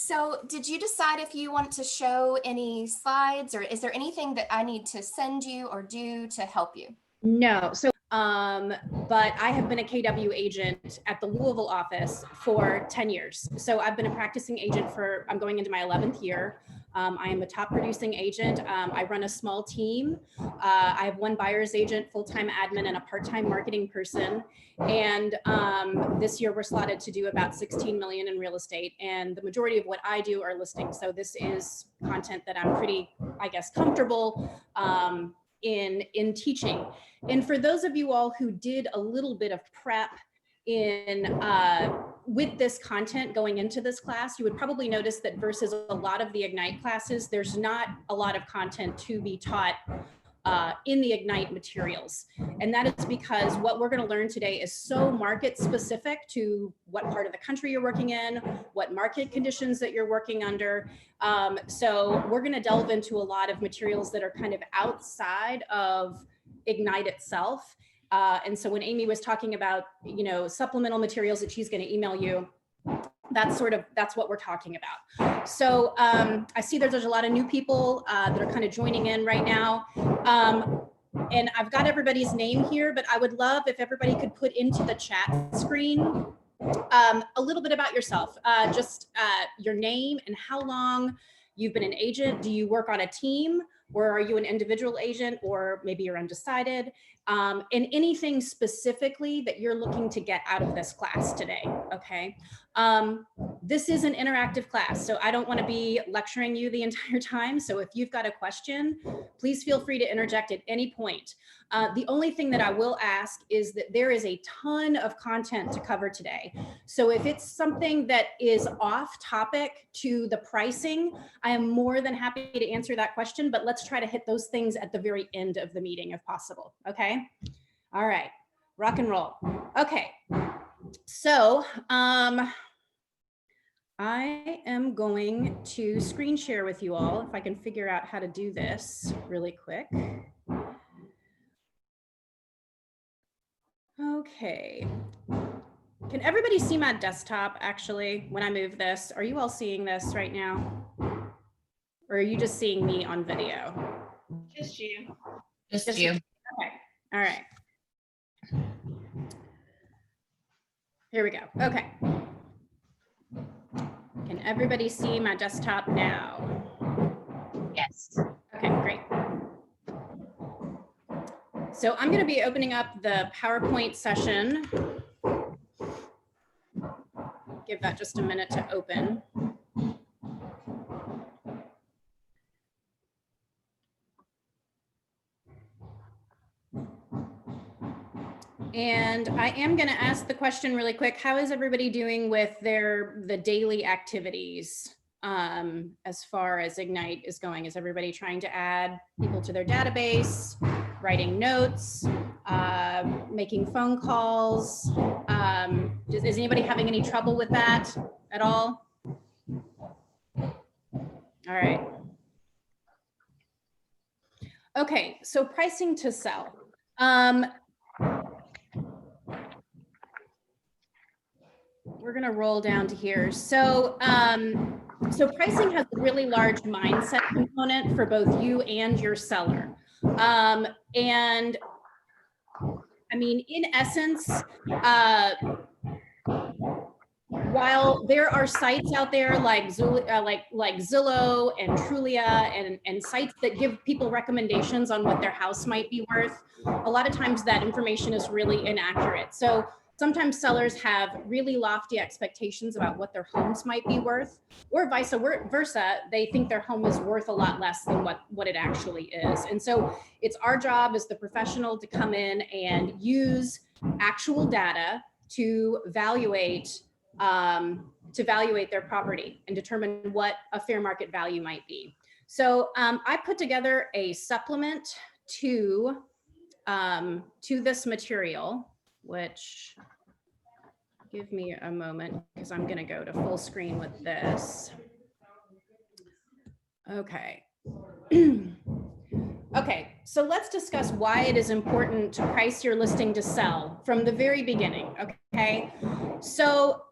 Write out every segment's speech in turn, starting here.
So did you decide if you want to show any slides, or is there anything that I need to send you or do to help you? No. But I have been a KW agent at the Louisville office for 10 years. So I've been a practicing agent I'm going into my 11th year. I am a top producing agent. I run a small team. I have one buyer's agent, full-time admin, and a part-time marketing person. And this year we're slotted to do about 16 million in real estate. And the majority of what I do are listings. So this is content that I'm pretty, I guess, comfortable in teaching. And for those of you all who did a little bit of prep with this content going into this class, you would probably notice that versus a lot of the Ignite classes, there's not a lot of content to be taught in the Ignite materials. And that is because what we're going to learn today is so market specific to what part of the country you're working in, what market conditions that you're working under. So we're going to delve into a lot of materials that are kind of outside of Ignite itself. And so when Amy was talking about, supplemental materials that she's going to email you, that's what we're talking about. So I see there's a lot of new people that are kind of joining in right now. And I've got everybody's name here, but I would love if everybody could put into the chat screen a little bit about yourself, just your name and how long you've been an agent. Do you work on a team, or are you an individual agent, or maybe you're undecided? And anything specifically that you're looking to get out of this class today, okay? This is an interactive class, so I don't want to be lecturing you the entire time. So if you've got a question, please feel free to interject at any point. The only thing that I will ask is that there is a ton of content to cover today. So if it's something that is off topic to the pricing, I am more than happy to answer that question, but let's try to hit those things at the very end of the meeting if possible, okay? All right, rock and roll. Okay, so I am going to screen share with you all, if I can figure out how to do this really quick. Okay. Can everybody see my desktop actually when I move this? Are you all seeing this right now? Or are you just seeing me on video? Just you. Just you. Okay. All right. Here we go. Okay. Can everybody see my desktop now? Yes. Okay, great. So I'm going to be opening up the PowerPoint session. Give that just a minute to open. And I am going to ask the question really quick. How is everybody doing with the daily activities as far as Ignite is going? Is everybody trying to add people to their database, writing notes, making phone calls? Is anybody having any trouble with that at all? All right. Okay, so pricing to sell. We're going to roll down to here. So pricing has a really large mindset component for both you and your seller. And I mean, in essence, while there are sites out there like Zillow and Trulia and sites that give people recommendations on what their house might be worth, a lot of times that information is really inaccurate. So sometimes sellers have really lofty expectations about what their homes might be worth, or vice versa. They think their home is worth a lot less than what it actually is. And so it's our job as the professional to come in and use actual data to evaluate their property and determine what a fair market value might be. So I put together a supplement to this material, which, give me a moment because I'm going to go to full screen with this. Okay. Okay, so let's discuss why it is important to price your listing to sell from the very beginning. Okay, so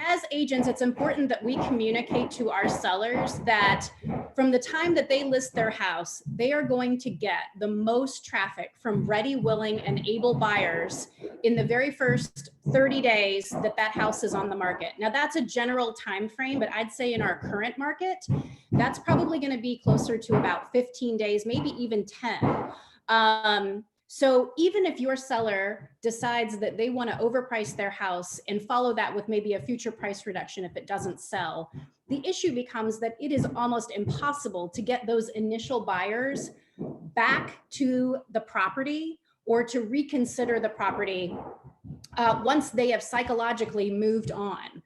as agents, it's important that we communicate to our sellers that from the time that they list their house, they are going to get the most traffic from ready, willing, and able buyers in the very first 30 days that that house is on the market. Now, that's a general time frame, but I'd say in our current market, that's probably going to be closer to about 15 days, maybe even 10. So even if your seller decides that they want to overprice their house and follow that with maybe a future price reduction if it doesn't sell, the issue becomes that it is almost impossible to get those initial buyers back to the property or to reconsider the property once they have psychologically moved on.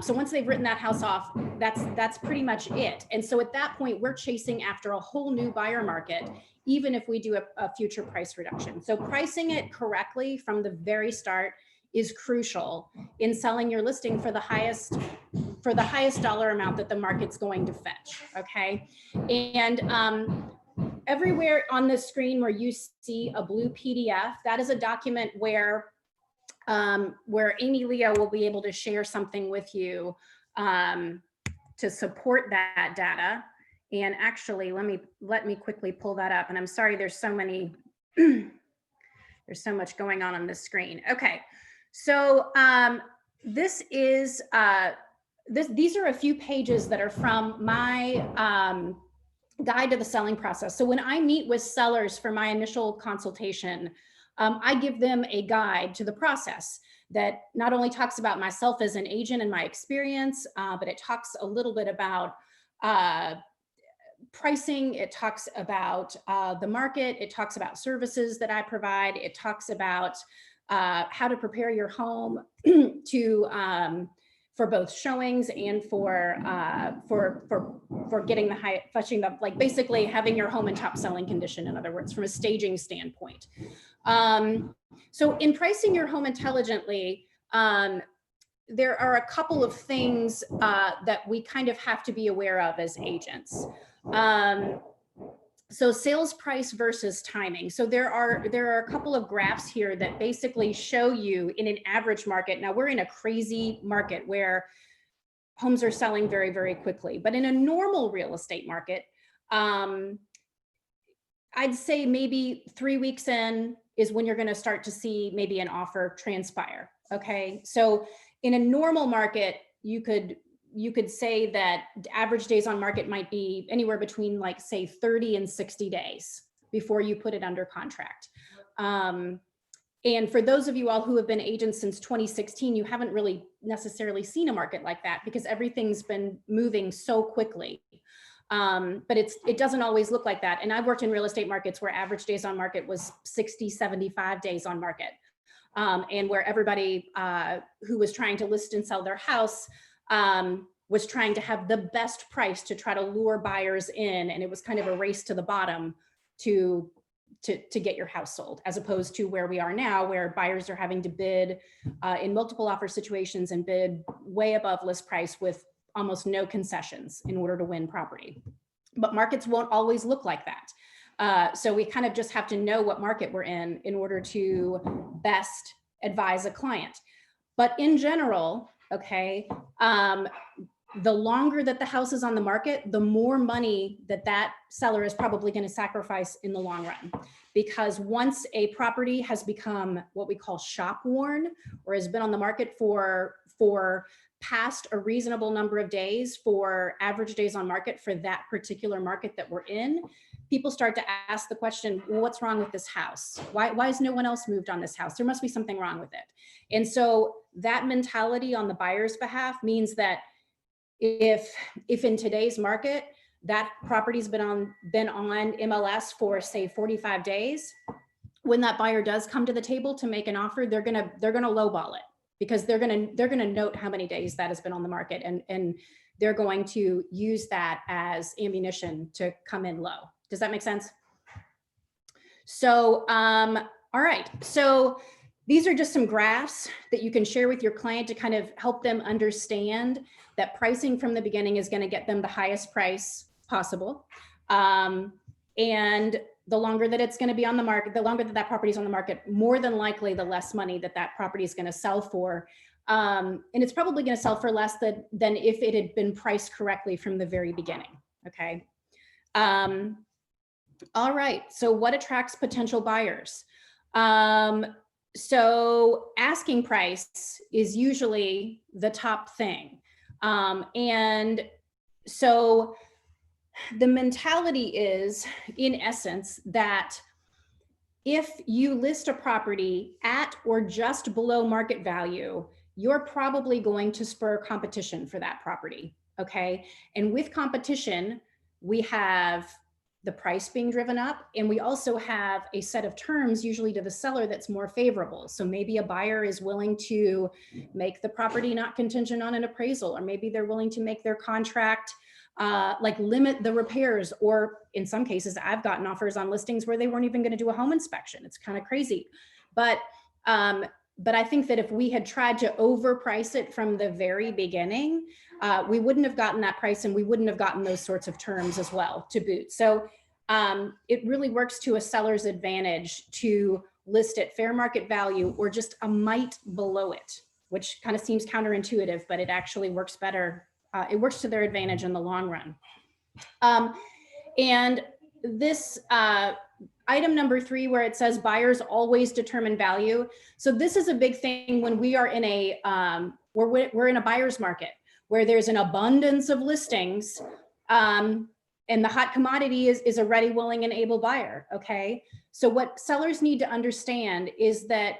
So once they've written that house off, that's pretty much it. And so at that point, we're chasing after a whole new buyer market, even if we do a future price reduction. So pricing it correctly from the very start is crucial in selling your listing for the highest dollar amount that the market's going to fetch, okay? And everywhere on the screen where you see a blue PDF, that is a document where Amy Leo will be able to share something with you to support that data. And actually, let me quickly pull that up. And I'm sorry, there's so much going on this screen. Okay, so these are a few pages that are from my guide to the selling process. So when I meet with sellers for my initial consultation, I give them a guide to the process that not only talks about myself as an agent and my experience, but it talks a little bit about pricing. It talks about the market. It talks about services that I provide. It talks about how to prepare your home for both showings and for getting fetching the, like basically having your home in top selling condition, in other words, from a staging standpoint. So in pricing your home intelligently, there are a couple of things that we kind of have to be aware of as agents. So sales price versus timing. So there are a couple of graphs here that basically show you in an average market. Now we're in a crazy market where homes are selling very, very quickly, but in a normal real estate market, I'd say maybe 3 weeks in is when you're going to start to see maybe an offer transpire. Okay. So in a normal market, you could say that average days on market might be anywhere between like say 30 and 60 days before you put it under contract. And for those of you all who have been agents since 2016, you haven't really necessarily seen a market like that because everything's been moving so quickly. But it doesn't always look like that. And I've worked in real estate markets where average days on market was 60, 75 days on market. And where everybody who was trying to list and sell their house was trying to have the best price to try to lure buyers in. And it was kind of a race to the bottom to get your house sold, as opposed to where we are now, where buyers are having to bid in multiple offer situations and bid way above list price with almost no concessions in order to win property. But markets won't always look like that. So we kind of just have to know what market we're in order to best advise a client. But in general, okay, the longer that the house is on the market, the more money that seller is probably going to sacrifice in the long run. Because once a property has become what we call shop worn, or has been on the market for past a reasonable number of days, for average days on market for that particular market that we're in, people start to ask the question, well, what's wrong with this house? Why has no one else moved on this house? There must be something wrong with it. And so that mentality on the buyer's behalf means that if in today's market, that property's been on MLS for say 45 days, when that buyer does come to the table to make an offer, they're gonna lowball it, because they're gonna note how many days that has been on the market, and they're going to use that as ammunition to come in low. Does that make sense? So, all right. So these are just some graphs that you can share with your client to kind of help them understand that pricing from the beginning is going to get them the highest price possible. And the longer that it's going to be on the market, the longer that property is on the market, more than likely the less money that property is going to sell for And it's probably going to sell for less than if it had been priced correctly from the very beginning. Okay. All right. So what attracts potential buyers? So asking price is usually the top thing. And so the mentality is, in essence, that if you list a property at or just below market value, you're probably going to spur competition for that property. Okay. And with competition, we have the price being driven up, and we also have a set of terms, usually to the seller, that's more favorable. So maybe a buyer is willing to make the property not contingent on an appraisal, or maybe they're willing to make their contract like limit the repairs, or in some cases, I've gotten offers on listings where they weren't even going to do a home inspection. It's kind of crazy. But I think that if we had tried to overprice it from the very beginning, we wouldn't have gotten that price, and we wouldn't have gotten those sorts of terms as well to boot. So it really works to a seller's advantage to list at fair market value or just a mite below it, which kind of seems counterintuitive, but it actually works better. It works to their advantage in the long run. And this item number 3, where it says buyers always determine value. So this is a big thing when we are in a, we're in a buyer's market where there's an abundance of listings, and the hot commodity is a ready, willing, and able buyer. Okay. So what sellers need to understand is that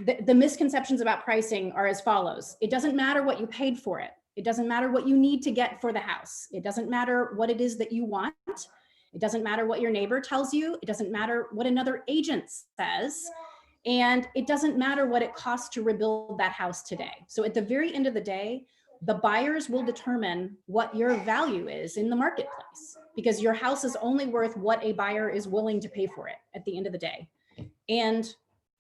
the misconceptions about pricing are as follows. It doesn't matter what you paid for it. It doesn't matter what you need to get for the house. It doesn't matter what it is that you want. It doesn't matter what your neighbor tells you. It doesn't matter what another agent says. And it doesn't matter what it costs to rebuild that house today. So at the very end of the day, the buyers will determine what your value is in the marketplace, because your house is only worth what a buyer is willing to pay for it at the end of the day. And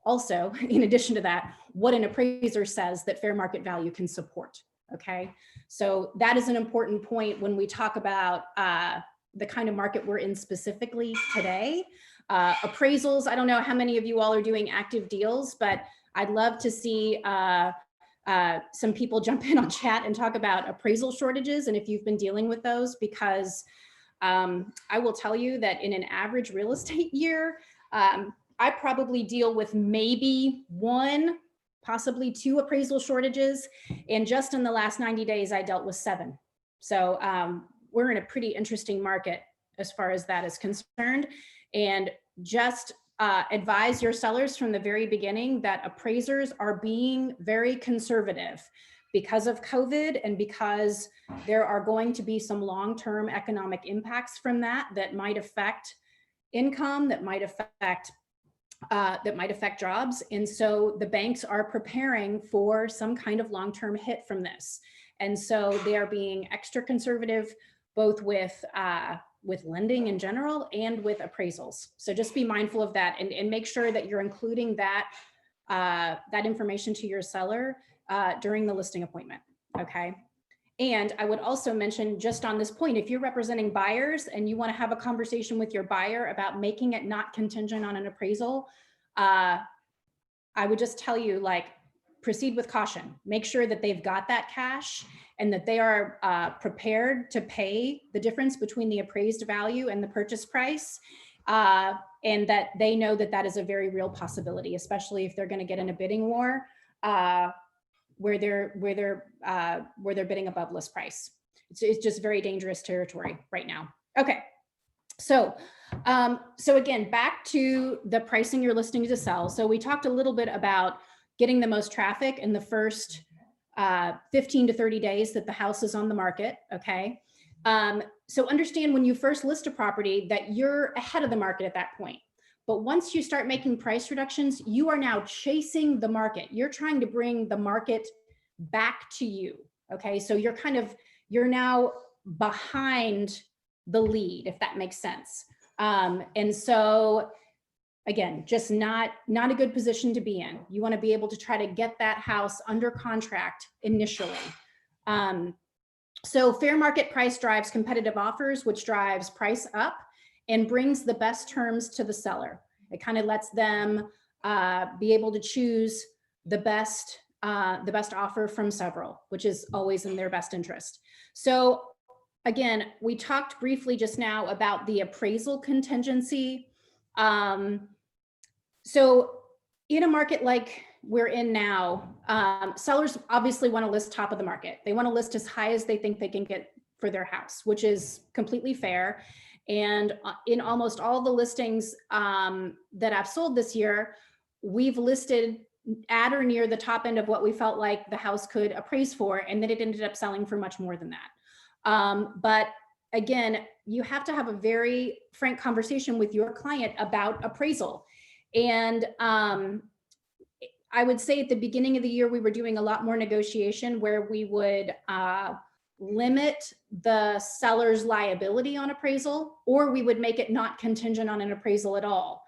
also, in addition to that, what an appraiser says that fair market value can support. Okay, so that is an important point when we talk about the kind of market we're in specifically today. Appraisals, I don't know how many of you all are doing active deals, but I'd love to see some people jump in on chat and talk about appraisal shortages, and if you've been dealing with those, because I will tell you that in an average real estate year, I probably deal with maybe 1, possibly 2 appraisal shortages. And just in the last 90 days, I dealt with 7. So we're in a pretty interesting market as far as that is concerned. And just advise your sellers from the very beginning that appraisers are being very conservative because of COVID, and because there are going to be some long-term economic impacts from that might affect income, that might affect jobs. And so the banks are preparing for some kind of long-term hit from this. And so they are being extra conservative, both with lending in general and with appraisals. So just be mindful of that, and make sure that you're including that information to your seller during the listing appointment. Okay. And I would also mention, just on this point, if you're representing buyers and you want to have a conversation with your buyer about making it not contingent on an appraisal, I would just tell you, like, proceed with caution. Make sure that they've got that cash and that they are prepared to pay the difference between the appraised value and the purchase price, and that they know that that is a very real possibility, especially if they're going to get in a bidding war where they're bidding above list price. It's just very dangerous territory right now. Okay, so again, back to the pricing your listing to sell. So we talked a little bit about getting the most traffic in the first 15 to 30 days that the house is on the market. Okay, so understand when you first list a property that you're ahead of the market at that point. But once you start making price reductions, you are now chasing the market. You're trying to bring the market back to you. Okay, so you're now behind the lead, if that makes sense. And so again, just not a good position to be in. You want to be able to try to get that house under contract initially. So fair market price drives competitive offers, which drives price up and brings the best terms to the seller. It kind of lets them be able to choose the best the best offer from several, which is always in their best interest. So again, we talked briefly just now about the appraisal contingency. So in a market like we're in now, sellers obviously want to list top of the market. They want to list as high as they think they can get for their house, which is completely fair. And in almost all the listings that I've sold this year, we've listed at or near the top end of what we felt like the house could appraise for, and then it ended up selling for much more than that. But again, you have to have a very frank conversation with your client about appraisal. And I would say at the beginning of the year, we were doing a lot more negotiation where we would limit the seller's liability on appraisal, or we would make it not contingent on an appraisal at all.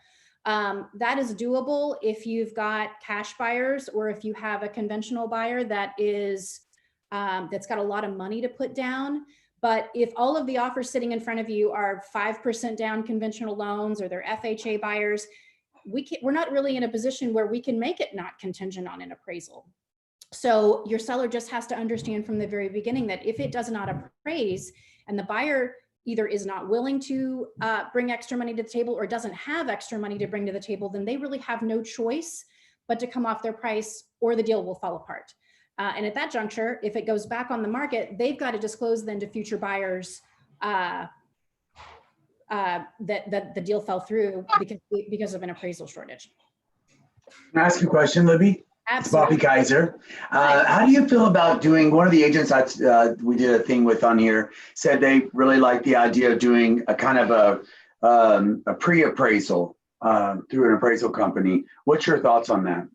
That is doable if you've got cash buyers, or if you have a conventional buyer that is that's got a lot of money to put down. But if all of the offers sitting in front of you are 5% down conventional loans, or they're FHA buyers, we're not really in a position where we can make it not contingent on an appraisal. So your seller just has to understand from the very beginning that if it does not appraise and the buyer either is not willing to bring extra money to the table or doesn't have extra money to bring to the table, then they really have no choice but to come off their price, or the deal will fall apart. And at that juncture, if it goes back on the market, they've got to disclose then to future buyers that the deal fell through because of an appraisal shortage. Can I ask you a question, Libby? It's Bobby Kaiser. How do you feel about doing, one of the agents that we did a thing with on here said they really like the idea of doing a kind of a pre-appraisal through an appraisal company. What's your thoughts on that?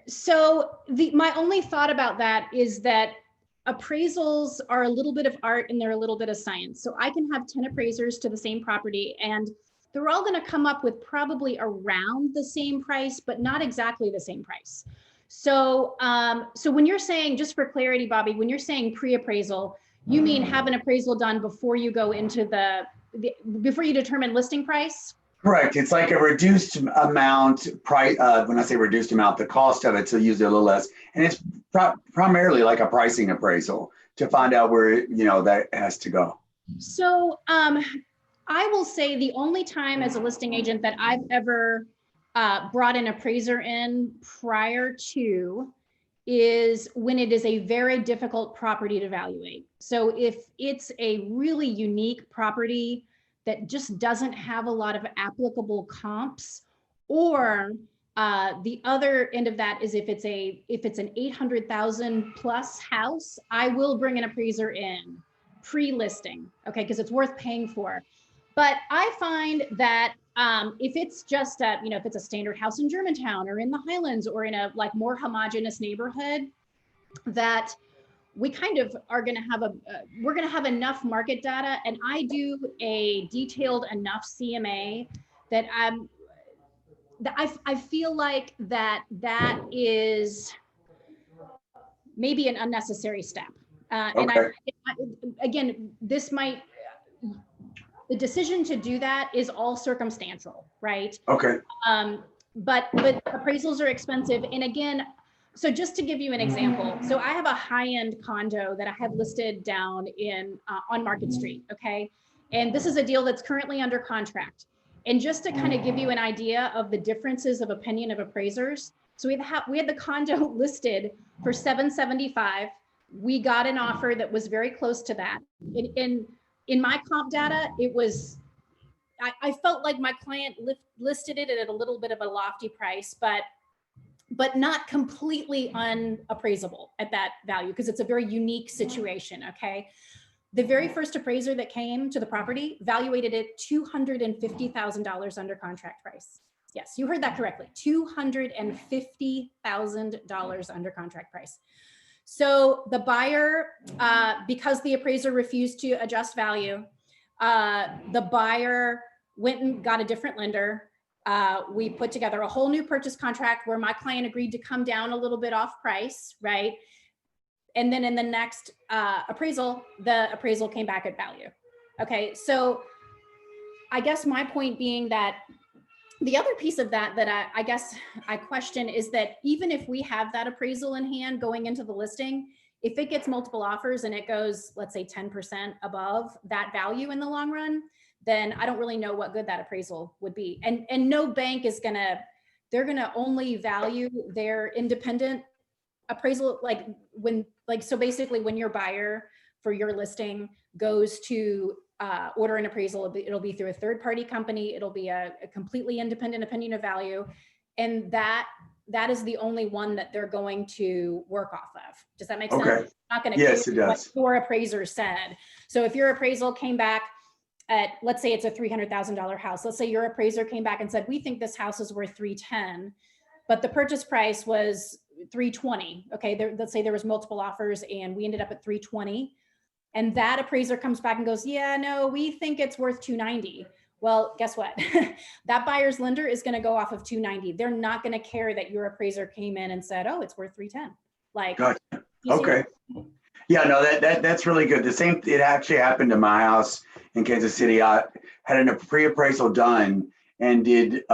So my only thought about that is that appraisals are a little bit of art and they're a little bit of science. So I can have 10 appraisers to the same property, and they're all going to come up with probably around the same price, but not exactly the same price. So, so when you're saying, just for clarity, Bobby, when you're saying pre-appraisal, you mean have an appraisal done before you go into before you determine listing price? Correct. It's like a reduced amount price. When I say reduced amount, the cost of it's usually a little less, and it's primarily like a pricing appraisal to find out where that has to go. So I will say the only time as a listing agent that I've ever brought an appraiser in prior to is when it is a very difficult property to evaluate. So if it's a really unique property that just doesn't have a lot of applicable comps, or the other end of that is if it's an 800,000 plus house, I will bring an appraiser in pre-listing, okay, because it's worth paying for. But I find that if it's just if it's a standard house in Germantown or in the Highlands or in a like more homogeneous neighborhood, that we kind of are going to have we're going to have enough market data, and I do a detailed enough CMA that I feel like that is maybe an unnecessary step. And again, the decision to do that is all circumstantial, right? Okay. But appraisals are expensive. And again, so just to give you an example, so I have a high-end condo that I have listed down on Market Street, okay? And this is a deal that's currently under contract. And just to kind of give you an idea of the differences of opinion of appraisers, so we had the condo listed for $775. We got an offer that was very close to that. In my comp data, it was, I felt like my client listed it at a little bit of a lofty price, but not completely unappraisable at that value, because it's a very unique situation, okay? The very first appraiser that came to the property valuated it $250,000 under contract price. Yes, you heard that correctly, $250,000 under contract price. So the buyer, because the appraiser refused to adjust value, the buyer went and got a different lender. We put together a whole new purchase contract where my client agreed to come down a little bit off price, right? And then in the next appraisal, the appraisal came back at value. Okay, so I guess my point being that The other piece of that I guess I question is that even if we have that appraisal in hand going into the listing, if it gets multiple offers and it goes, let's say 10% above that value in the long run, then I don't really know what good that appraisal would be. And no bank is they're gonna only value their independent appraisal, so basically when your buyer for your listing goes to order an appraisal, it'll be through a third-party company. It'll be a completely independent opinion of value. And that is the only one that they're going to work off of. Does that make sense? Okay. It's not going to Yes, it care what does. your appraiser said. So if your appraisal came back at, let's say it's a $300,000 house. Let's say your appraiser came back and said, we think this house is worth 310, but the purchase price was 320. Okay, let's say there was multiple offers and we ended up at 320. And that appraiser comes back and goes, yeah, no, we think it's worth 290. Well, guess what? That buyer's lender is going to go off of 290. They're not going to care that your appraiser came in and said, oh, it's worth 310. Like, Gotcha. you see Okay. Yeah, no, that's really good. It actually happened to my house in Kansas City. I had a pre-appraisal done and it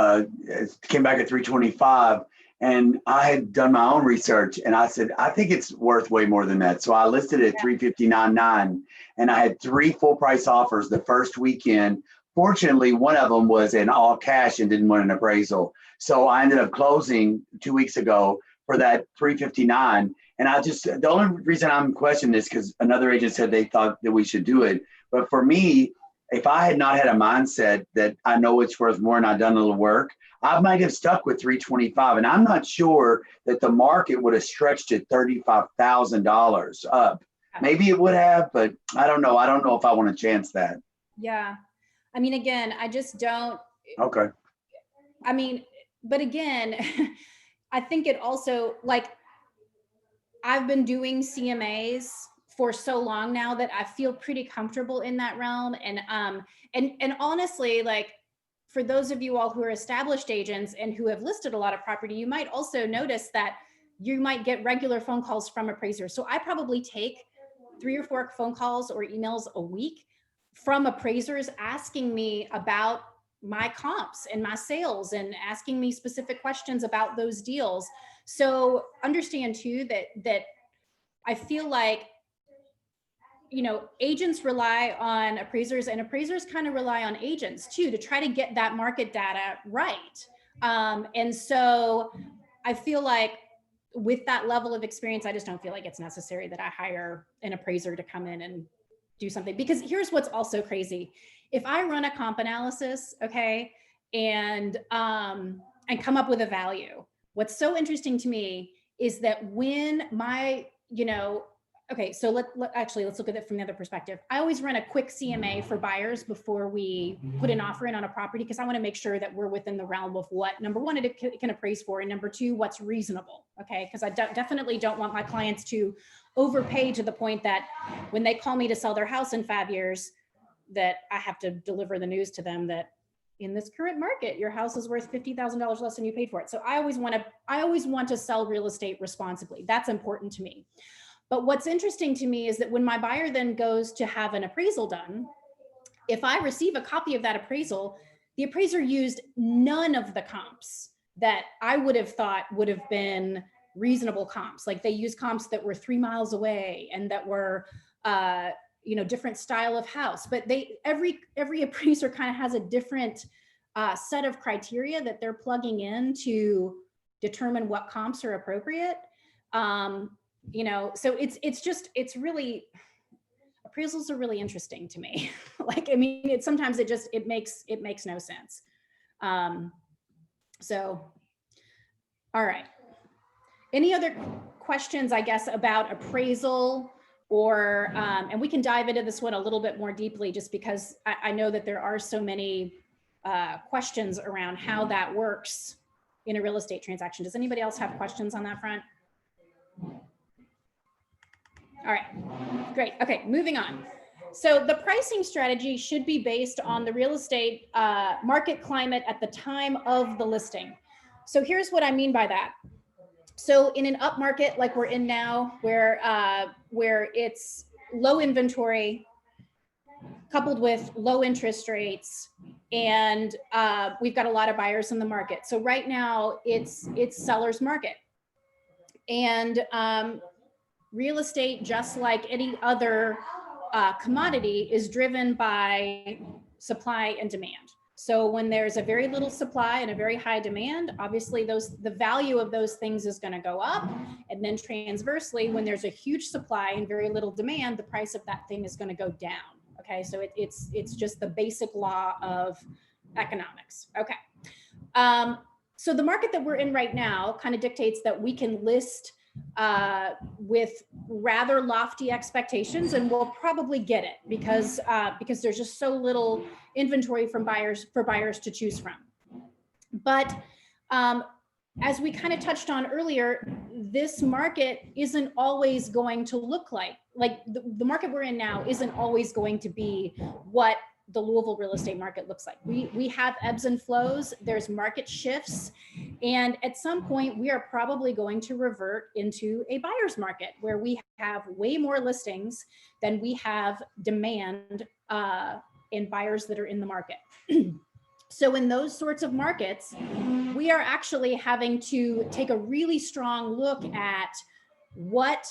came back at 325. And I had done my own research and I said, I think it's worth way more than that. So I listed it at 359.9 and I had 3 full price offers the first weekend. Fortunately, one of them was in all cash and didn't want an appraisal. So I ended up closing 2 weeks ago for that 359. And the only reason I'm questioning this because another agent said they thought that we should do it. But for me, if I had not had a mindset that I know it's worth more and I've done a little work, I might have stuck with 325. And I'm not sure that the market would have stretched it $35,000 up. Maybe it would have, but I don't know. I don't know if I want to chance that. Yeah. I mean, again, I just don't. Okay. I mean, but again, I think it also, like, I've been doing CMAs for so long now that I feel pretty comfortable in that realm. And honestly, like, for those of you all who are established agents and who have listed a lot of property, you might also notice that you might get regular phone calls from appraisers. So I probably take 3 or 4 phone calls or emails a week from appraisers asking me about my comps and my sales and asking me specific questions about those deals. So understand too that I feel like, you know, agents rely on appraisers and appraisers kind of rely on agents too to try to get that market data right. And so I feel like with that level of experience, I just don't feel like it's necessary that I hire an appraiser to come in and do something. Because here's what's also crazy. If I run a comp analysis, okay, and come up with a value, what's so interesting to me is that when my, okay, so let's look at it from the other perspective. I always run a quick CMA for buyers before we put an offer in on a property because I want to make sure that we're within the realm of what, number one, it can appraise for, and number two, what's reasonable, okay? Because I definitely don't want my clients to overpay to the point that when they call me to sell their house in 5 years, that I have to deliver the news to them that in this current market, your house is worth $50,000 less than you paid for it. So I always want to sell real estate responsibly. That's important to me. But what's interesting to me is that when my buyer then goes to have an appraisal done, if I receive a copy of that appraisal, the appraiser used none of the comps that I would have thought would have been reasonable comps. Like they used comps that were 3 miles away and that were, different style of house. But every appraiser kind of has a different set of criteria that they're plugging in to determine what comps are appropriate. So it's really, appraisals are really interesting to me. Like, I mean, sometimes it makes no sense. So, all right. Any other questions, I guess, about appraisal or, and we can dive into this one a little bit more deeply just because I know that there are so many questions around how that works in a real estate transaction. Does anybody else have questions on that front? All right, great. Okay, moving on. So the pricing strategy should be based on the real estate market climate at the time of the listing. So here's what I mean by that. So in an up market like we're in now, where it's low inventory, coupled with low interest rates, and we've got a lot of buyers in the market. So right now it's seller's market. And real estate, just like any other commodity, is driven by supply and demand. So when there's a very little supply and a very high demand, obviously the value of those things is going to go up. And then transversely, when there's a huge supply and very little demand, the price of that thing is going to go down. Okay, so it's just the basic law of economics. Okay, so the market that we're in right now kind of dictates that we can list with rather lofty expectations, and we'll probably get it because there's just so little inventory for buyers to choose from. But as we kind of touched on earlier, this market isn't always going to look like the market we're in now isn't always going to be what the Louisville real estate market looks like. We have ebbs and flows, there's market shifts, and at some point we are probably going to revert into a buyer's market where we have way more listings than we have demand and buyers that are in the market. So in those sorts of markets, we are actually having to take a really strong look at what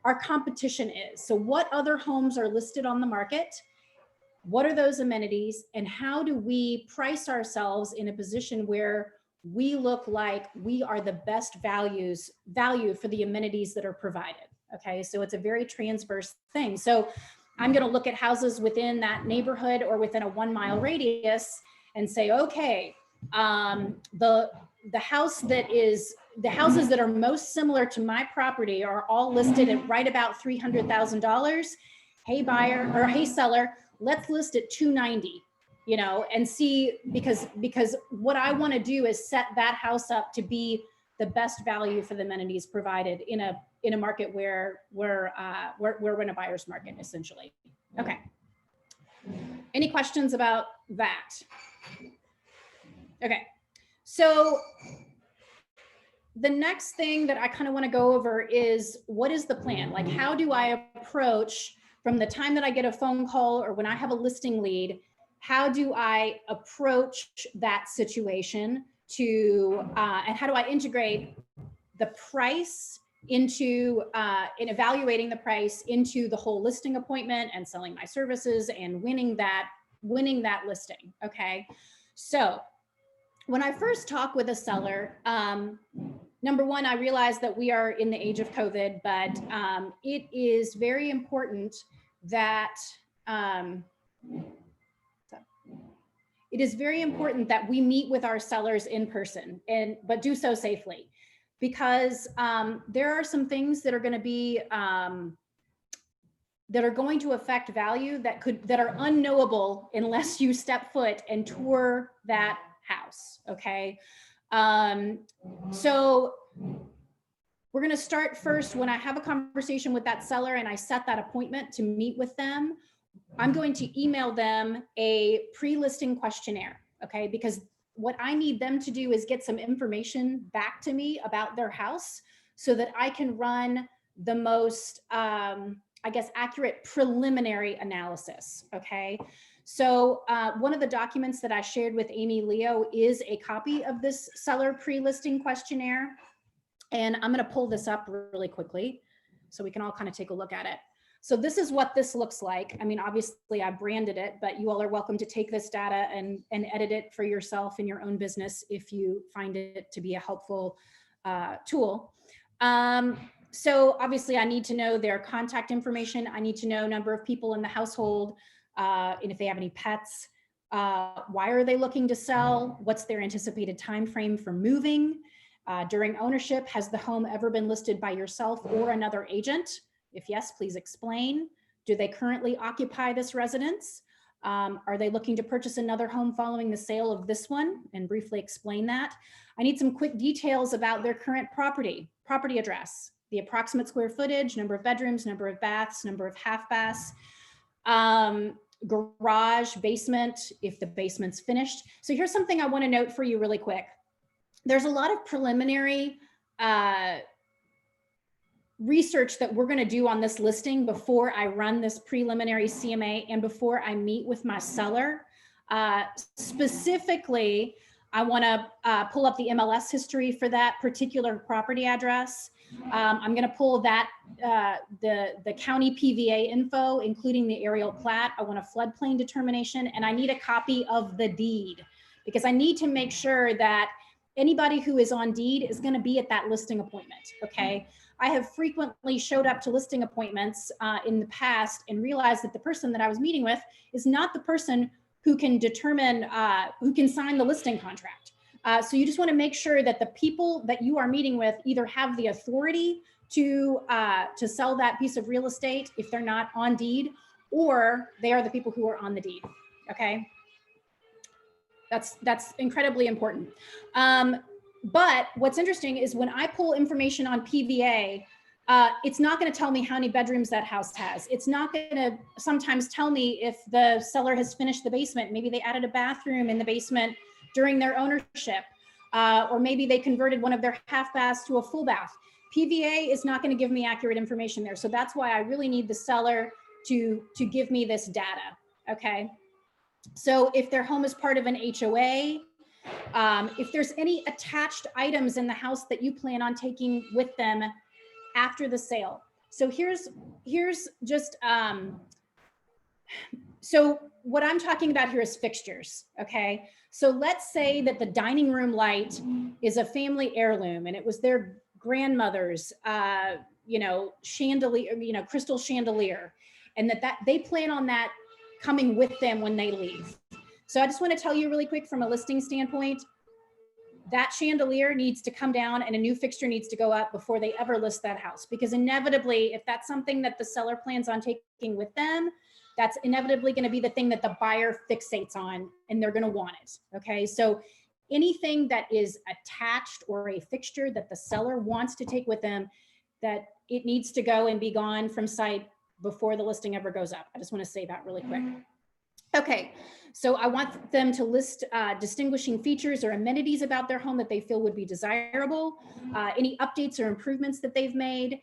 our competition is. So what other homes are listed on the market? What are those amenities, and how do we price ourselves in a position where we look like we are the best value for the amenities that are provided? Okay, so it's a very transverse thing. So I'm going to look at houses within that neighborhood or within a 1 mile radius and say, okay, the houses that are most similar to my property are all listed at right about $300,000. Hey buyer, or hey seller, let's list at 290, and see, because what I want to do is set that house up to be the best value for the amenities provided in a market where we're in a buyer's market, essentially. Okay. Any questions about that? Okay. So the next thing that I kind of want to go over is, what is the plan? Like, how do I approach from the time that I get a phone call or when I have a listing lead? How do I approach that situation and how do I integrate the price into in evaluating the price into the whole listing appointment and selling my services and winning that listing? Okay, so when I first talk with a seller, number one, I realize that we are in the age of COVID, but it is very important that we meet with our sellers in person, but do so safely, because there are some things that are going to be that are going to affect value that are unknowable unless you step foot and tour that house. Okay, so we're going to start first. When I have a conversation with that seller and I set that appointment to meet with them, I'm going to email them a pre-listing questionnaire. Okay, because what I need them to do is get some information back to me about their house so that I can run the most, accurate preliminary analysis. Okay, so one of the documents that I shared with Amy Leo is a copy of this seller pre-listing questionnaire. And I'm going to pull this up really quickly so we can all kind of take a look at it. So this is what this looks like. I mean, obviously I branded it, but you all are welcome to take this data and edit it for yourself in your own business if you find it to be a helpful tool. So obviously I need to know their contact information. I need to know number of people in the household, and if they have any pets. Why are they looking to sell? What's their anticipated time frame for moving? During ownership, has the home ever been listed by yourself or another agent? If yes, please explain. Do they currently occupy this residence? Are they looking to purchase another home following the sale of this one? And briefly explain that. I need some quick details about their current property address, the approximate square footage, number of bedrooms, number of baths, number of half baths, garage, basement, if the basement's finished. So here's something I want to note for you really quick. There's a lot of preliminary research that we're going to do on this listing before I run this preliminary CMA and before I meet with my seller. Specifically, I want to pull up the MLS history for that particular property address. I'm going to pull that, the county PVA info, including the aerial plat. I want a floodplain determination, and I need a copy of the deed because I need to make sure that anybody who is on deed is going to be at that listing appointment. Okay. I have frequently showed up to listing appointments in the past and realized that the person that I was meeting with is not the person who can determine, who can sign the listing contract. So you just want to make sure that the people that you are meeting with either have the authority to sell that piece of real estate if they're not on deed, or they are the people who are on the deed. Okay, that's incredibly important. But what's interesting is when I pull information on PVA, it's not going to tell me how many bedrooms that house has. It's not going to sometimes tell me if the seller has finished the basement. Maybe they added a bathroom in the basement during their ownership, or maybe they converted one of their half baths to a full bath. PVA is not going to give me accurate information there. So that's why I really need the seller to give me this data. Okay. So if their home is part of an HOA, if there's any attached items in the house that you plan on taking with them after the sale. So here's just, so what I'm talking about here is fixtures, okay? So let's say that the dining room light is a family heirloom and it was their grandmother's, chandelier, crystal chandelier, and that they plan on that coming with them when they leave. So I just want to tell you really quick from a listing standpoint, that chandelier needs to come down and a new fixture needs to go up before they ever list that house. Because inevitably, if that's something that the seller plans on taking with them, that's inevitably going to be the thing that the buyer fixates on and they're going to want it. Okay. So anything that is attached or a fixture that the seller wants to take with them, that it needs to go and be gone from site before the listing ever goes up. I just want to say that really quick. Okay, so I want them to list distinguishing features or amenities about their home that they feel would be desirable, any updates or improvements that they've made,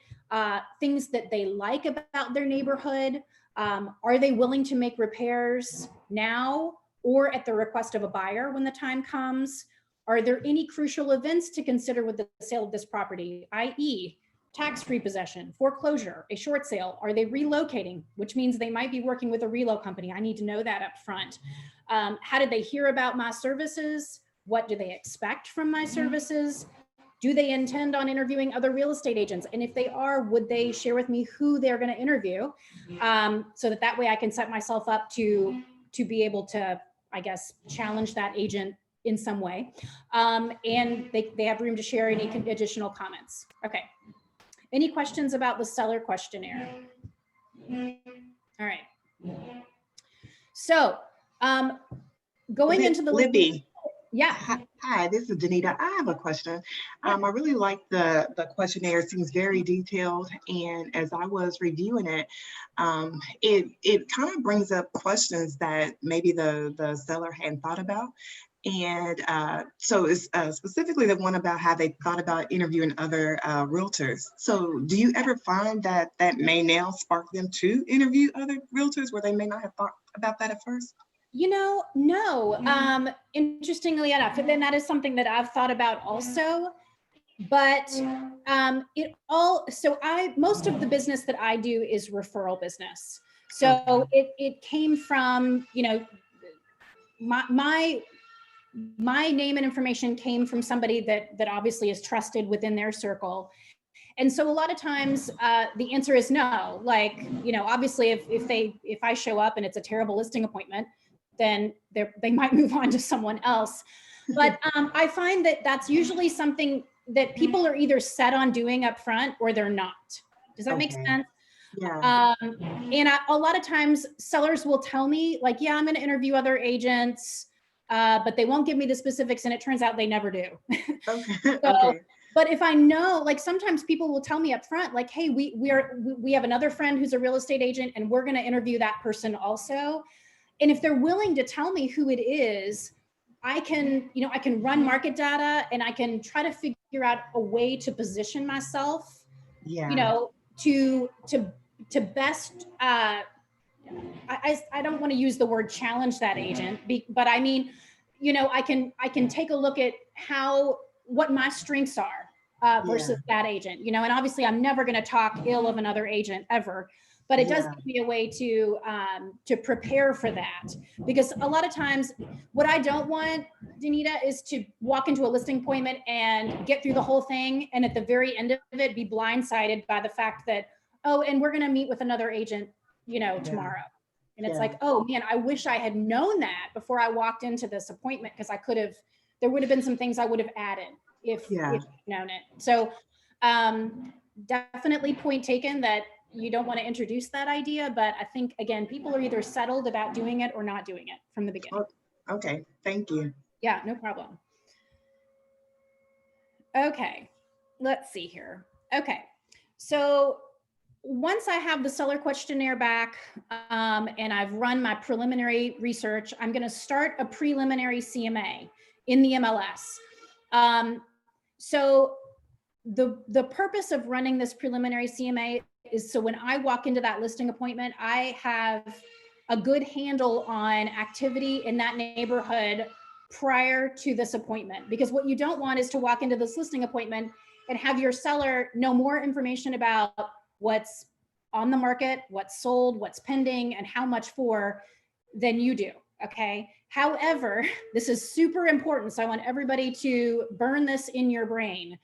things that they like about their neighborhood. Are they willing to make repairs now or at the request of a buyer when the time comes? Are there any crucial events to consider with the sale of this property, i.e., tax-free possession, foreclosure, a short sale? Are they relocating, which means they might be working with a relo company? I need to know that up front. How did they hear about my services? What do they expect from my services? Do they intend on interviewing other real estate agents? And if they are, would they share with me who they're going to interview, so that way I can set myself up to be able to, I guess, challenge that agent in some way. And they have room to share any additional comments. Okay. Any questions about the seller questionnaire? All right. So going into the Libby. Yeah. Hi, this is Danita. I have a question. I really like the questionnaire. It seems very detailed. And as I was reviewing it, it kind of brings up questions that maybe the seller hadn't thought about. And so it's specifically the one about how they thought about interviewing other realtors. So do you ever find that may now spark them to interview other realtors where they may not have thought about that at first? No. Interestingly enough, and then that is something that I've thought about also. But most of the business that I do is referral business. So it came from, my name and information came from somebody that obviously is trusted within their circle. And so a lot of times the answer is no. Like, obviously if I show up and it's a terrible listing appointment, then they might move on to someone else. But I find that that's usually something that people are either set on doing up front or they're not. Does that make sense? Yeah. And a lot of times sellers will tell me like, yeah, I'm going to interview other agents, but they won't give me the specifics, and it turns out they never do. Okay. So, but if I know, like sometimes people will tell me up front, like, hey, we have another friend who's a real estate agent and we're going to interview that person also. And if they're willing to tell me who it is, I can run market data and I can try to figure out a way to position myself, to best I don't want to use the word challenge that agent, but I mean, you know, I can take a look at what my strengths are versus that agent, you know, and obviously I'm never going to talk ill of another agent ever, but it does give me a way to prepare for that. Because a lot of times what I don't want, Danita, is to walk into a listing appointment and get through the whole thing, and at the very end of it be blindsided by the fact that, oh, and we're going to meet with another agent, you know, tomorrow. And it's like, oh man, I wish I had known that before I walked into this appointment, because there would have been some things I would have added if I'd known it. So definitely point taken that you don't want to introduce that idea, but I think, again, people are either settled about doing it or not doing it from the beginning. Okay, thank you. Yeah, no problem. Okay, let's see here. Okay, so once I have the seller questionnaire back and I've run my preliminary research, I'm going to start a preliminary CMA in the MLS. So the purpose of running this preliminary CMA is so when I walk into that listing appointment, I have a good handle on activity in that neighborhood prior to this appointment. Because what you don't want is to walk into this listing appointment and have your seller know more information about what's on the market, what's sold, what's pending, and how much for than you do, okay? However, this is super important, so I want everybody to burn this in your brain.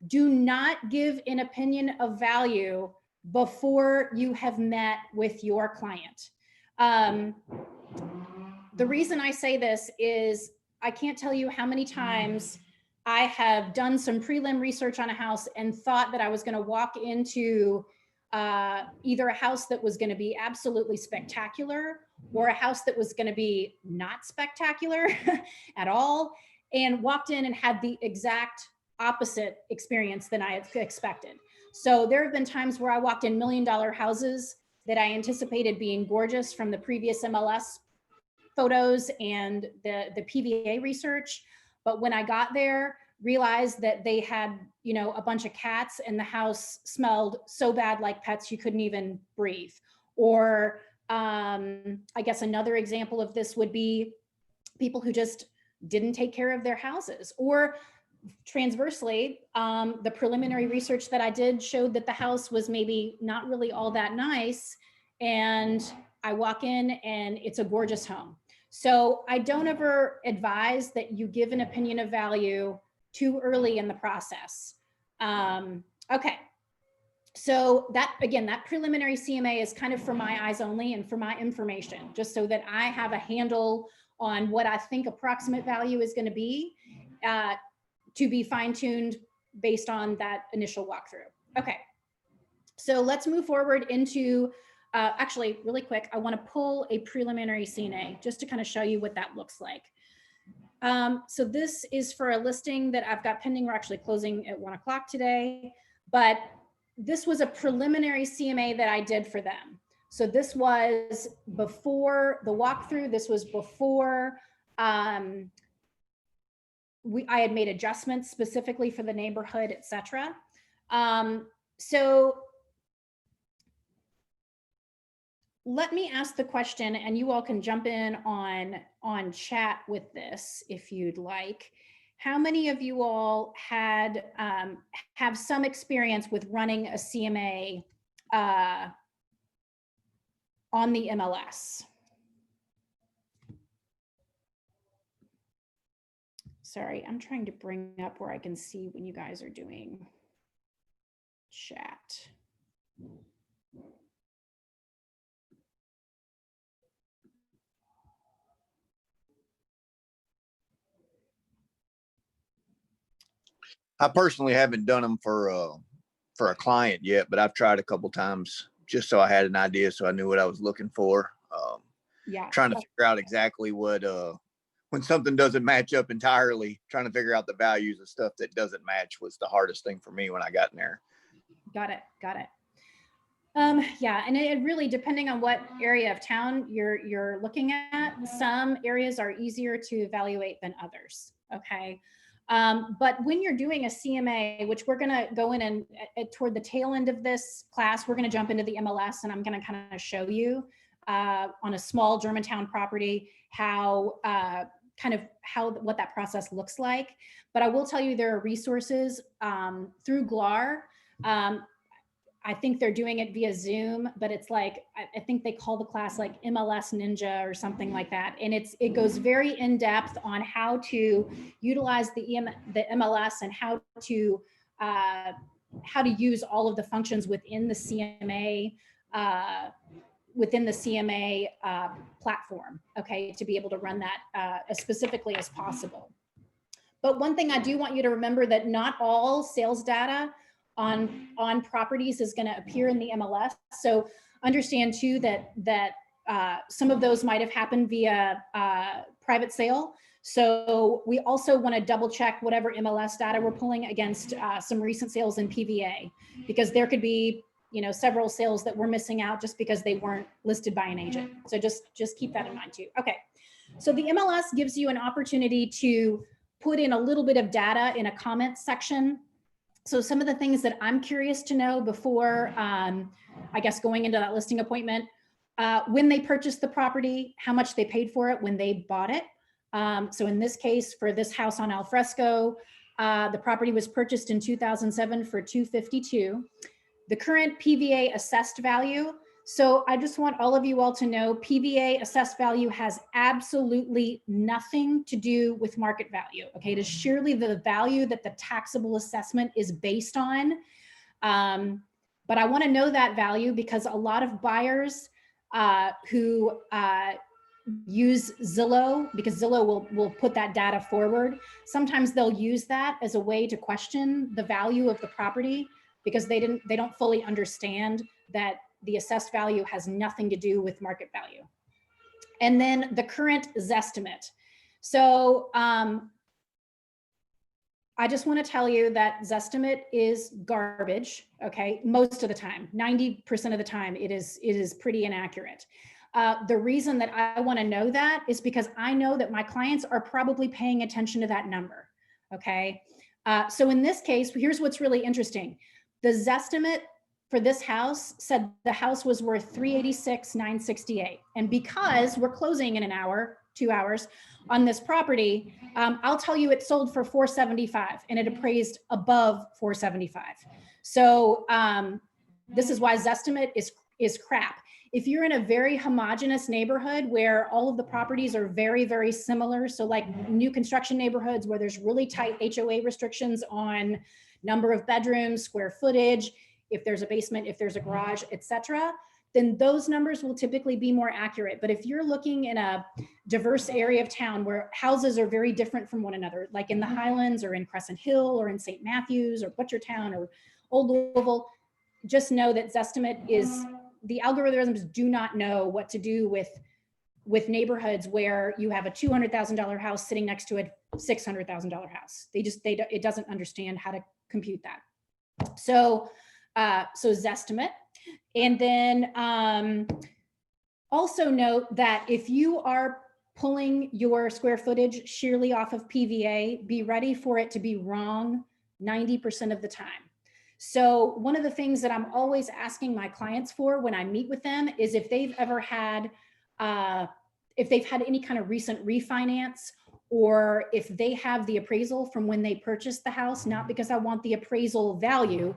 Do not give an opinion of value before you have met with your client. The reason I say this is I can't tell you how many times I have done some prelim research on a house and thought that I was going to walk into either a house that was going to be absolutely spectacular or a house that was going to be not spectacular at all, and walked in and had the exact opposite experience than I had expected. So there have been times where I walked in $1 million houses that I anticipated being gorgeous from the previous MLS photos and the PVA research. But when I got there, realized that they had, you know, a bunch of cats and the house smelled so bad like pets you couldn't even breathe. Or I guess another example of this would be people who just didn't take care of their houses. Or transversely, the preliminary research that I did showed that the house was maybe not really all that nice, and I walk in and it's a gorgeous home. So I don't ever advise that you give an opinion of value too early in the process. Okay, so that, again, that preliminary CMA is kind of for my eyes only and for my information, just so that I have a handle on what I think approximate value is going to be fine-tuned based on that initial walkthrough. Okay, so let's move forward into, actually really quick, I want to pull a preliminary CNA just to kind of show you what that looks like. So this is for a listing that I've got pending. We're actually closing at 1 o'clock today, but this was a preliminary CMA that I did for them. So this was before the walkthrough. This was before I had made adjustments specifically for the neighborhood, et cetera. So let me ask the question, and you all can jump in on chat with this if you'd like. How many of you all had have some experience with running a CMA on the MLS? Sorry, I'm trying to bring up where I can see when you guys are doing chat. I personally haven't done them for a client yet, but I've tried a couple times just so I had an idea, so I knew what I was looking for. Yeah, trying to figure out exactly what when something doesn't match up entirely, trying to figure out the values of stuff that doesn't match was the hardest thing for me when I got in there. Got it. Yeah, and it really, depending on what area of town you're looking at, some areas are easier to evaluate than others. Okay. But when you're doing a CMA, which we're going to go in and toward the tail end of this class, we're going to jump into the MLS and I'm going to kind of show you on a small Germantown property, how what that process looks like. But I will tell you there are resources through GLAR. I think they're doing it via Zoom, but it's like, I think they call the class like MLS Ninja or something like that. And it goes very in depth on how to utilize the MLS and how to use all of the functions within the CMA platform, okay, to be able to run that as specifically as possible. But one thing I do want you to remember, that not all sales data on properties is going to appear in the MLS. So understand too that some of those might have happened via private sale. So we also want to double check whatever MLS data we're pulling against some recent sales in PVA, because there could be, you know, several sales that we're missing out just because they weren't listed by an agent. So just keep that in mind too. Okay, so the MLS gives you an opportunity to put in a little bit of data in a comment section. So some of the things that I'm curious to know before, I guess, going into that listing appointment, when they purchased the property, how much they paid for it when they bought it. So in this case, for this house on Alfresco, the property was purchased in 2007 for $252,000. The current PVA assessed value. So I just want all of you all to know, PVA assessed value has absolutely nothing to do with market value. Okay, it is surely the value that the taxable assessment is based on. But I want to know that value because a lot of buyers who use Zillow, because Zillow will put that data forward, sometimes they'll use that as a way to question the value of the property because they don't fully understand that the assessed value has nothing to do with market value. And then the current Zestimate. So I just want to tell you that Zestimate is garbage, okay? Most of the time, 90% of the time, it is pretty inaccurate. The reason that I want to know that is because I know that my clients are probably paying attention to that number, okay? So in this case, here's what's really interesting. The Zestimate for this house said the house was worth $386,968. And because we're closing in an hour, 2 hours on this property, I'll tell you it sold for $475 and it appraised above $475. So this is why Zestimate is crap. If you're in a very homogeneous neighborhood where all of the properties are very, very similar, so like new construction neighborhoods where there's really tight HOA restrictions on number of bedrooms, square footage, if there's a basement, if there's a garage, etc., then those numbers will typically be more accurate. But if you're looking in a diverse area of town where houses are very different from one another, like in the Highlands or in Crescent Hill or in St. Matthews or Butchertown or Old Louisville, just know that Zestimate is, the algorithms do not know what to do with neighborhoods where you have a $200,000 house sitting next to a $600,000 house. It doesn't understand how to compute that. So Zestimate. And then also note that if you are pulling your square footage sheerly off of PVA, be ready for it to be wrong 90% of the time. So one of the things that I'm always asking my clients for when I meet with them is if they've ever had, if they've had any kind of recent refinance, or if they have the appraisal from when they purchased the house, not because I want the appraisal value,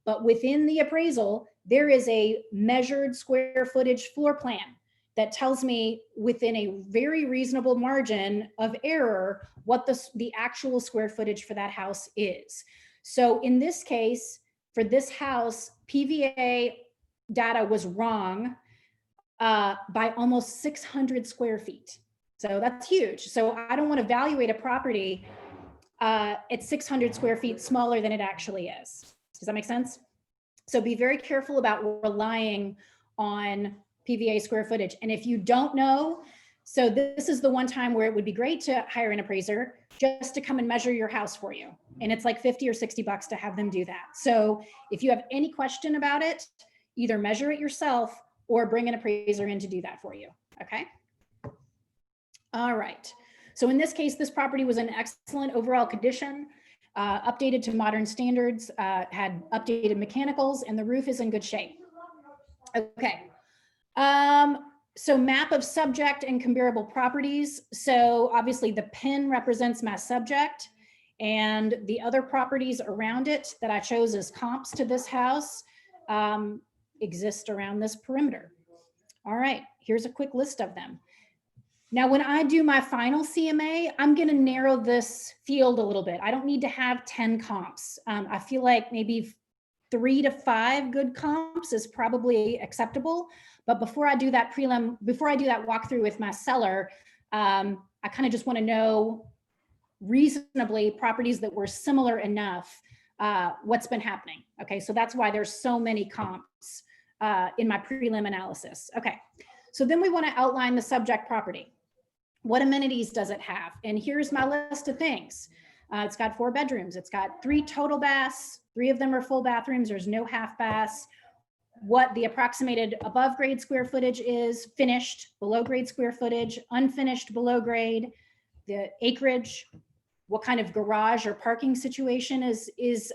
but within the appraisal, there is a measured square footage floor plan that tells me within a very reasonable margin of error what the actual square footage for that house is. So in this case, for this house, PVA data was wrong by almost 600 square feet. So that's huge. So I don't want to evaluate a property at 600 square feet smaller than it actually is. Does that make sense? So be very careful about relying on PVA square footage. And if you don't know, so this is the one time where it would be great to hire an appraiser just to come and measure your house for you. And it's like 50 or 60 bucks to have them do that. So if you have any question about it, either measure it yourself or bring an appraiser in to do that for you. Okay. All right. So in this case, this property was in excellent overall condition, updated to modern standards, had updated mechanicals, and the roof is in good shape. Okay. So map of subject and comparable properties. So obviously the pin represents my subject, and the other properties around it that I chose as comps to this house exist around this perimeter. All right, here's a quick list of them. Now, when I do my final CMA, I'm going to narrow this field a little bit. I don't need to have 10 comps. I feel like maybe 3 to 5 good comps is probably acceptable. But before I do that prelim, before I do that walkthrough with my seller, I kind of just want to know reasonably properties that were similar enough, what's been happening. Okay, so that's why there's so many comps in my prelim analysis. Okay, so then we want to outline the subject property. What amenities does it have? And here's my list of things. It's got 4 bedrooms. It's got 3 total baths. 3 of them are full bathrooms. There's no half baths. What the approximated above grade square footage is, finished, below grade square footage, unfinished, below grade, the acreage, what kind of garage or parking situation is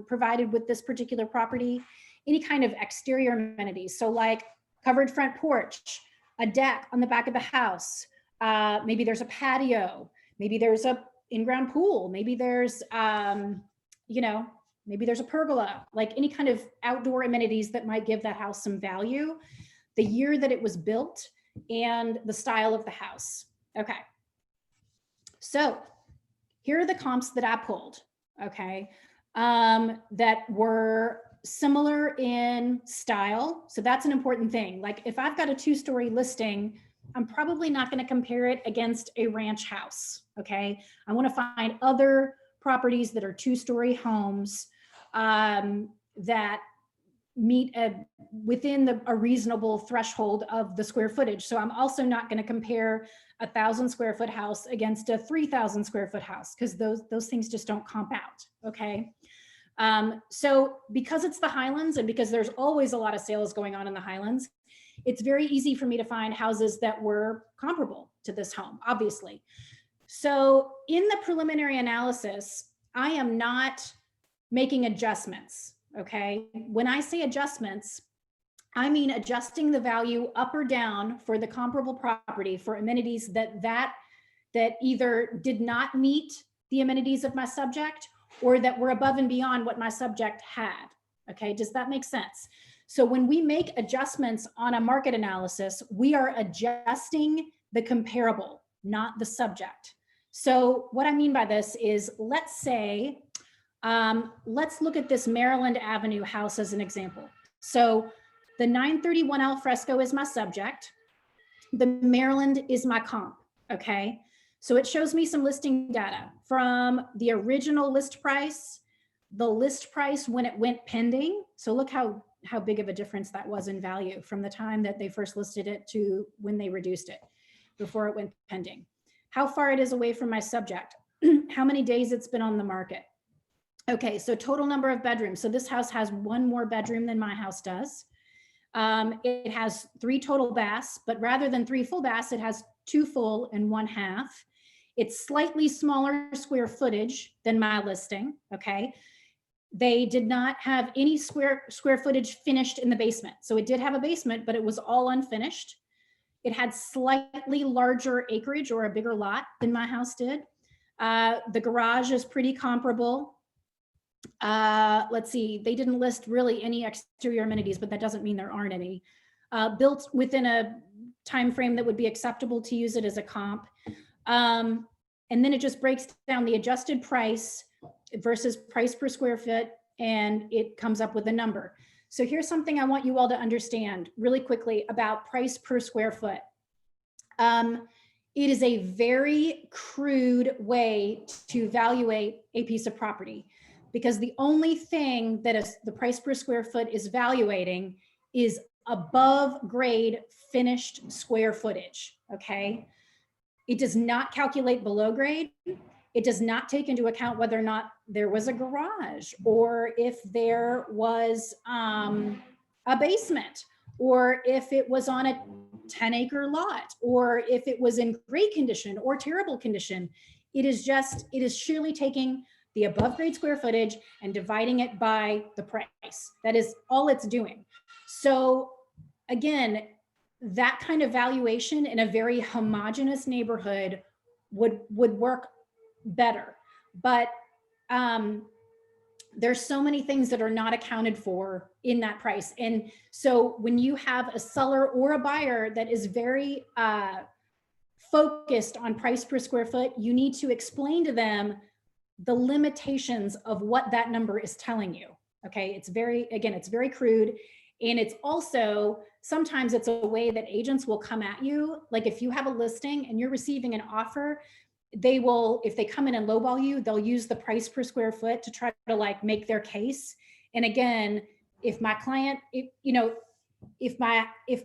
provided with this particular property, any kind of exterior amenities. So like covered front porch, a deck on the back of the house, maybe there's a patio, maybe there's a in-ground pool, maybe there's, you know, maybe there's a pergola, like any kind of outdoor amenities that might give that house some value, the year that it was built, and the style of the house. Okay. So here are the comps that I pulled, okay, that were similar in style. So that's an important thing. Like if I've got a 2-story listing, I'm probably not going to compare it against a ranch house, okay? I want to find other properties that are 2-story homes that meet within a reasonable threshold of the square footage. So I'm also not going to compare a 1,000 square foot house against a 3,000 square foot house, because those things just don't comp out, okay? So because it's the Highlands and because there's always a lot of sales going on in the Highlands, it's very easy for me to find houses that were comparable to this home, obviously. So in the preliminary analysis, I am not making adjustments, okay? When I say adjustments, I mean adjusting the value up or down for the comparable property for amenities that either did not meet the amenities of my subject or that were above and beyond what my subject had, okay? Does that make sense? So when we make adjustments on a market analysis, we are adjusting the comparable, not the subject. So what I mean by this is, let's say, let's look at this Maryland Avenue house as an example. So the 931 al fresco is my subject. The Maryland is my comp, okay? So it shows me some listing data from the original list price, the list price when it went pending. So look how big of a difference that was in value from the time that they first listed it to when they reduced it before it went pending. How far it is away from my subject, how many days it's been on the market. Okay, so total number of bedrooms. So this house has 1 more bedroom than my house does. It has 3 total baths, but rather than 3 full baths, it has 2 full and 1 half. It's slightly smaller square footage than my listing, okay? They did not have any square footage finished in the basement. So it did have a basement, but it was all unfinished. It had slightly larger acreage or a bigger lot than my house did. The garage is pretty comparable. Let's see, they didn't list really any exterior amenities, but that doesn't mean there aren't any. Built within a time frame that would be acceptable to use it as a comp. And then it just breaks down the adjusted price versus price per square foot, and it comes up with a number. So here's something I want you all to understand really quickly about price per square foot. It is a very crude way to evaluate a piece of property, because the only thing that the price per square foot is evaluating is above grade finished square footage, okay? It does not calculate below grade. It does not take into account whether or not there was a garage, or if there was a basement, or if it was on a 10-acre lot, or if it was in great condition or terrible condition. It is surely taking the above grade square footage and dividing it by the price. That is all it's doing. So again, that kind of valuation in a very homogeneous neighborhood would work better. But there's so many things that are not accounted for in that price. And so when you have a seller or a buyer that is very focused on price per square foot, you need to explain to them the limitations of what that number is telling you. Okay, it's very, again, it's very crude. And it's also, sometimes it's a way that agents will come at you. Like if you have a listing and you're receiving an offer, they will, if they come in and lowball you, they'll use the price per square foot to try to like make their case. And again, if my client, if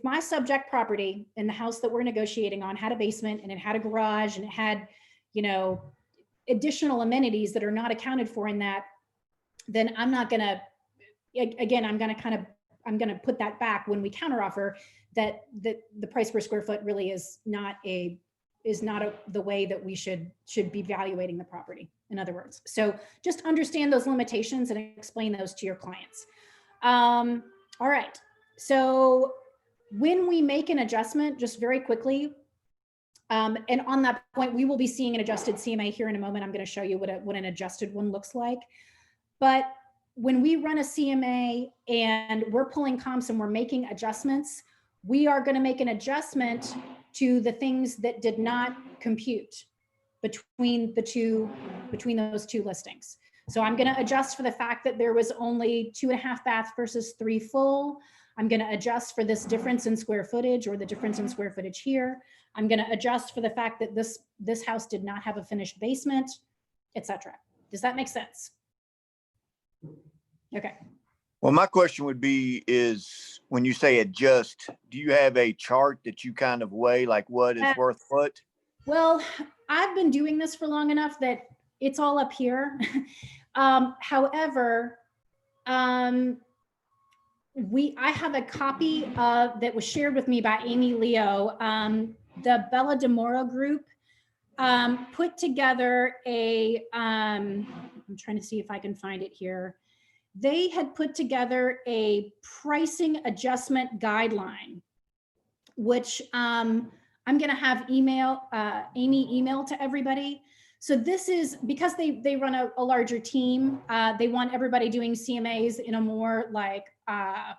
my subject property in the house that we're negotiating on had a basement and it had a garage and it had, additional amenities that are not accounted for in that, then I'm not gonna, again, I'm gonna put that back when we counteroffer that the price per square foot really is not the way that we should be evaluating the property, in other words. So just understand those limitations and explain those to your clients. All right, so when we make an adjustment, just very quickly, and on that point, we will be seeing an adjusted CMA here in a moment. I'm going to show you what an adjusted one looks like. But when we run a CMA and we're pulling comps and we're making adjustments, we are going to make an adjustment to the things that did not compute between those two listings. So I'm going to adjust for the fact that there was only 2.5 baths versus 3 full. I'm going to adjust for this difference in square footage or the difference in square footage here. I'm going to adjust for the fact that this house did not have a finished basement, etc. Does that make sense? Okay. Well, my question would be is when you say adjust, do you have a chart that you kind of weigh like what is worth what? Well, I've been doing this for long enough that it's all up here. However, I have a copy that was shared with me by Amy Leo. The Bella DeMoro group put together I'm trying to see if I can find it here. They had put together a pricing adjustment guideline, which I'm going to have Amy email to everybody. So this is because they run a larger team. They want everybody doing CMAs in a more like, they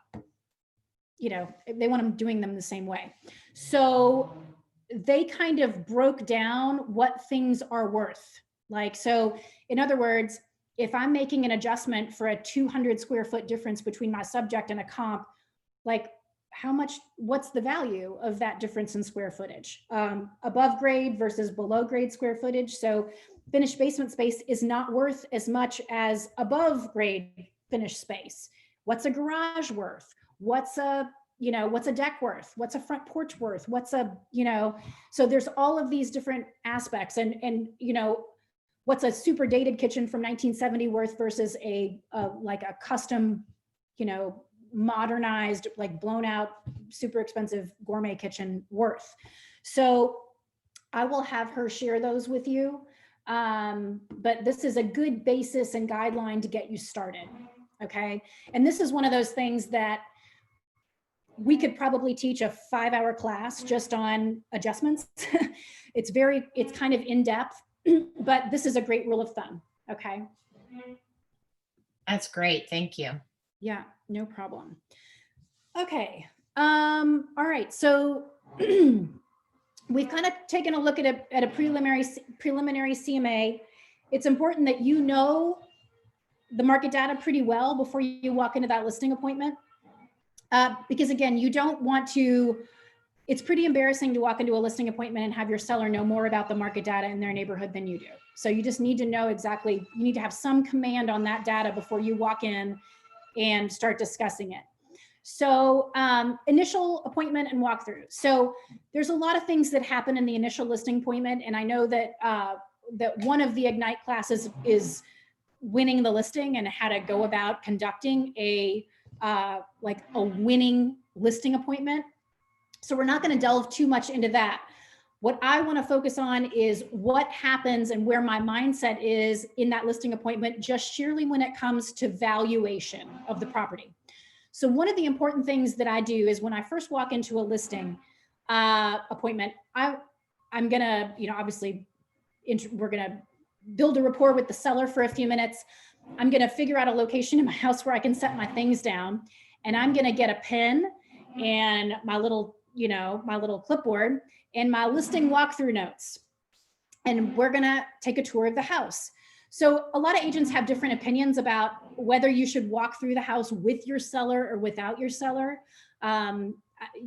want them doing them the same way. So they kind of broke down what things are worth. Like, so in other words, if I'm making an adjustment for a 200 square foot difference between my subject and a comp, like what's the value of that difference in square footage? Above grade versus below grade square footage. So finished basement space is not worth as much as above grade finished space. What's a garage worth? What's a deck worth? What's a front porch worth? So there's all of these different aspects and what's a super dated kitchen from 1970 worth versus a custom, modernized, like blown out, super expensive gourmet kitchen worth. So I will have her share those with you. But this is a good basis and guideline to get you started. Okay. And this is one of those things that we could probably teach a 5-hour class just on adjustments. It's kind of in depth, but this is a great rule of thumb. Okay. That's great. Thank you. Yeah, no problem. Okay. All right. So we've kind of taken a look at a preliminary CMA. It's important that you know the market data pretty well before you walk into that listing appointment. Because again, you don't want to, it's pretty embarrassing to walk into a listing appointment and have your seller know more about the market data in their neighborhood than you do. So you just need to know exactly, you need to have some command on that data before you walk in and start discussing it. So initial appointment and walkthrough. So there's a lot of things that happen in the initial listing appointment. And I know that that one of the Ignite classes is winning the listing and how to go about conducting a winning listing appointment. So we're not going to delve too much into that. What I want to focus on is what happens and where my mindset is in that listing appointment, just sheerly when it comes to valuation of the property. So one of the important things that I do is when I first walk into a listing appointment, I'm gonna, obviously we're gonna build a rapport with the seller for a few minutes. I'm gonna figure out a location in my house where I can set my things down, and I'm gonna get a pen and my little clipboard and my listing walkthrough notes. And we're gonna take a tour of the house. So a lot of agents have different opinions about whether you should walk through the house with your seller or without your seller. A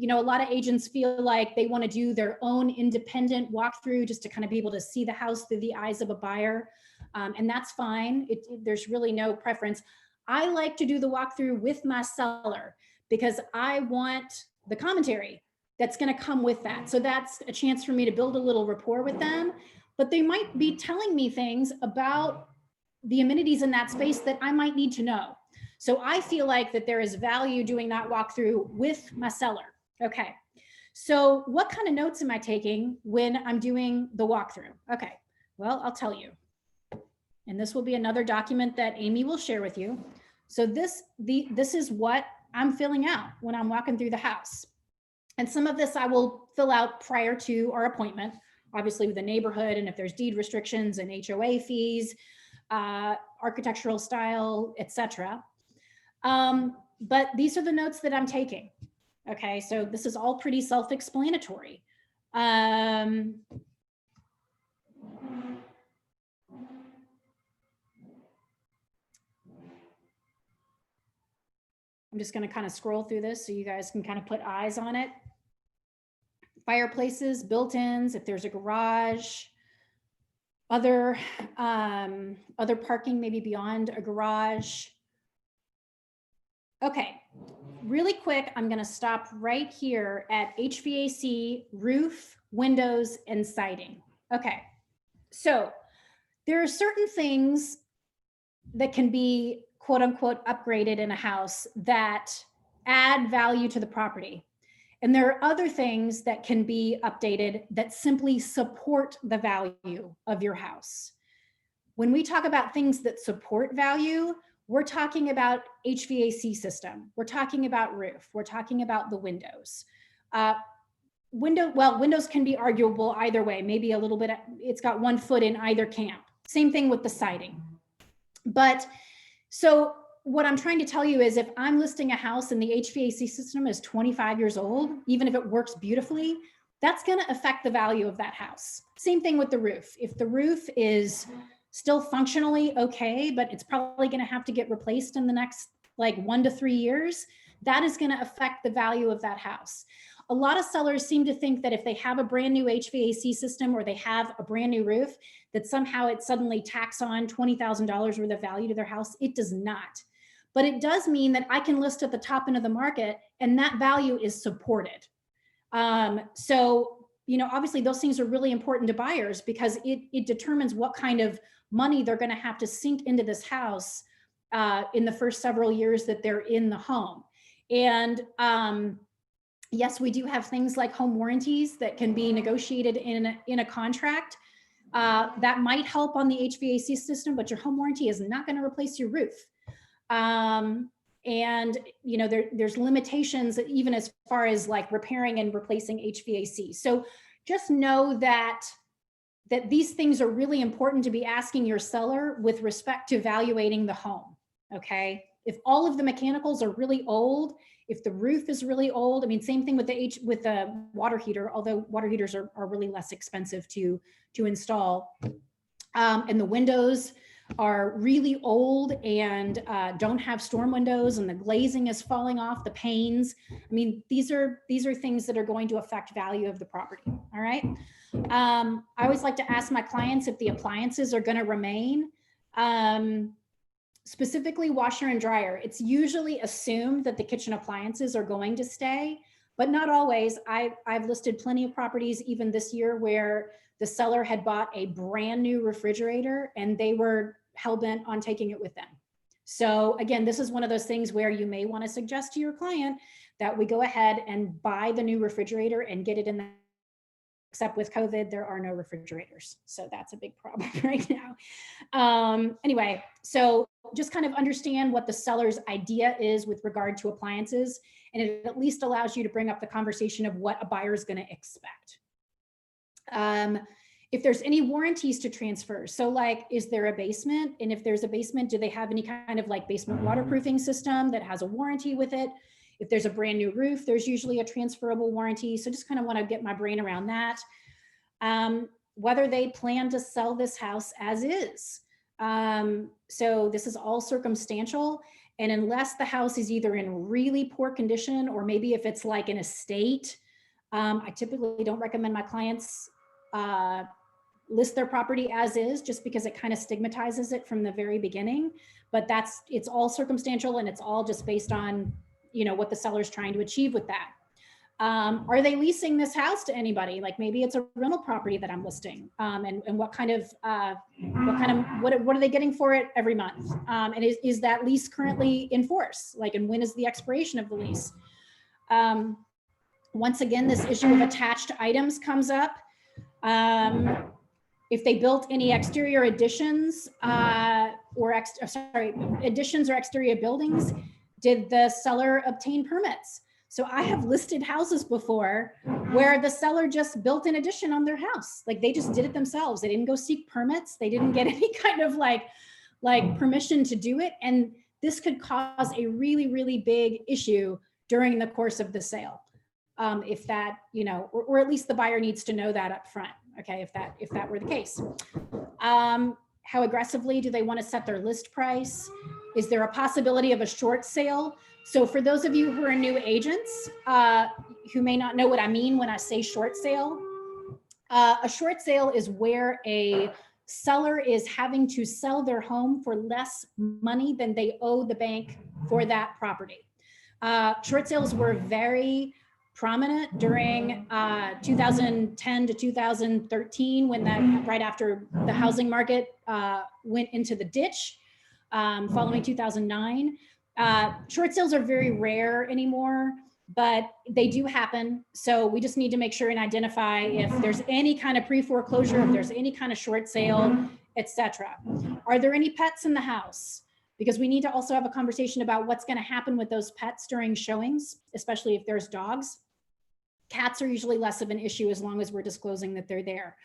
lot of agents feel like they want to do their own independent walkthrough just to kind of be able to see the house through the eyes of a buyer. And that's fine. There's really no preference. I like to do the walkthrough with my seller because I want the commentary that's going to come with that. So that's a chance for me to build a little rapport with them, but they might be telling me things about the amenities in that space that I might need to know. So I feel like that there is value doing that walkthrough with my seller. Okay, so what kind of notes am I taking when I'm doing the walkthrough? Okay, well, I'll tell you. And this will be another document that Amy will share with you. So this is what I'm filling out when I'm walking through the house. And some of this I will fill out prior to our appointment, obviously with the neighborhood and if there's deed restrictions and HOA fees, architectural style, etc. But these are the notes that I'm taking. Okay, so this is all pretty self-explanatory. I'm just going to kind of scroll through this so you guys can kind of put eyes on it. Fireplaces, built-ins, if there's a garage, other parking maybe beyond a garage. Okay, really quick, I'm going to stop right here at HVAC, roof, windows, and siding. Okay, so there are certain things that can be quote unquote upgraded in a house that add value to the property. And there are other things that can be updated that simply support the value of your house. When we talk about things that support value, we're talking about HVAC system. We're talking about roof. We're talking about the windows. Windows can be arguable either way. Maybe a little bit, it's got one foot in either camp. Same thing with the siding. But so what I'm trying to tell you is if I'm listing a house and the HVAC system is 25 years old, even if it works beautifully, that's going to affect the value of that house. Same thing with the roof. If the roof is still functionally okay, but it's probably going to have to get replaced in the next like 1 to 3 years, that is going to affect the value of that house. A lot of sellers seem to think that if they have a brand new HVAC system or they have a brand new roof, that somehow it suddenly tacks on $20,000 worth of value to their house. It does not. But it does mean that I can list at the top end of the market and that value is supported. Obviously those things are really important to buyers because it determines what kind of money they're going to have to sink into this house in the first several years that they're in the home. And yes, we do have things like home warranties that can be negotiated in a contract. That might help on the HVAC system, but your home warranty is not going to replace your roof. There's limitations even as far as like repairing and replacing HVAC. So just know that these things are really important to be asking your seller with respect to evaluating the home. Okay. If all of the mechanicals are really old, if the roof is really old, I mean, same thing with the water heater, although water heaters are really less expensive to install. And the windows are really old and don't have storm windows and the glazing is falling off the panes. I mean, these are things that are going to affect value of the property. All right. I always like to ask my clients if the appliances are going to remain. Specifically washer and dryer. It's usually assumed that the kitchen appliances are going to stay, but not always. I've listed plenty of properties even this year where the seller had bought a brand new refrigerator and they were hell-bent on taking it with them. So again, this is one of those things where you may want to suggest to your client that we go ahead and buy the new refrigerator and get it in except with COVID, there are no refrigerators. So that's a big problem right now. Anyway, so just kind of understand what the seller's idea is with regard to appliances. And it at least allows you to bring up the conversation of what a buyer is going to expect. If there's any warranties to transfer, so like, is there a basement? And if there's a basement, do they have any kind of like basement waterproofing system that has a warranty with it? If there's a brand new roof, there's usually a transferable warranty. So just kind of want to get my brain around that. Whether they plan to sell this house as is. So this is all circumstantial. And unless the house is either in really poor condition, or maybe if it's like an estate, I typically don't recommend my clients list their property as is, just because it kind of stigmatizes it from the very beginning. But it's all circumstantial, and it's all just based on, you know, what the seller's trying to achieve with that. Are they leasing this house to anybody? Like maybe it's a rental property that I'm listing, and what are they getting for it every month? And is that lease currently in force? Like, and when is the expiration of the lease? Once again, this issue of attached items comes up. If they built any exterior additions, additions or exterior buildings, did the seller obtain permits? So I have listed houses before where the seller just built an addition on their house. Like they just did it themselves. They didn't go seek permits. They didn't get any kind of like permission to do it. And this could cause a really, really big issue during the course of the sale. If that, you know, or at least the buyer needs to know that up front. Okay, if that were the case. How aggressively do they want to set their list price? Is there a possibility of a short sale? So for those of you who are new agents, who may not know what I mean when I say short sale, a short sale is where a seller is having to sell their home for less money than they owe the bank for that property. Short sales were very prominent during 2010 to 2013, when that right after the housing market went into the ditch, following 2009. Short sales are very rare anymore, but they do happen. So we just need to make sure and identify if there's any kind of pre-foreclosure, if there's any kind of short sale, etc. Are there any pets in the house? Because we need to also have a conversation about what's going to happen with those pets during showings, especially if there's dogs. Cats are usually less of an issue as long as we're disclosing that they're there.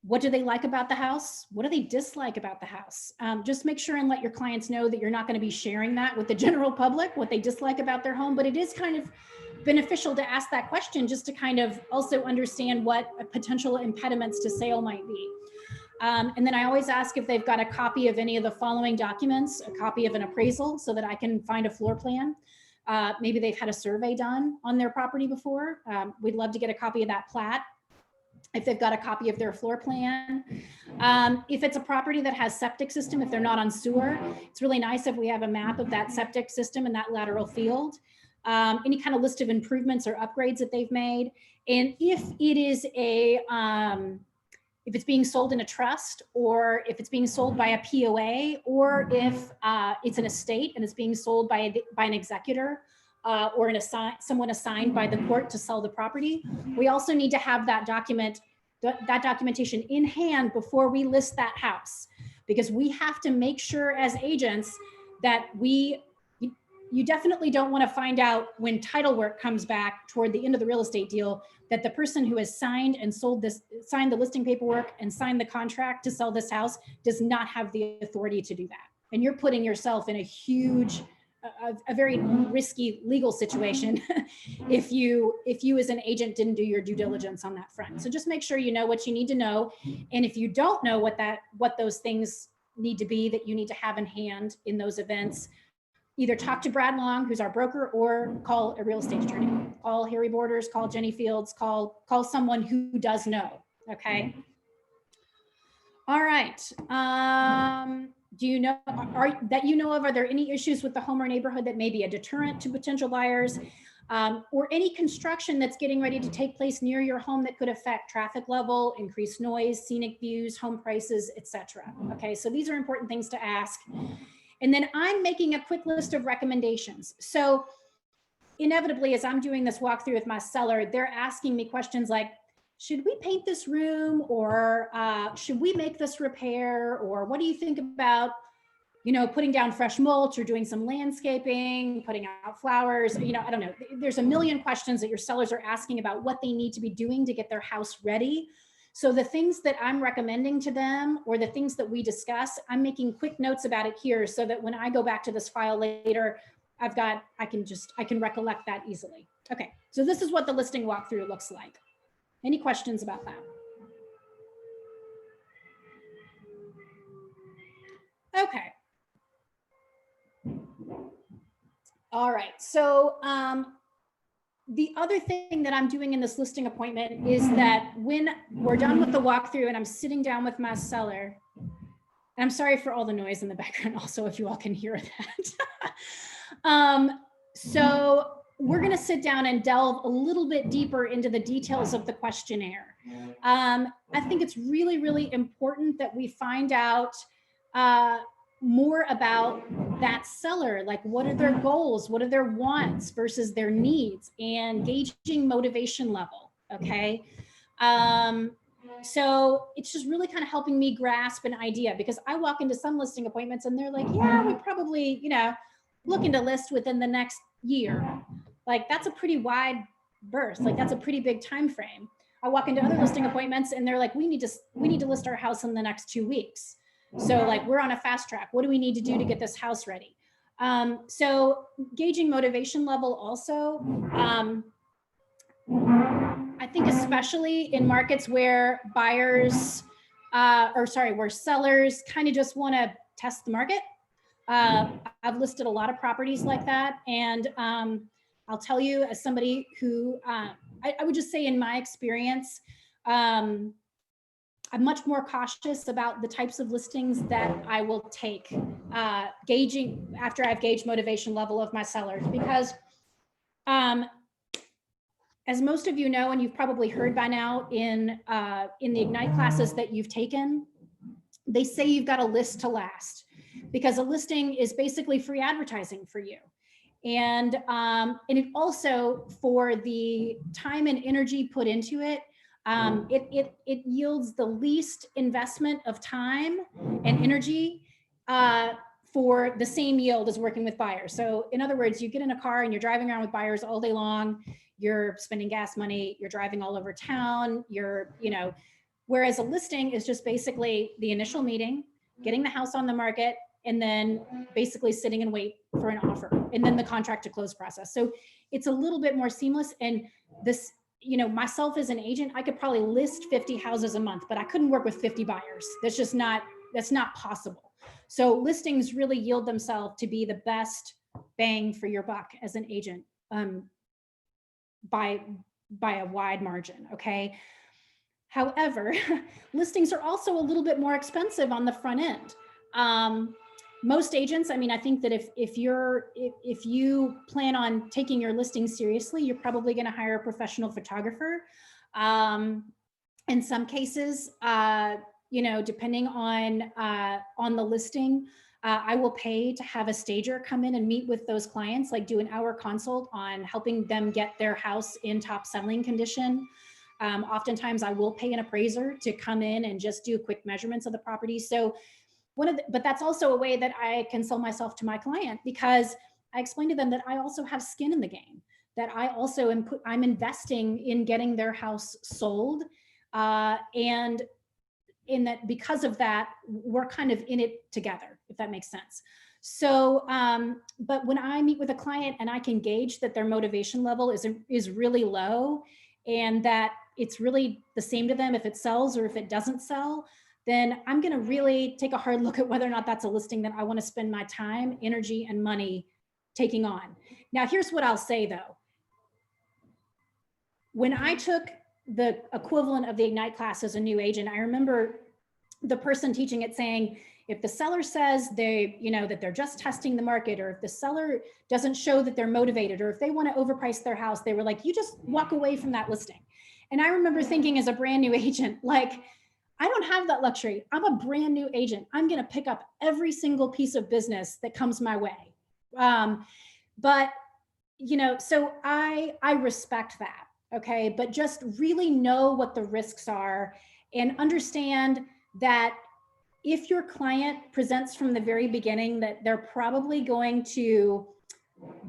What do they like about the house? What do they dislike about the house? Just make sure and let your clients know that you're not going to be sharing that with the general public, what they dislike about their home, but it is kind of beneficial to ask that question just to kind of also understand what potential impediments to sale might be. And then I always ask if they've got a copy of any of the following documents, a copy of an appraisal so that I can find a floor plan. Maybe they've had a survey done on their property before. We'd love to get a copy of that plat. If they've got a copy of their floor plan. If it's a property that has septic system, if they're not on sewer, it's really nice if we have a map of that septic system and that lateral field. Any kind of list of improvements or upgrades that they've made. And if it is if it's being sold in a trust, or if it's being sold by a POA, or if it's an estate and it's being sold by an executor, or someone assigned by the court to sell the property, we also need to have that documentation in hand before we list that house, because we have to make sure as agents that you definitely don't want to find out when title work comes back toward the end of the real estate deal that the person who has signed the listing paperwork and signed the contract to sell this house does not have the authority to do that. And you're putting yourself in a very risky legal situation if you as an agent didn't do your due diligence on that front. So just make sure you know what you need to know. And if you don't know what those things need to be that you need to have in hand in those events, either talk to Brad Long, who's our broker, or call a real estate attorney. Call Harry Borders, call Jenny Fields, call someone who does know, okay? All right. Do you know, are there any issues with the home or neighborhood that may be a deterrent to potential buyers, or any construction that's getting ready to take place near your home that could affect traffic level, increased noise, scenic views, home prices, etc.? Okay, so these are important things to ask. And then I'm making a quick list of recommendations. So inevitably, as I'm doing this walkthrough with my seller, they're asking me questions like, should we paint this room, or should we make this repair, or what do you think about, you know, putting down fresh mulch or doing some landscaping, putting out flowers, you know, I don't know. There's a million questions that your sellers are asking about what they need to be doing to get their house ready. So the things that I'm recommending to them, or the things that we discuss, I'm making quick notes about it here so that when I go back to this file later, I can recollect that easily. Okay, so this is what the listing walkthrough looks like. Any questions about that? Okay. All right, so the other thing that I'm doing in this listing appointment is that when we're done with the walkthrough and I'm sitting down with my seller, and I'm sorry for all the noise in the background also, if you all can hear that. So we're gonna sit down and delve a little bit deeper into the details of the questionnaire. I think it's really, really important that we find out more about that seller, like what are their goals, what are their wants versus their needs, and gauging motivation level, okay? So it's just really kind of helping me grasp an idea, because I walk into some listing appointments and they're like, yeah, we probably, you know, looking to list within the next year. Like that's a pretty wide berth, like that's a pretty big time frame. I walk into other listing appointments and they're like, we need to list our house in the next 2 weeks. So like we're on a fast track. What do we need to do to get this house ready? So gauging motivation level also, I think especially in markets where buyers, where sellers kind of just want to test the market. I've listed a lot of properties like that. And I'll tell you, as somebody who, I would just say in my experience, I'm much more cautious about the types of listings that I will take, gauging after I've gauged motivation level of my sellers, because as most of you know, and you've probably heard by now in the Ignite classes that you've taken, they say you've got a list to last, because a listing is basically free advertising for you. And it also, for the time and energy put into it, it yields the least investment of time and energy for the same yield as working with buyers. So in other words, you get in a car and you're driving around with buyers all day long, you're spending gas money, you're driving all over town, whereas a listing is just basically the initial meeting, getting the house on the market, and then basically sitting and wait for an offer, and then the contract to close process. So it's a little bit more seamless. And this, myself as an agent, I could probably list 50 houses a month, but I couldn't work with 50 buyers. That's not possible. So listings really yield themselves to be the best bang for your buck as an agent, by a wide margin, okay? However, listings are also a little bit more expensive on the front end. Most agents, I think that if you plan on taking your listing seriously, you're probably going to hire a professional photographer. In some cases, depending on the listing, I will pay to have a stager come in and meet with those clients, like do an hour consult on helping them get their house in top selling condition. Oftentimes I will pay an appraiser to come in and just do quick measurements of the property. So but that's also a way that I can sell myself to my client, because I explain to them that I also have skin in the game, that I also I'm investing in getting their house sold. And in that, because of that, we're kind of in it together, if that makes sense. So, but when I meet with a client and I can gauge that their motivation level is really low, and that it's really the same to them if it sells or if it doesn't sell, then I'm going to really take a hard look at whether or not that's a listing that I want to spend my time, energy, and money taking on. Now, here's what I'll say though. When I took the equivalent of the Ignite class as a new agent, I remember the person teaching it saying, if the seller says that they're just testing the market, or if the seller doesn't show that they're motivated, or if they want to overprice their house, they were like, you just walk away from that listing. And I remember thinking as a brand new agent, like, I don't have that luxury. I'm a brand new agent. I'm going to pick up every single piece of business that comes my way. So I respect that. okay? But just really know what the risks are and understand that if your client presents from the very beginning that they're probably going to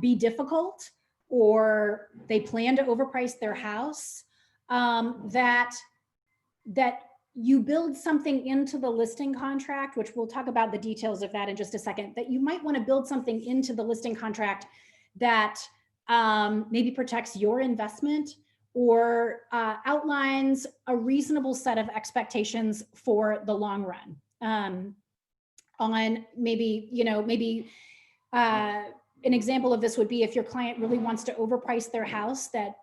be difficult or they plan to overprice their house, that you build something into the listing contract, which we'll talk about the details of that in just a second, that you might want to build something into the listing contract that maybe protects your investment or outlines a reasonable set of expectations for the long run. On maybe, an example of this would be if your client really wants to overprice their house, that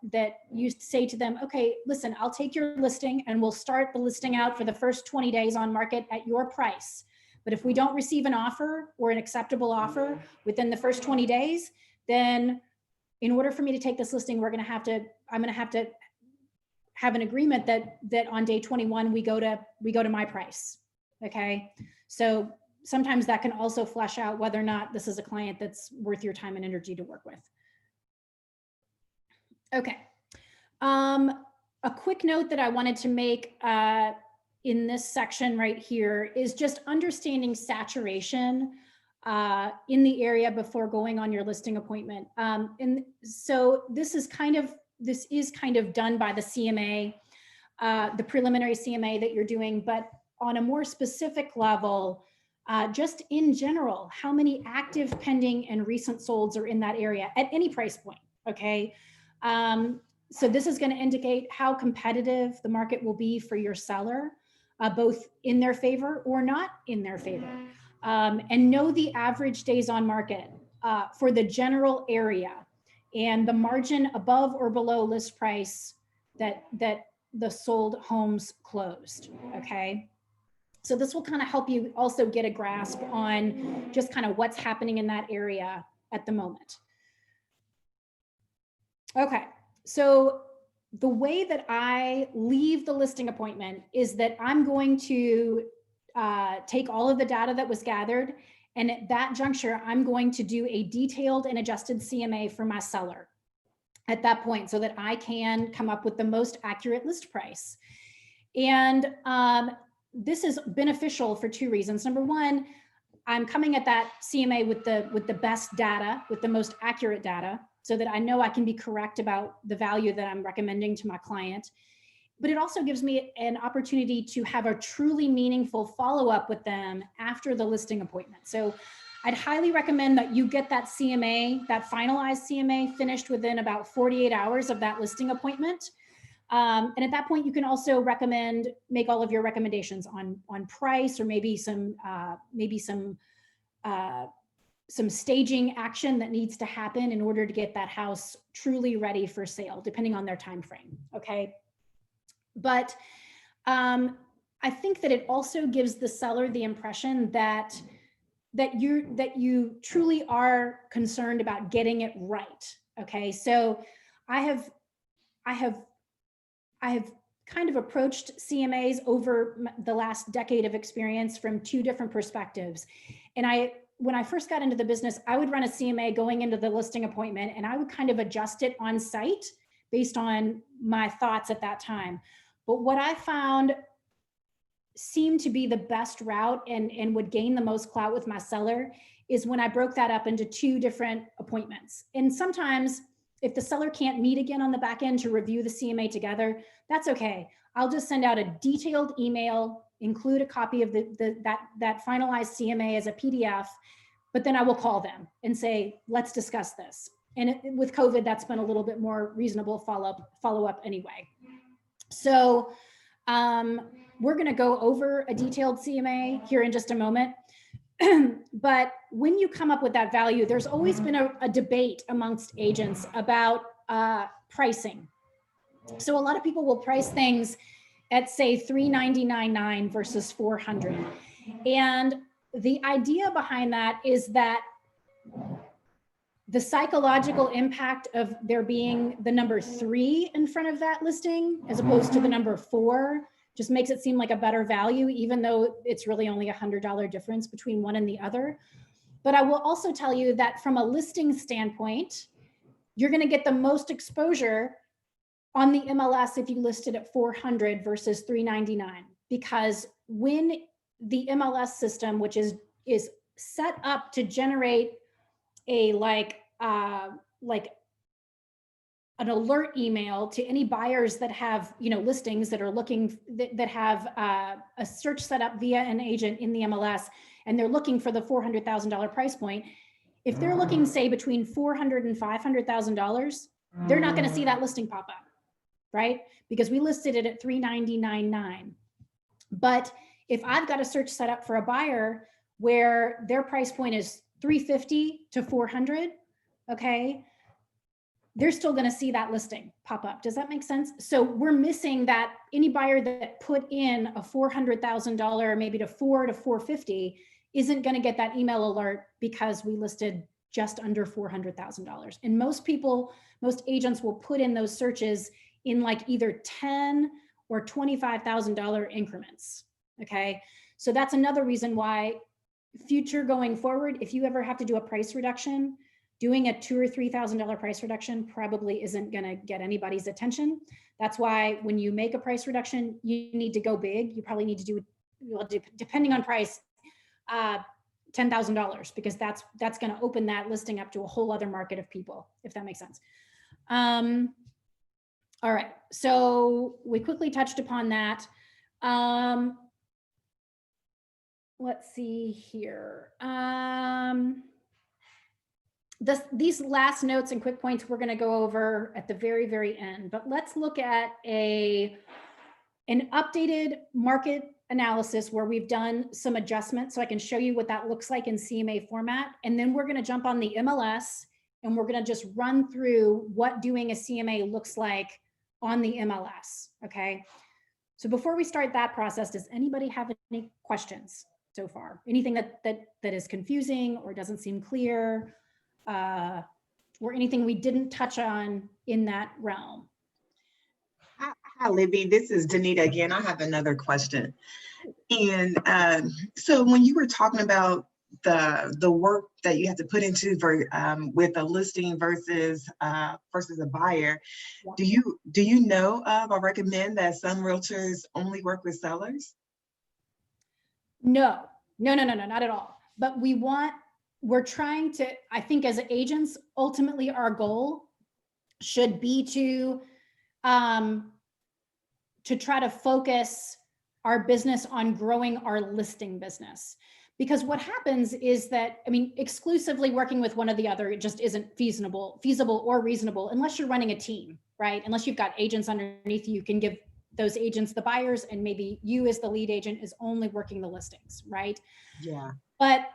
you say to them, okay, listen, I'll take your listing and we'll start the listing out for the first 20 days on market at your price. But if we don't receive an offer or an acceptable offer within the first 20 days, then in order for me to take this listing, I'm going to have to have an agreement that on day 21, we go to my price. Okay. So sometimes that can also flesh out whether or not this is a client that's worth your time and energy to work with. Okay. A quick note that I wanted to make in this section right here is just understanding saturation in the area before going on your listing appointment. And so this is kind of done by the CMA, the preliminary CMA that you're doing, but on a more specific level, just in general, how many active, pending, and recent solds are in that area at any price point, okay? So this is going to indicate how competitive the market will be for your seller, both in their favor or not in their favor. And know the average days on market for the general area and the margin above or below list price that the sold homes closed, okay? So this will kind of help you also get a grasp on just kind of what's happening in that area at the moment. Okay, so the way that I leave the listing appointment is that I'm going to take all of the data that was gathered, and at that juncture, I'm going to do a detailed and adjusted CMA for my seller at that point so that I can come up with the most accurate list price. And this is beneficial for two reasons. Number one, I'm coming at that CMA with the best data, with the most accurate data, so that I know I can be correct about the value that I'm recommending to my client. But it also gives me an opportunity to have a truly meaningful follow-up with them after the listing appointment. So I'd highly recommend that you get that CMA, that finalized CMA, finished within about 48 hours of that listing appointment. And at that point, you can also make all of your recommendations on price, or maybe some staging action that needs to happen in order to get that house truly ready for sale, depending on their time frame. Okay, but I think that it also gives the seller the impression that you truly are concerned about getting it right. Okay, so I have kind of approached CMAs over the last decade of experience from two different perspectives. And when I first got into the business, I would run a CMA going into the listing appointment, and I would kind of adjust it on site based on my thoughts at that time. But what I found seemed to be the best route and would gain the most clout with my seller is when I broke that up into two different appointments. And sometimes if the seller can't meet again on the back end to review the CMA together, that's okay. I'll just send out a detailed email, include a copy of that finalized CMA as a PDF, but then I will call them and say, let's discuss this. And with COVID, that's been a little bit more reasonable follow-up anyway. So we're gonna go over a detailed CMA here in just a moment. But when you come up with that value, there's always been a debate amongst agents about pricing. So a lot of people will price things at, say, $399.9 versus $400. And the idea behind that is that the psychological impact of there being the number 3 in front of that listing as opposed to the number 4 just makes it seem like a better value, even though it's really only $100 difference between one and the other. But I will also tell you that from a listing standpoint, you're going to get the most exposure on the MLS if you listed at 400 versus 399, because when the MLS system, which is set up to generate a like an alert email to any buyers that have, you know, listings that are looking, that have a search set up via an agent in the MLS, and they're looking for the $400,000 price point. If they're looking, say, between $400,000 and $500,000, they're not going to see that listing pop up, right? Because we listed it at $399.9. But if I've got a search set up for a buyer where their price point is $350 to $400, okay, they're still going to see that listing pop up. Does that make sense? So we're missing that any buyer that put in a $400,000, maybe to $400,000 to $450,000, isn't going to get that email alert because we listed just under $400,000. And most people, most agents will put in those searches in like either $10,000 or $25,000 increments. Okay. So that's another reason why future going forward, if you ever have to do a price reduction, doing a $2,000 or $3,000 price reduction probably isn't going to get anybody's attention. That's why when you make a price reduction, you need to go big. You probably need to do, well, depending on price, $10,000, because that's going to open that listing up to a whole other market of people, if that makes sense. All right, so we quickly touched upon that. Let's see here. These last notes and quick points we're going to go over at the very, very end, but let's look at an updated market analysis where we've done some adjustments so I can show you what that looks like in CMA format. And then we're going to jump on the MLS and we're going to just run through what doing a CMA looks like on the MLS. Okay. So before we start that process, does anybody have any questions so far? Anything that is confusing or doesn't seem clear? Or anything we didn't touch on in that realm? Hi, Libby. This is Danita again. I have another question. And so when you were talking about the work that you have to put into with a listing versus a buyer, Yeah. do you know of or recommend that some realtors only work with sellers? No, not at all. But we're trying to, I think as agents, ultimately our goal should be to try to focus our business on growing our listing business. Because what happens is that, I mean, exclusively working with one or the other, it just isn't feasible or reasonable unless you're running a team, right? Unless you've got agents underneath you, can give those agents the buyers, and maybe you as the lead agent is only working the listings, right? Yeah. But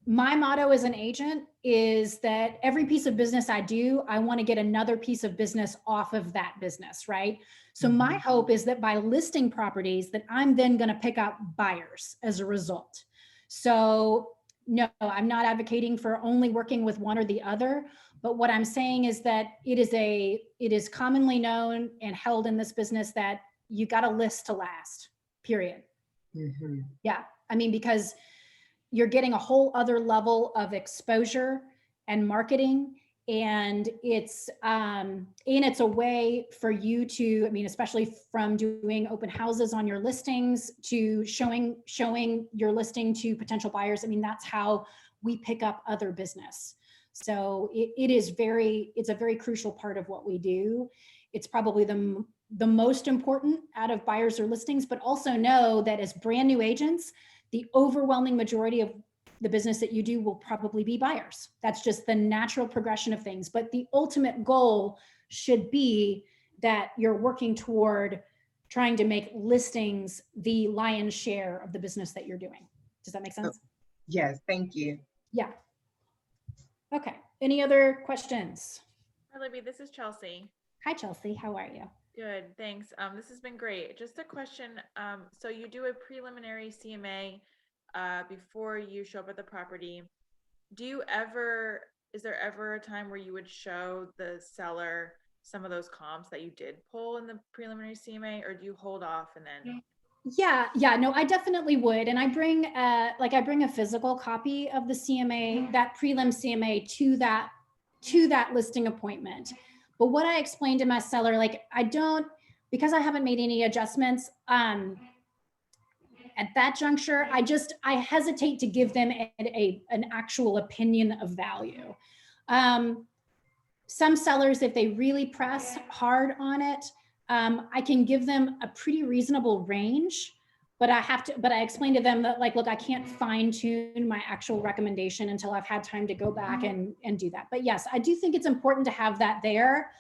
my motto as an agent is that every piece of business I do, I want to get another piece of business off of that business, right? So my hope is that by listing properties that I'm then going to pick up buyers as a result. So no, I'm not advocating for only working with one or the other, but what I'm saying is that it is commonly known and held in this business that you got to list to last, period. Mm-hmm. Yeah. I mean, because you're getting a whole other level of exposure and marketing, and it's a way for you to, I mean, especially from doing open houses on your listings to showing your listing to potential buyers. I mean, that's how we pick up other business. So it's a very crucial part of what we do. It's probably the most important out of buyers or listings, but also know that as brand new agents, the overwhelming majority of the business that you do will probably be buyers. That's just the natural progression of things. But the ultimate goal should be that you're working toward trying to make listings the lion's share of the business that you're doing. Does that make sense? Yes, thank you. Yeah. Okay. Any other questions? Hi, Libby. This is Chelsea. Hi, Chelsea. How are you? Good, thanks. This has been great. Just a question. So you do a preliminary CMA before you show up at the property. Is there ever a time where you would show the seller some of those comps that you did pull in the preliminary CMA, or do you hold off and then? Yeah, no, I definitely would. And I bring a physical copy of the CMA, that prelim CMA to that listing appointment. But what I explained to my seller, like because I haven't made any adjustments, at that juncture, I hesitate to give them an actual opinion of value. Some sellers, if they really press hard on it, I can give them a pretty reasonable range, but I explain to them that, like, look, I can't fine tune my actual recommendation until I've had time to go back and do that. But yes, I do think it's important to have that there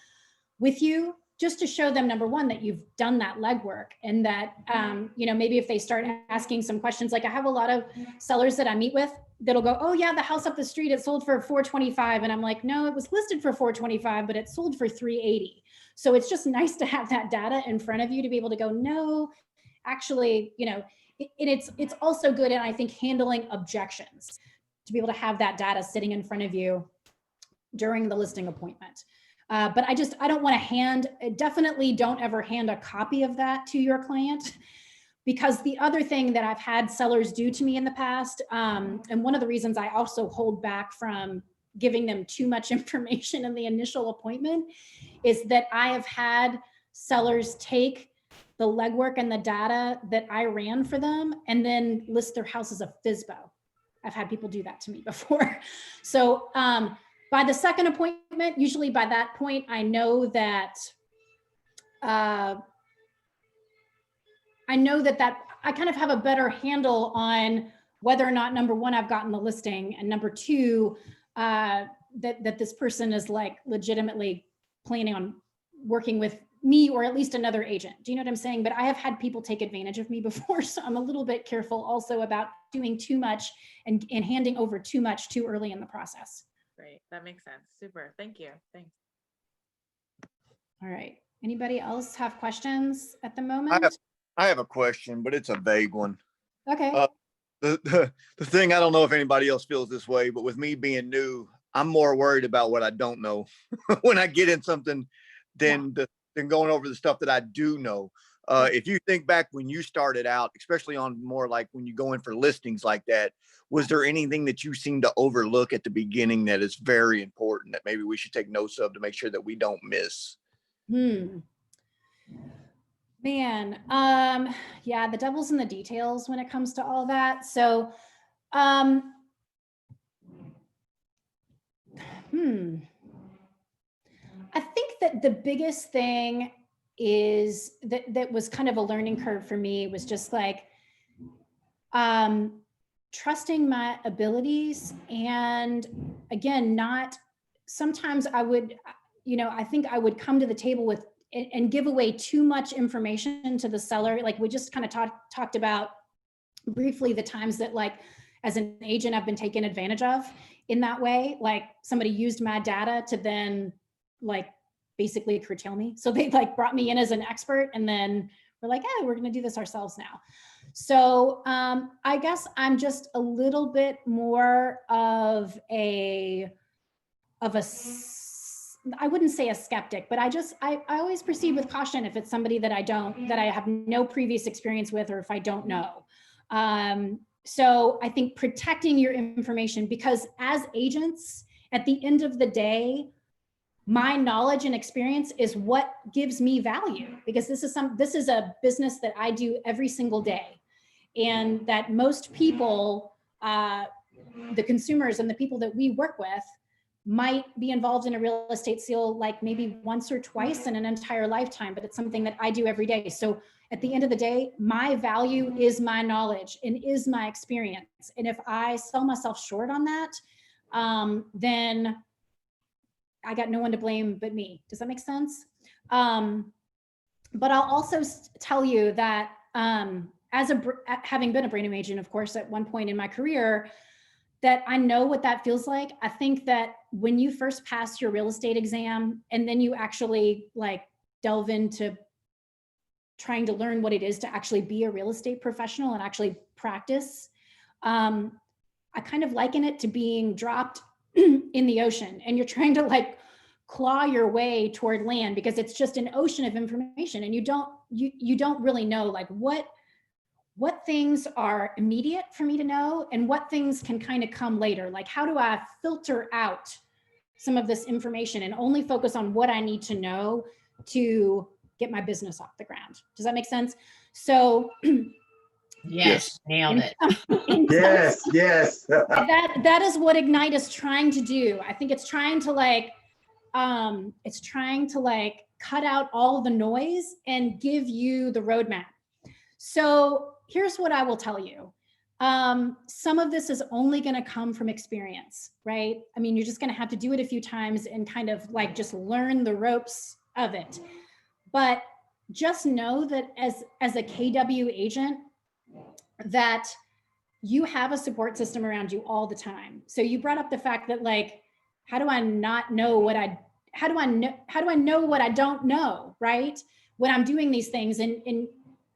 with you, just to show them, number one, that you've done that legwork, and that, maybe if they start asking some questions, like I have a lot of sellers that I meet with that'll go, oh yeah, the house up the street, it sold for $425. And I'm like, no, it was listed for $425, but it sold for $380. So it's just nice to have that data in front of you to be able to go, no, actually, it's also good. And I think handling objections, to be able to have that data sitting in front of you during the listing appointment. But I don't want to definitely don't ever hand a copy of that to your client, because the other thing that I've had sellers do to me in the past, and one of the reasons I also hold back from giving them too much information in the initial appointment, is that I have had sellers take the legwork and the data that I ran for them and then list their house as a FSBO. I've had people do that to me before. So, by the second appointment, usually by that point, I know that I kind of have a better handle on whether or not, number one, I've gotten the listing, and number two, that this person is like legitimately planning on working with me or at least another agent. Do you know what I'm saying? But I have had people take advantage of me before, so I'm a little bit careful also about doing too much and handing over too much too early in the process. Great. That makes sense. Super. Thank you. Thanks. All right. Anybody else have questions at the moment? I have a question, but it's a vague one. Okay. The thing, I don't know if anybody else feels this way, but with me being new, I'm more worried about what I don't know when I get in something than going over the stuff that I do know. If you think back when you started out, especially on more like when you go in for listings like that, was there anything that you seem to overlook at the beginning that is very important that maybe we should take notes of to make sure that we don't miss? Man, yeah, the devil's in the details when it comes to all that. So, I think that the biggest thing is that was kind of a learning curve for me was just like, trusting my abilities. And again, sometimes I would, I think I would come to the table with and give away too much information to the seller. Like we just kind of talked about briefly the times that, like, as an agent, I've been taken advantage of in that way. Like somebody used my data to then like basically curtail me. So they like brought me in as an expert and then we're like, hey, we're going to do this ourselves now. So I guess I'm just a little bit more of I wouldn't say a skeptic, but I always proceed with caution if it's somebody that I have no previous experience with, or if I don't know. So I think protecting your information, because as agents, at the end of the day, my knowledge and experience is what gives me value, because this is a business that I do every single day. And that most people, the consumers and the people that we work with, might be involved in a real estate sale like maybe once or twice in an entire lifetime, but it's something that I do every day. So at the end of the day, my value is my knowledge and is my experience. And if I sell myself short on that, then I got no one to blame but me. Does that make sense? But I'll also tell you that having been a Brainum agent, of course, at one point in my career, that I know what that feels like. I think that when you first pass your real estate exam and then you actually like delve into trying to learn what it is to actually be a real estate professional and actually practice, I kind of liken it to being dropped in the ocean and you're trying to like claw your way toward land, because it's just an ocean of information and you don't really know like what things are immediate for me to know and what things can kind of come later. Like, how do I filter out some of this information and only focus on what I need to know to get my business off the ground. Does that make sense? So Yes, nailed it. Yes. that is what Ignite is trying to do. I think it's trying to cut out all the noise and give you the roadmap. So here's what I will tell you. Some of this is only going to come from experience, right? I mean, you're just going to have to do it a few times and kind of like just learn the ropes of it. But just know that as a KW agent, that you have a support system around you all the time. So you brought up the fact that like, how do I know what I don't know, right? When I'm doing these things and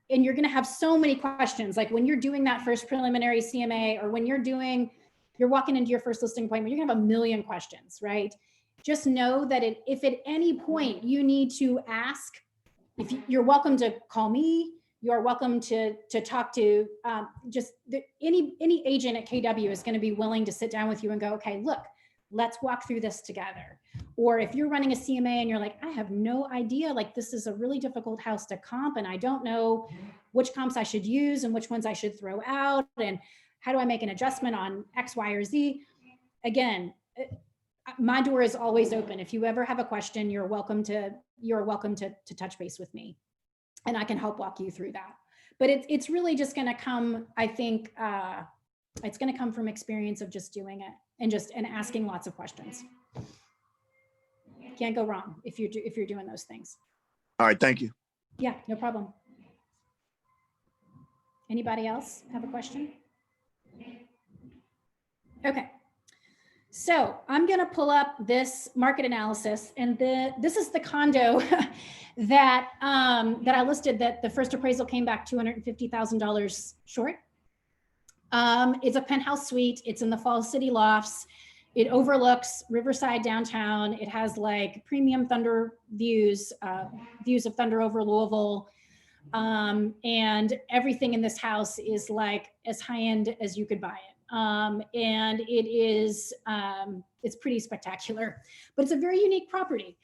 you're going to have so many questions. Like when you're doing that first preliminary CMA or when you're walking into your first listing appointment, you're going to have a million questions, right? Just know that if at any point you need to ask, you're welcome to call me. You're welcome to talk to any agent at KW is going to be willing to sit down with you and go, okay, look, let's walk through this together. Or if you're running a CMA and you're like, I have no idea, like this is a really difficult house to comp and I don't know which comps I should use and which ones I should throw out and how do I make an adjustment on X, Y, or Z? Again, my door is always open. If you ever have a question, you're welcome to touch base with me and I can help walk you through that. But it's really just going to come, I think, it's going to come from experience of just doing it and asking lots of questions. Can't go wrong if you're doing those things. All right, thank you. Yeah, no problem. Anybody else have a question? Okay. So I'm going to pull up this market analysis, and this is the condo that I listed that the first appraisal came back $250,000 short. It's a penthouse suite. It's in the Falls City Lofts. It overlooks Riverside downtown. It has like premium thunder views of thunder over Louisville. And everything in this house is like as high end as you could buy it. And it is, it's pretty spectacular, but it's a very unique property.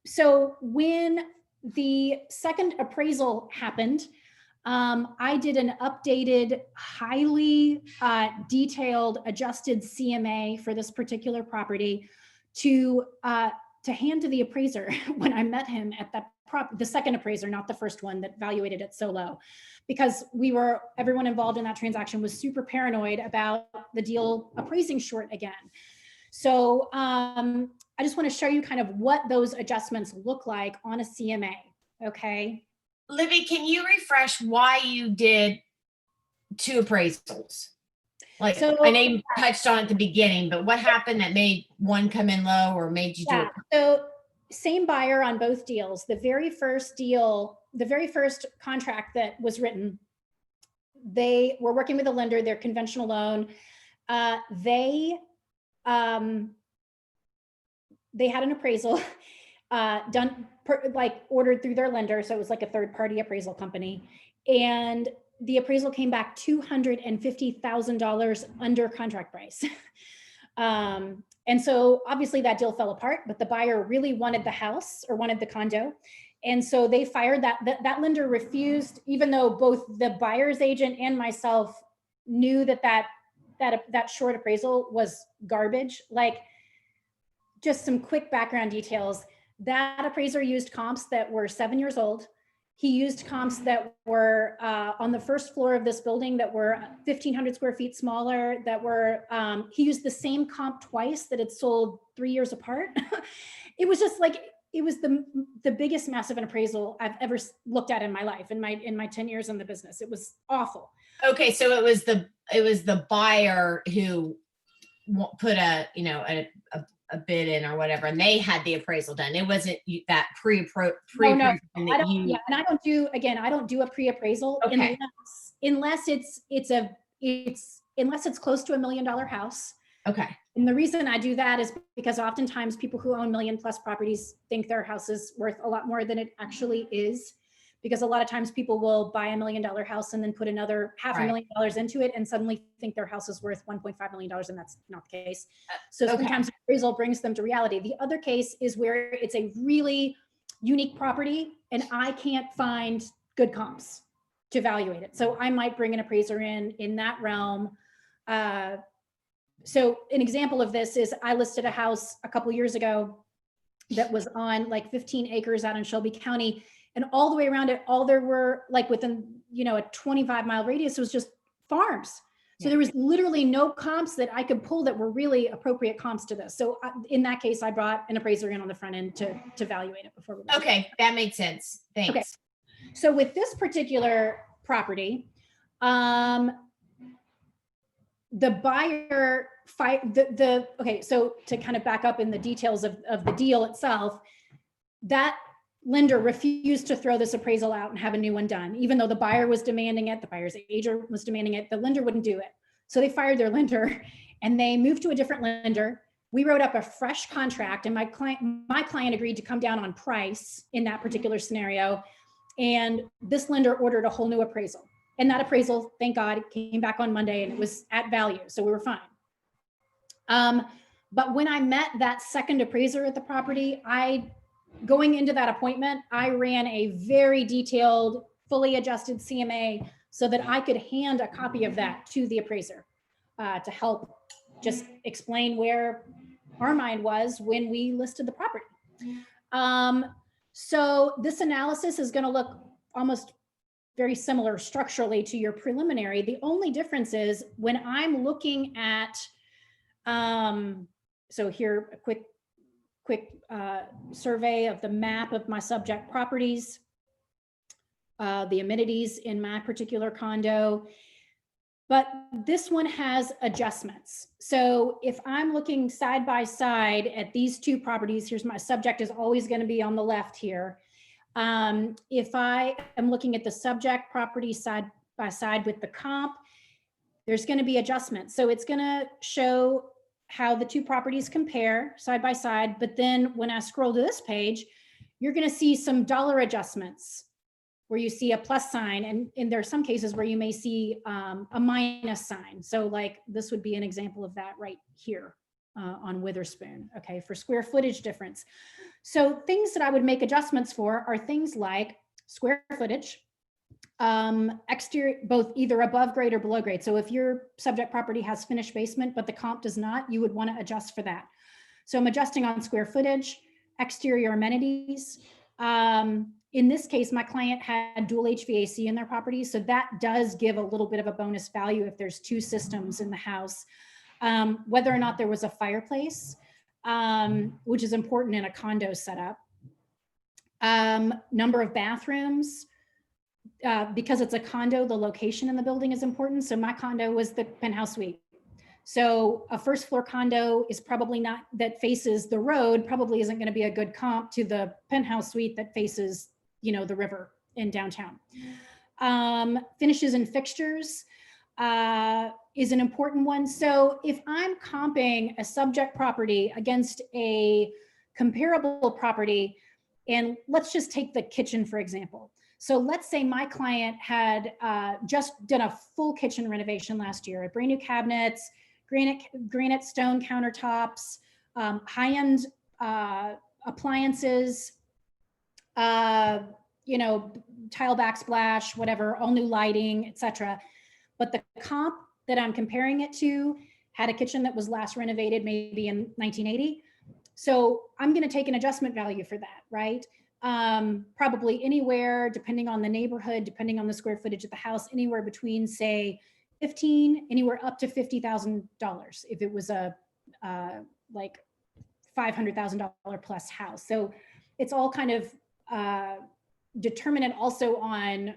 So when the second appraisal happened, I did an updated, highly detailed, adjusted CMA for this particular property to hand to the appraiser when I met him at the second appraiser, not the first one that valuated it so low, because everyone involved in that transaction was super paranoid about the deal appraising short again. So I just want to show you kind of what those adjustments look like on a CMA, okay? Libby, can you refresh why you did 2 appraisals? Like, So, I know you touched on it at the beginning, but what happened that made one come in low or made you do it? So same buyer on both deals. The very first deal, the very first contract that was written, they were working with a lender, their conventional loan. They had an appraisal done ordered through their lender. So it was like a third-party appraisal company. And the appraisal came back $250,000 under contract price. And so obviously that deal fell apart, but the buyer really wanted the house or wanted the condo. And so they fired that lender refused, even though both the buyer's agent and myself knew that short appraisal was garbage. Like, just some quick background details. That appraiser used comps that were 7 years old. He used comps that were on the first floor of this building that were 1,500 square feet smaller, he used the same comp twice that had sold 3 years apart. It was just like, it was the biggest massive appraisal I've ever looked at in my life, in my 10 years in the business. It was awful. Okay, so it was the buyer who put a bid in or whatever, and they had the appraisal done. It wasn't that pre-appraisal. No, I don't do a pre-appraisal. Okay. unless it's close to $1 million house. Okay. And the reason I do that is because oftentimes people who own $1 million+ properties think their house is worth a lot more than it actually is, because a lot of times people will buy $1 million house and then put another half a Right. million dollars into it and suddenly think their house is worth $1.5 million, and that's not the case. So Okay. sometimes appraisal brings them to reality. The other case is where it's a really unique property and I can't find good comps to evaluate it. So I might bring an appraiser in that realm. So an example of this is I listed a house a couple years ago that was on like 15 acres out in Shelby County, and all the way around it, all there were like within, you know, a 25-mile radius was just farms. So there was literally no comps that I could pull that were really appropriate comps to this. So in that case, I brought an appraiser in on the front end to evaluate it before we. Okay, that makes sense. Thanks. Okay. So with this particular property, the buyer okay, so to kind of back up in the details of the deal itself, that lender refused to throw this appraisal out and have a new one done, even though the buyer was demanding it, the buyer's agent was demanding it, the lender wouldn't do it. So they fired their lender and they moved to a different lender. We wrote up a fresh contract and my client agreed to come down on price in that particular scenario. And this lender ordered a whole new appraisal. And that appraisal, thank God, it came back on Monday and it was at value. So we were fine. But when I met that second appraiser at the property, going into that appointment, I ran a very detailed, fully adjusted CMA so that I could hand a copy of that to the appraiser to help just explain where our mind was when we listed the property. So this analysis is going to look almost very similar structurally to your preliminary. The only difference is when I'm looking at, so here, a quick survey of the map of my subject properties, the amenities in my particular condo, but this one has adjustments. So if I'm looking side by side at these two properties, here's my subject is always going to be on the left here. If I am looking at the subject property side by side with the comp, there's going to be adjustments. So it's going to show how the two properties compare side by side. But then when I scroll to this page, you're going to see some dollar adjustments where you see a plus sign. And there are some cases where you may see a minus sign. So like this would be an example of that right here on Witherspoon, okay, for square footage difference. So things that I would make adjustments for are things like square footage, exterior, both either above grade or below grade. So if your subject property has finished basement, but the comp does not, you would want to adjust for that. So I'm adjusting on square footage, exterior amenities. In this case, my client had dual HVAC in their property. So that does give a little bit of a bonus value if there's two systems in the house. Whether or not there was a fireplace, which is important in a condo setup. Number of bathrooms, because it's a condo, the location in the building is important. So my condo was the penthouse suite. So a first floor condo is probably not, that faces the road, probably isn't going to be a good comp to the penthouse suite that faces, you know, the river in downtown. Finishes and fixtures is an important one. So if I'm comping a subject property against a comparable property, and let's just take the kitchen, for example. So let's say my client had just done a full kitchen renovation last year, brand new cabinets, granite stone countertops, high-end appliances, you know, tile backsplash, whatever, all new lighting, etc. But the comp that I'm comparing it to had a kitchen that was last renovated maybe in 1980. So I'm going to take an adjustment value for that, right? Probably anywhere, depending on the neighborhood, depending on the square footage of the house, anywhere between say 15, anywhere up to $50,000 if it was a like $500,000 plus house. So it's all kind of determinant also on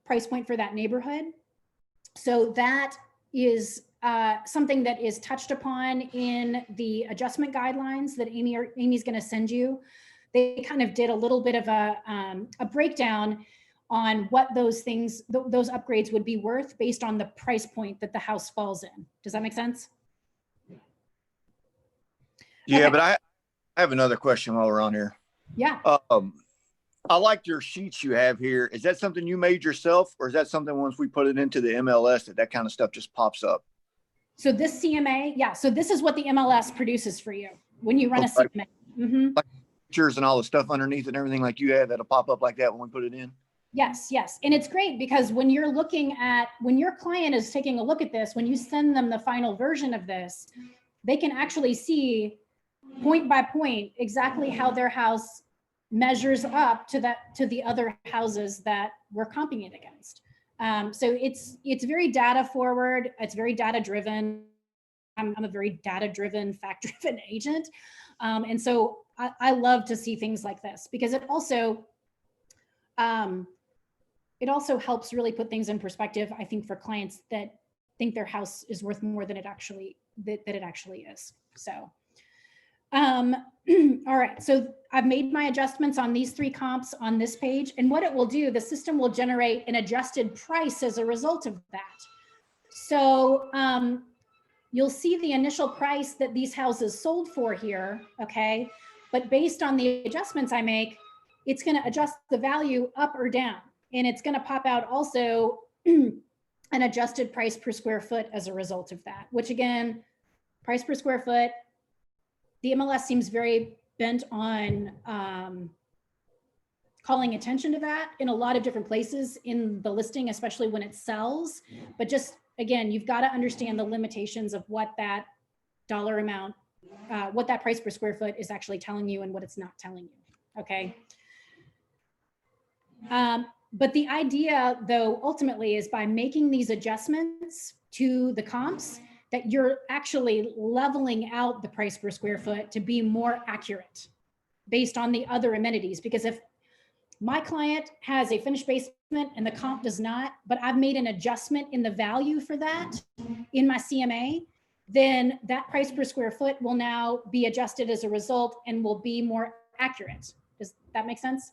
price point for that neighborhood. So that is something that is touched upon in the adjustment guidelines that Amy's going to send you. They kind of did a little bit of a breakdown on what those things, those upgrades would be worth based on the price point that the house falls in. Does that make sense? Yeah, Okay. but I have another question while we're on here. Yeah. I like your sheets you have here. Is that something you made yourself, or is that something once we put it into the MLS that kind of stuff just pops up? So this CMA, yeah, so this is what the MLS produces for you when you run a Okay. CMA. Mhm. Pictures and all the stuff underneath and everything like you had that'll pop up like that when we put it in? Yes, yes. And it's great because when you're looking at, when your client is taking a look at this, when you send them the final version of this, they can actually see point by point exactly how their house measures up to the other houses that we're comping it against. So it's very data forward. It's very data driven. I'm a very data driven, fact driven agent. And so I love to see things like this because it also helps really put things in perspective, I think, for clients that think their house is worth more than it actually is. So, all right. So I've made my adjustments on these 3 comps on this page, and what it will do, the system will generate an adjusted price as a result of that. So you'll see the initial price that these houses sold for here, okay? But based on the adjustments I make, it's going to adjust the value up or down. And it's going to pop out also an adjusted price per square foot as a result of that, which again, price per square foot, the MLS seems very bent on calling attention to that in a lot of different places in the listing, especially when it sells. But just, again, you've got to understand the limitations of what that dollar amount, what that price per square foot is actually telling you and what it's not telling you, okay? But the idea, though, ultimately is by making these adjustments to the comps, that you're actually leveling out the price per square foot to be more accurate based on the other amenities. Because if my client has a finished basement and the comp does not, but I've made an adjustment in the value for that in my CMA, then that price per square foot will now be adjusted as a result and will be more accurate. Does that make sense?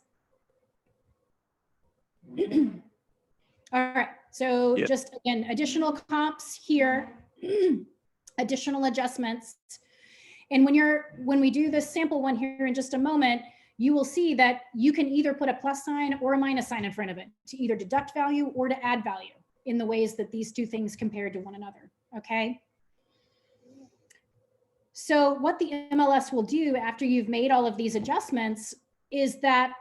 All right, so Yeah. just again, additional comps here, additional adjustments. And when we do this sample one here in just a moment, you will see that you can either put a plus sign or a minus sign in front of it to either deduct value or to add value in the ways that these 2 things compare to one another, okay? So what the MLS will do after you've made all of these adjustments is that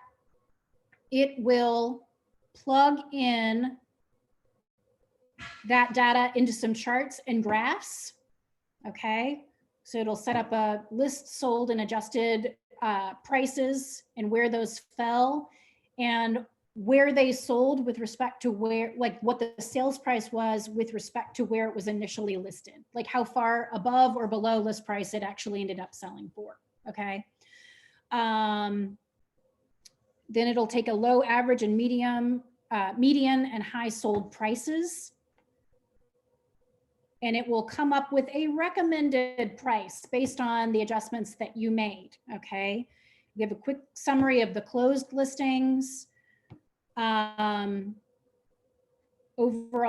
it will plug in that data into some charts and graphs, okay? So it'll set up a list sold and adjusted prices and where those fell and where they sold with respect to where, like what the sales price was with respect to where it was initially listed, like how far above or below list price it actually ended up selling for, okay? Then it'll take a low, average, and median and high sold prices. And it will come up with a recommended price based on the adjustments that you made, okay? We have a quick summary of the closed listings, overall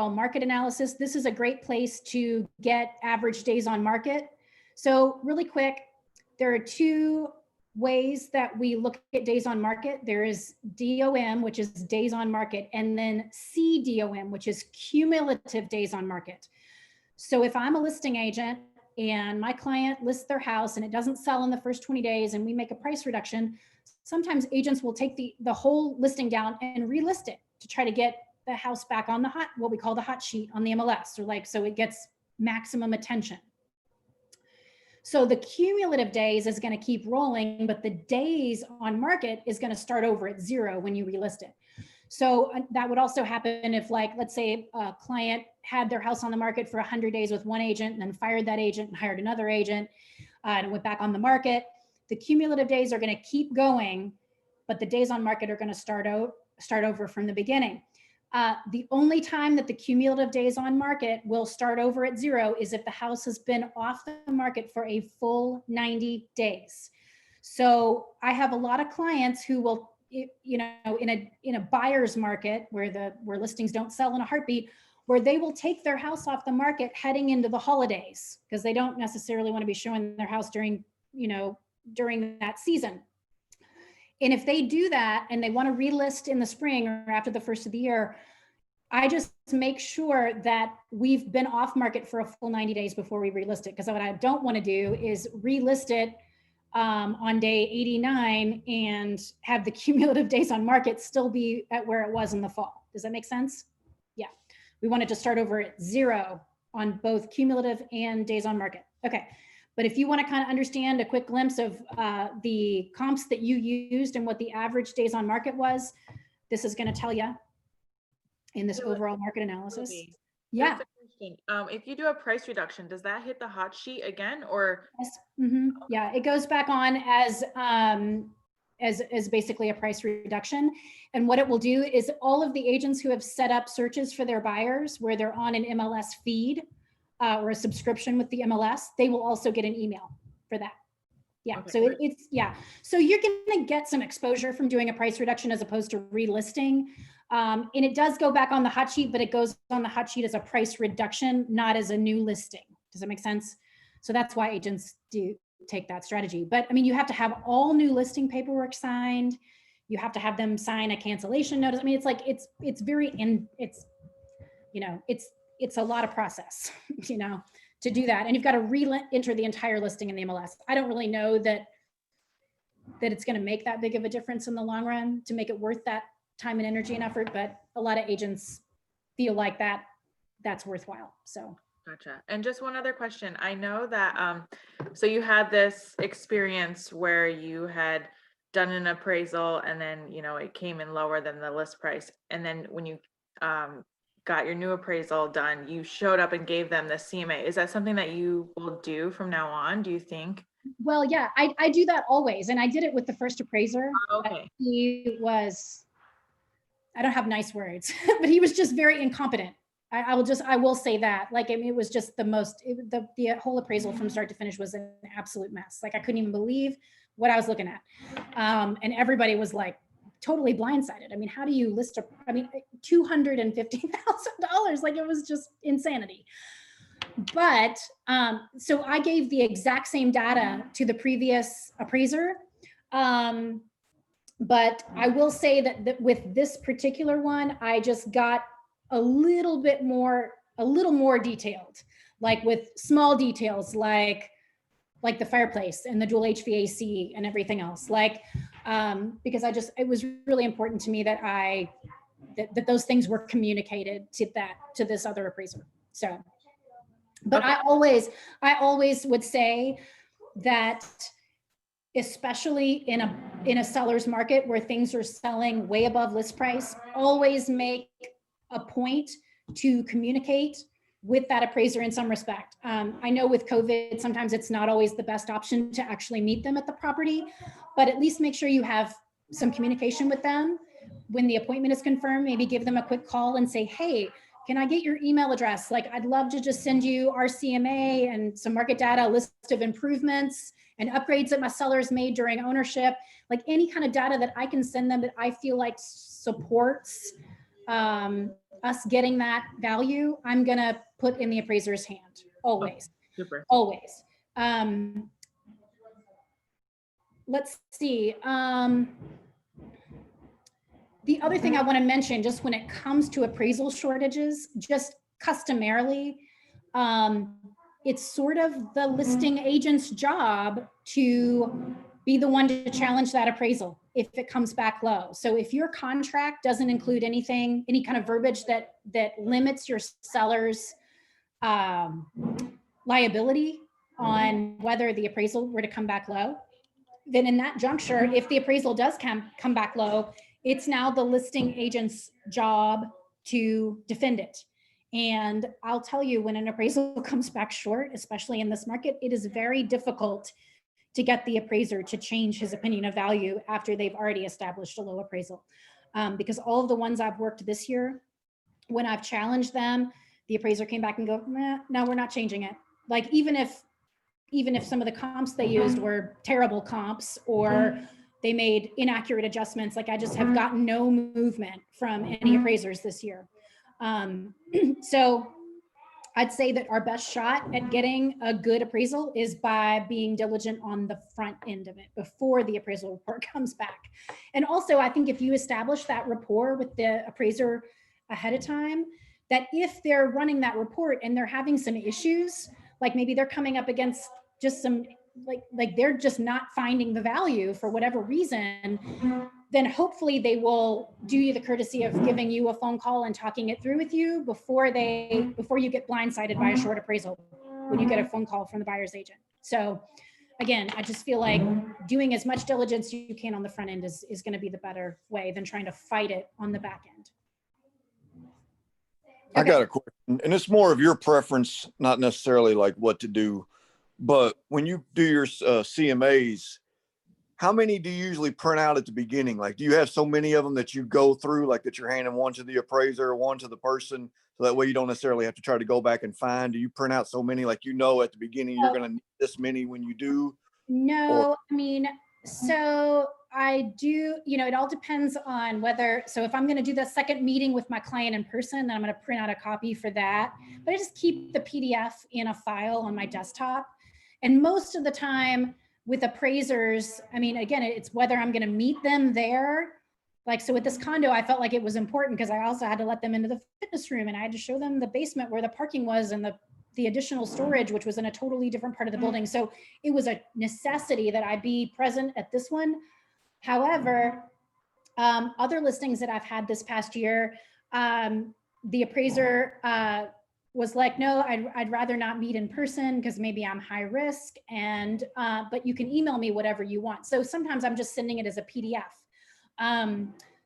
market analysis. This is a great place to get average days on market. So really quick, there are 2 ways that we look at days on market. There is DOM, which is days on market, and then CDOM, which is cumulative days on market. So if I'm a listing agent and my client lists their house and it doesn't sell in the first 20 days and we make a price reduction, sometimes agents will take the whole listing down and relist it to try to get the house back on the hot, what we call the hot sheet on the MLS, or like, so it gets maximum attention. So the cumulative days is going to keep rolling, but the days on market is going to start over at 0 when you relist it. So that would also happen if, like, let's say a client had their house on the market for 100 days with one agent and then fired that agent and hired another agent and went back on the market. The cumulative days are going to keep going, but the days on market are going to start over from the beginning. The only time that the cumulative days on market will start over at 0 is if the house has been off the market for a full 90 days. So I have a lot of clients who will, you know, in a buyer's market where listings don't sell in a heartbeat, where they will take their house off the market heading into the holidays because they don't necessarily want to be showing their house during that season. if they do that and they want to relist in the spring or after the first of the year, I just make sure that we've been off market for a full 90 days before we relist it. Because what I don't want to do is relist it on day 89 and have the cumulative days on market still be at where it was in the fall. Does that make sense? Yeah. We wanted to start over at 0 on both cumulative and days on market. Okay. But if you want to kind of understand a quick glimpse of the comps that you used and what the average days on market was, this is going to tell you in this overall market analysis. Yeah. If you do a price reduction, does that hit the hot sheet again, or? Yes. Mm-hmm. Yeah, it goes back on as basically a price reduction. And what it will do is all of the agents who have set up searches for their buyers where they're on an MLS feed or a subscription with the MLS, they will also get an email for that. Yeah, Okay, so great. it's, yeah. So you're gonna get some exposure from doing a price reduction as opposed to relisting. And it does go back on the hot sheet, but it goes on the hot sheet as a price reduction, not as a new listing. Does that make sense? So that's why agents do take that strategy. But I mean, you have to have all new listing paperwork signed. You have to have them sign a cancellation notice. I mean, it's like, it's a lot of process, to do that. And you've got to re-enter the entire listing in the MLS. I don't really know that it's going to make that big of a difference in the long run to make it worth that time and energy and effort, but a lot of agents feel like that's worthwhile. So. Gotcha. And just one other question. I know that, so you had this experience where you had done an appraisal and then, it came in lower than the list price. And then when you got your new appraisal done, you showed up and gave them the CMA. Is that something that you will do from now on, do you think? Well, yeah, I do that always. And I did it with the first appraiser. Okay. He was, I don't have nice words, but he was just very incompetent. I will say that. Like, I mean, it was just the whole appraisal from start to finish was an absolute mess. Like, I couldn't even believe what I was looking at. And everybody was like totally blindsided. I mean, how do you list $250,000? Like, it was just insanity. But so I gave the exact same data to the previous appraiser. But I will say that with this particular one, I just got a little more detailed, like with small details, like the fireplace and the dual HVAC and everything else, because it was really important to me that that those things were communicated to this other appraiser. So, but okay. I always would say that, especially in a seller's market where things are selling way above list price, always make a point to communicate with that appraiser in some respect. I know with COVID, sometimes it's not always the best option to actually meet them at the property, but at least make sure you have some communication with them. When the appointment is confirmed, maybe give them a quick call and say, hey, can I get your email address? Like, I'd love to just send you our CMA and some market data, a list of improvements and upgrades that my sellers made during ownership, like any kind of data that I can send them that I feel like supports us getting that value, I'm gonna put in the appraiser's hand, always. Oh, super. Always. Let's see. The other thing I want to mention, just when it comes to appraisal shortages, just customarily, it's sort of the listing agent's job to be the one to challenge that appraisal if it comes back low. So if your contract doesn't include any kind of verbiage that limits your seller's liability on whether the appraisal were to come back low, then in that juncture, if the appraisal does come back low, it's now the listing agent's job to defend it. And I'll tell you, when an appraisal comes back short, especially in this market, it is very difficult to get the appraiser to change his opinion of value after they've already established a low appraisal. Because all of the ones I've worked this year, when I've challenged them, the appraiser came back and go, no, we're not changing it. Like, even if some of the comps they used were terrible comps or they made inaccurate adjustments, like I just have gotten no movement from any appraisers this year. So I'd say that our best shot at getting a good appraisal is by being diligent on the front end of it before the appraisal report comes back. And also, I think if you establish that rapport with the appraiser ahead of time, that if they're running that report and they're having some issues, like maybe they're coming up against just some, like they're just not finding the value for whatever reason, then hopefully they will do you the courtesy of giving you a phone call and talking it through with you before you get blindsided by a short appraisal when you get a phone call from the buyer's agent. So again, I just feel like doing as much diligence you can on the front end is going to be the better way than trying to fight it on the back end. I got a question, and it's more of your preference, not necessarily like what to do, but when you do your CMAs, how many do you usually print out at the beginning? Like, do you have so many of them that you go through, like that you're handing one to the appraiser, one to the person, so that way you don't necessarily have to try to go back and find? Do you print out so many, like, you know, at the beginning you're going to need this many when you do? No, I mean, so I do, you know, it all depends on whether, so if I'm going to do the second meeting with my client in person, then I'm going to print out a copy for that. But I just keep the PDF in a file on my desktop. And most of the time with appraisers, I mean, again, it's whether I'm going to meet them there. Like, so with this condo, I felt like it was important because I also had to let them into the fitness room and I had to show them the basement where the parking was and the additional storage, which was in a totally different part of the building. So it was a necessity that I be present at this one. However, other listings that I've had this past year, the appraiser was like, no, I'd rather not meet in person because maybe I'm high risk, and but you can email me whatever you want. So sometimes I'm just sending it as a PDF.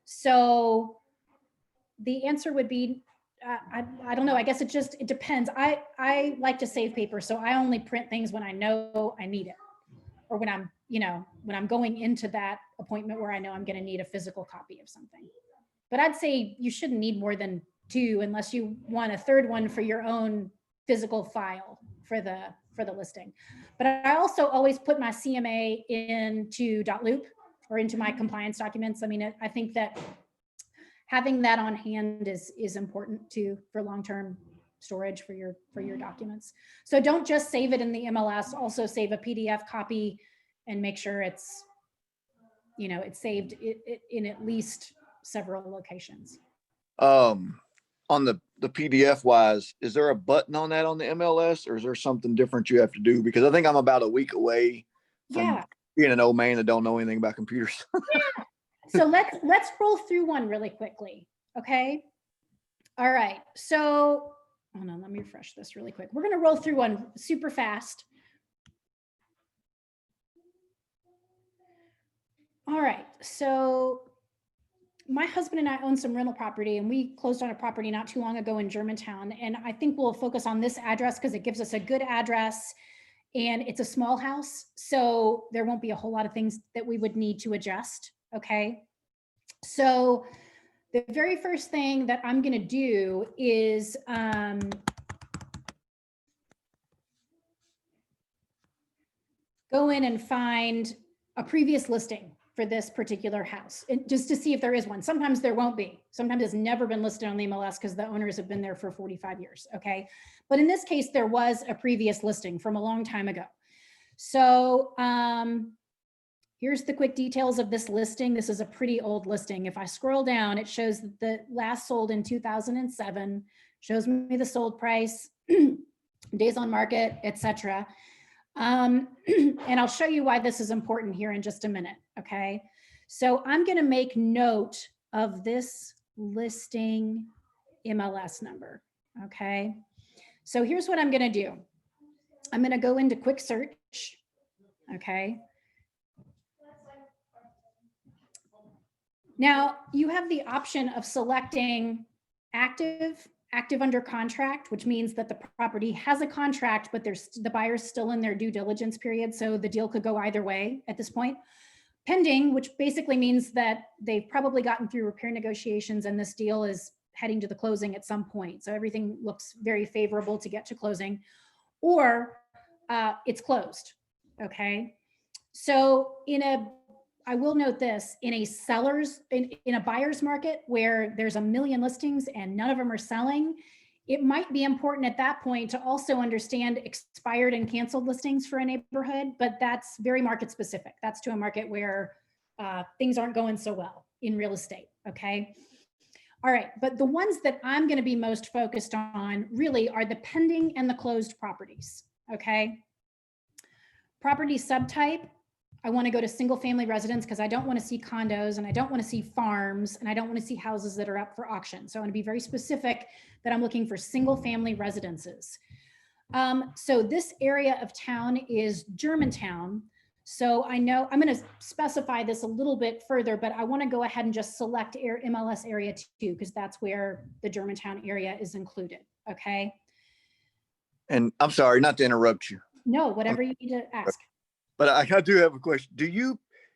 So the answer would be, I don't know. I guess it depends. I like to save paper, so I only print things when I know I need it, or when I'm, you know, when I'm going into that appointment where I know I'm going to need a physical copy of something. But I'd say you shouldn't need more than 2 unless you want a third one for your own physical file for the listing. But I also always put my CMA into .loop or into my compliance documents. I mean, I think that having that on hand is important too for long-term storage for your documents. So don't just save it in the MLS, also save a PDF copy and make sure it's, you know, it's saved in at least several locations. On the PDF wise, is there a button on that on the MLS, or is there something different you have to do? Because I think I'm about a week away from being an old man that don't know anything about computers. Yeah. So let's roll through one really quickly. Okay. All right. So hold on, let me refresh this really quick. We're going to roll through one super fast. All right. So my husband and I own some rental property, and we closed on a property not too long ago in Germantown. And I think we'll focus on this address because it gives us a good address and it's a small house. So there won't be a whole lot of things that we would need to adjust. Okay. So the very first thing that I'm going to do is go in and find a previous listing for this particular house, and just to see if there is one. Sometimes there won't be. Sometimes it's never been listed on the MLS because the owners have been there for 45 years. Okay. But in this case, there was a previous listing from a long time ago. So here's the quick details of this listing. This is a pretty old listing. If I scroll down, it shows that the last sold in 2007, shows me the sold price, days on market, etc. And I'll show you why this is important here in just a minute. Okay. So I'm going to make note of this listing MLS number. Okay. So here's what I'm going to do. I'm going to go into quick search. Okay. Now you have the option of selecting active under contract, which means that the property has a contract, but the buyer's still in their due diligence period. So the deal could go either way at this point. Pending, which basically means that they've probably gotten through repair negotiations and this deal is heading to the closing at some point. So everything looks very favorable to get to closing, or it's closed. Okay. So I will note this, in a buyer's market where there's a million listings and none of them are selling, it might be important at that point to also understand expired and canceled listings for a neighborhood, but that's very market specific. That's to a market where things aren't going so well in real estate, okay? All right, but the ones that I'm gonna be most focused on really are the pending and the closed properties, okay? Property subtype, I wanna go to single family residence because I don't wanna see condos and I don't wanna see farms and I don't wanna see houses that are up for auction. So I wanna be very specific that I'm looking for single family residences. So this area of town is Germantown. So I know I'm going to specify this a little bit further, but I want to go ahead and just select MLS area 2 because that's where the Germantown area is included. Okay. And I'm sorry, not to interrupt you, No, whatever you need to ask. but I do have a question.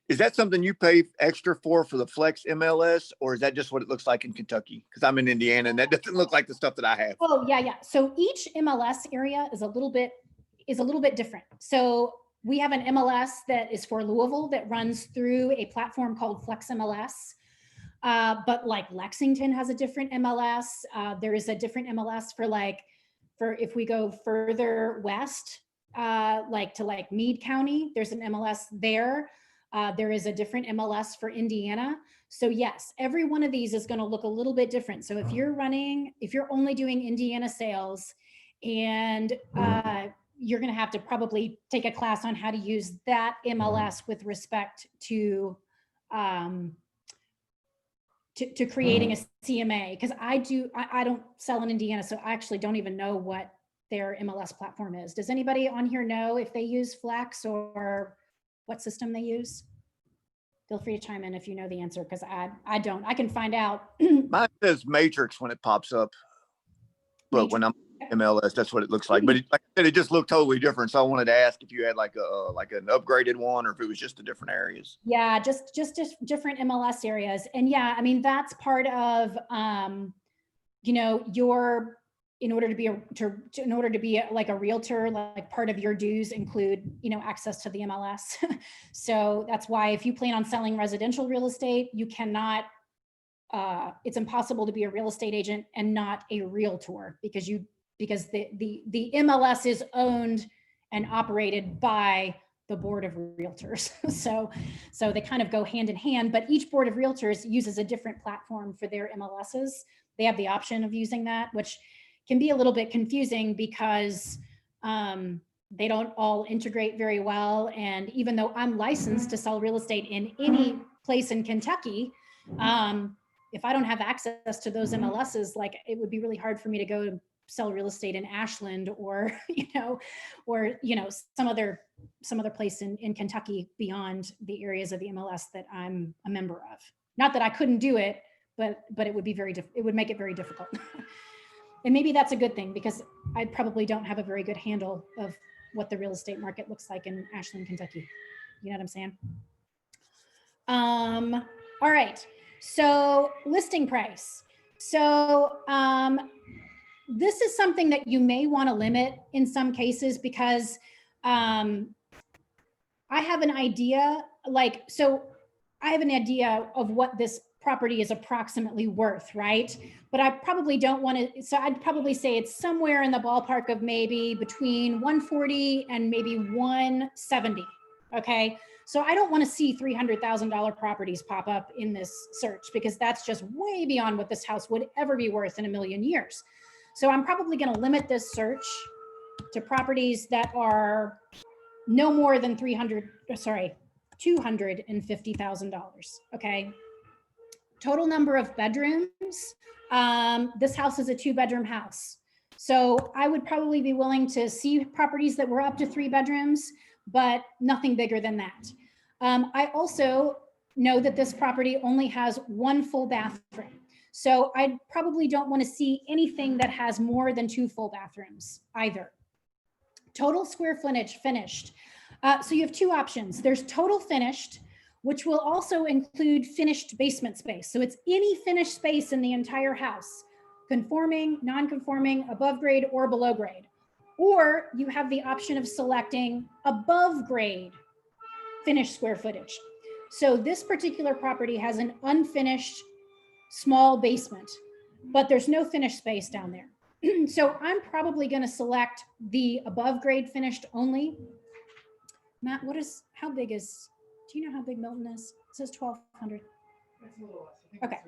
Is that something you pay extra for the Flex MLS, or is that just what it looks like in Kentucky? Because I'm in Indiana and that doesn't look like the stuff that I have. Oh yeah. So each MLS area is a little bit different. So we have an MLS that is for Louisville that runs through a platform called Flex MLS. But like Lexington has a different MLS. There is a different MLS for if we go further west, like to like Meade County, there's an MLS there. There is a different MLS for Indiana. So yes, every one of these is going to look a little bit different. So if you're only doing Indiana sales and you're going to have to probably take a class on how to use that MLS with respect to creating a CMA. Because I don't sell in Indiana, so I actually don't even know what their MLS platform is. Does anybody on here know if they use Flex or what system they use? Feel free to chime in if you know the answer, because I don't. I can find out. Mine says Matrix when it pops up, but when I'm MLS, that's what it looks like. But like I said, it just looked totally different. So I wanted to ask if you had like an upgraded one, or if it was just the different areas. Yeah, just different MLS areas. And yeah, I mean, that's part of, in order to be like a realtor, like part of your dues include, access to the MLS. So that's why if you plan on selling residential real estate, you cannot, it's impossible to be a real estate agent and not a realtor because the MLS is owned and operated by the board of realtors. So they kind of go hand in hand, but each board of realtors uses a different platform for their MLSs. They have the option of using that, which can be a little bit confusing because they don't all integrate very well. And even though I'm licensed to sell real estate in any place in Kentucky, if I don't have access to those MLSs, like it would be really hard for me to go sell real estate in Ashland or some other place in Kentucky beyond the areas of the MLS that I'm a member of. Not that I couldn't do it, but it would be it would make it very difficult. And maybe that's a good thing because I probably don't have a very good handle of what the real estate market looks like in Ashland, Kentucky. You know what I'm saying? All right. So listing price. So this is something that you may want to limit in some cases because I have an idea, I have an idea of what this property is approximately worth, right? But I probably don't want to, so I'd probably say it's somewhere in the ballpark of maybe between 140 and maybe 170, okay? So I don't want to see $300,000 properties pop up in this search because that's just way beyond what this house would ever be worth in a million years. So I'm probably going to limit this search to properties that are no more than $250,000, okay? Total number of bedrooms. This house is a 2-bedroom house. So I would probably be willing to see properties that were up to 3 bedrooms, but nothing bigger than that. I also know that this property only has 1 full bathroom. So I probably don't want to see anything that has more than 2 full bathrooms either. Total square footage finished. So you have 2 options. There's total finished, which will also include finished basement space. So it's any finished space in the entire house, conforming, non-conforming, above grade or below grade. Or you have the option of selecting above grade finished square footage. So this particular property has an unfinished small basement, but there's no finished space down there. So I'm probably going to select the above grade finished only. Matt, how big is, do you know how big Milton is? It says 1,200. Okay.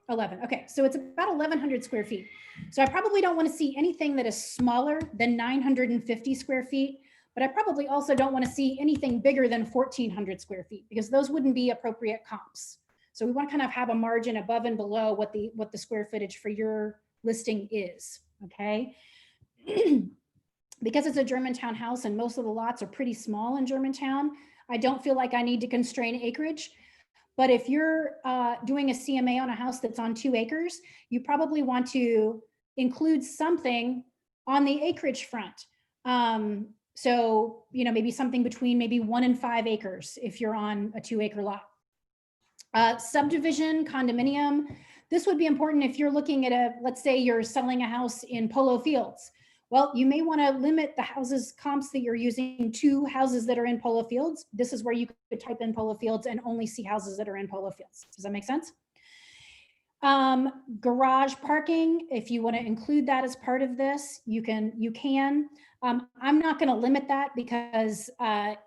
11. Okay. So it's about 1,100 square feet. So I probably don't want to see anything that is smaller than 950 square feet, but I probably also don't want to see anything bigger than 1,400 square feet because those wouldn't be appropriate comps. So we want to kind of have a margin above and below what the square footage for your listing is. Okay. Because it's a Germantown house and most of the lots are pretty small in Germantown, I don't feel like I need to constrain acreage. But if you're doing a CMA on a house that's on 2 acres, you probably want to include something on the acreage front. So, you know, maybe something between maybe 1 and 5 acres if you're on a 2-acre lot. Subdivision, condominium. This would be important if you're looking at let's say you're selling a house in Polo Fields. Well, you may want to limit the houses comps that you're using to houses that are in Polo Fields. This is where you could type in Polo Fields and only see houses that are in Polo Fields. Does that make sense? Garage parking, if you want to include that as part of this, you can. I'm not going to limit that because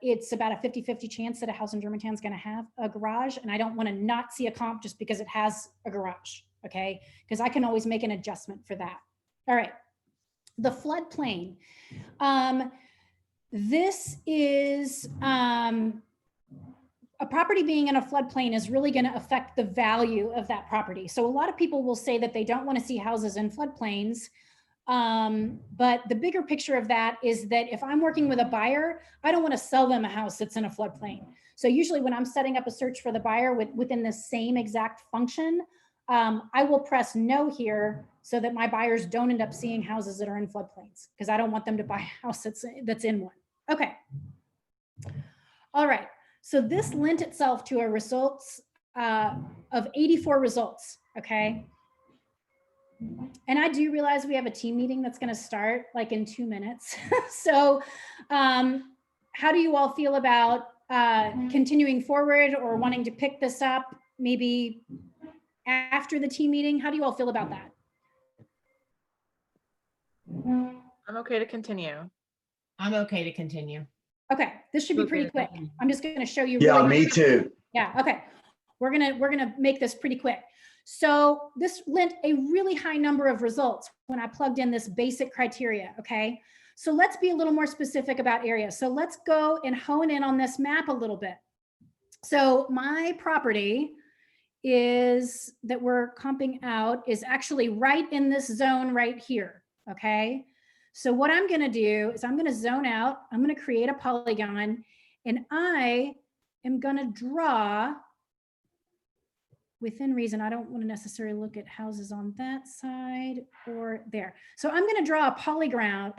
it's about a 50-50 chance that a house in Germantown is going to have a garage, and I don't want to not see a comp just because it has a garage, okay? Because I can always make an adjustment for that. All right. The floodplain. This is a property being in a floodplain is really going to affect the value of that property. So a lot of people will say that they don't want to see houses in floodplains. But the bigger picture of that is that if I'm working with a buyer, I don't want to sell them a house that's in a floodplain. So usually when I'm setting up a search for the buyer within the same exact function, I will press no here so that my buyers don't end up seeing houses that are in floodplains because I don't want them to buy a house that's in one. Okay. All right. So this lent itself to a results of 84 results. Okay. And I do realize we have a team meeting that's going to start like in 2 minutes. So how do you all feel about continuing forward or wanting to pick this up maybe after the team meeting? How do you all feel about that? I'm okay to continue. I'm okay to continue. Okay, this should be pretty quick. I'm just going to show you. Yeah, really me too. Yeah, okay. We're gonna make this pretty quick. So this lent a really high number of results when I plugged in this basic criteria, okay? So let's be a little more specific about areas. So let's go and hone in on this map a little bit. So my property is that we're comping out is actually right in this zone right here, okay? So what I'm gonna do is I'm gonna zone out, I'm gonna create a polygon, and I am gonna draw within reason. I don't want to necessarily look at houses on that side or there. So I'm going to draw a polygon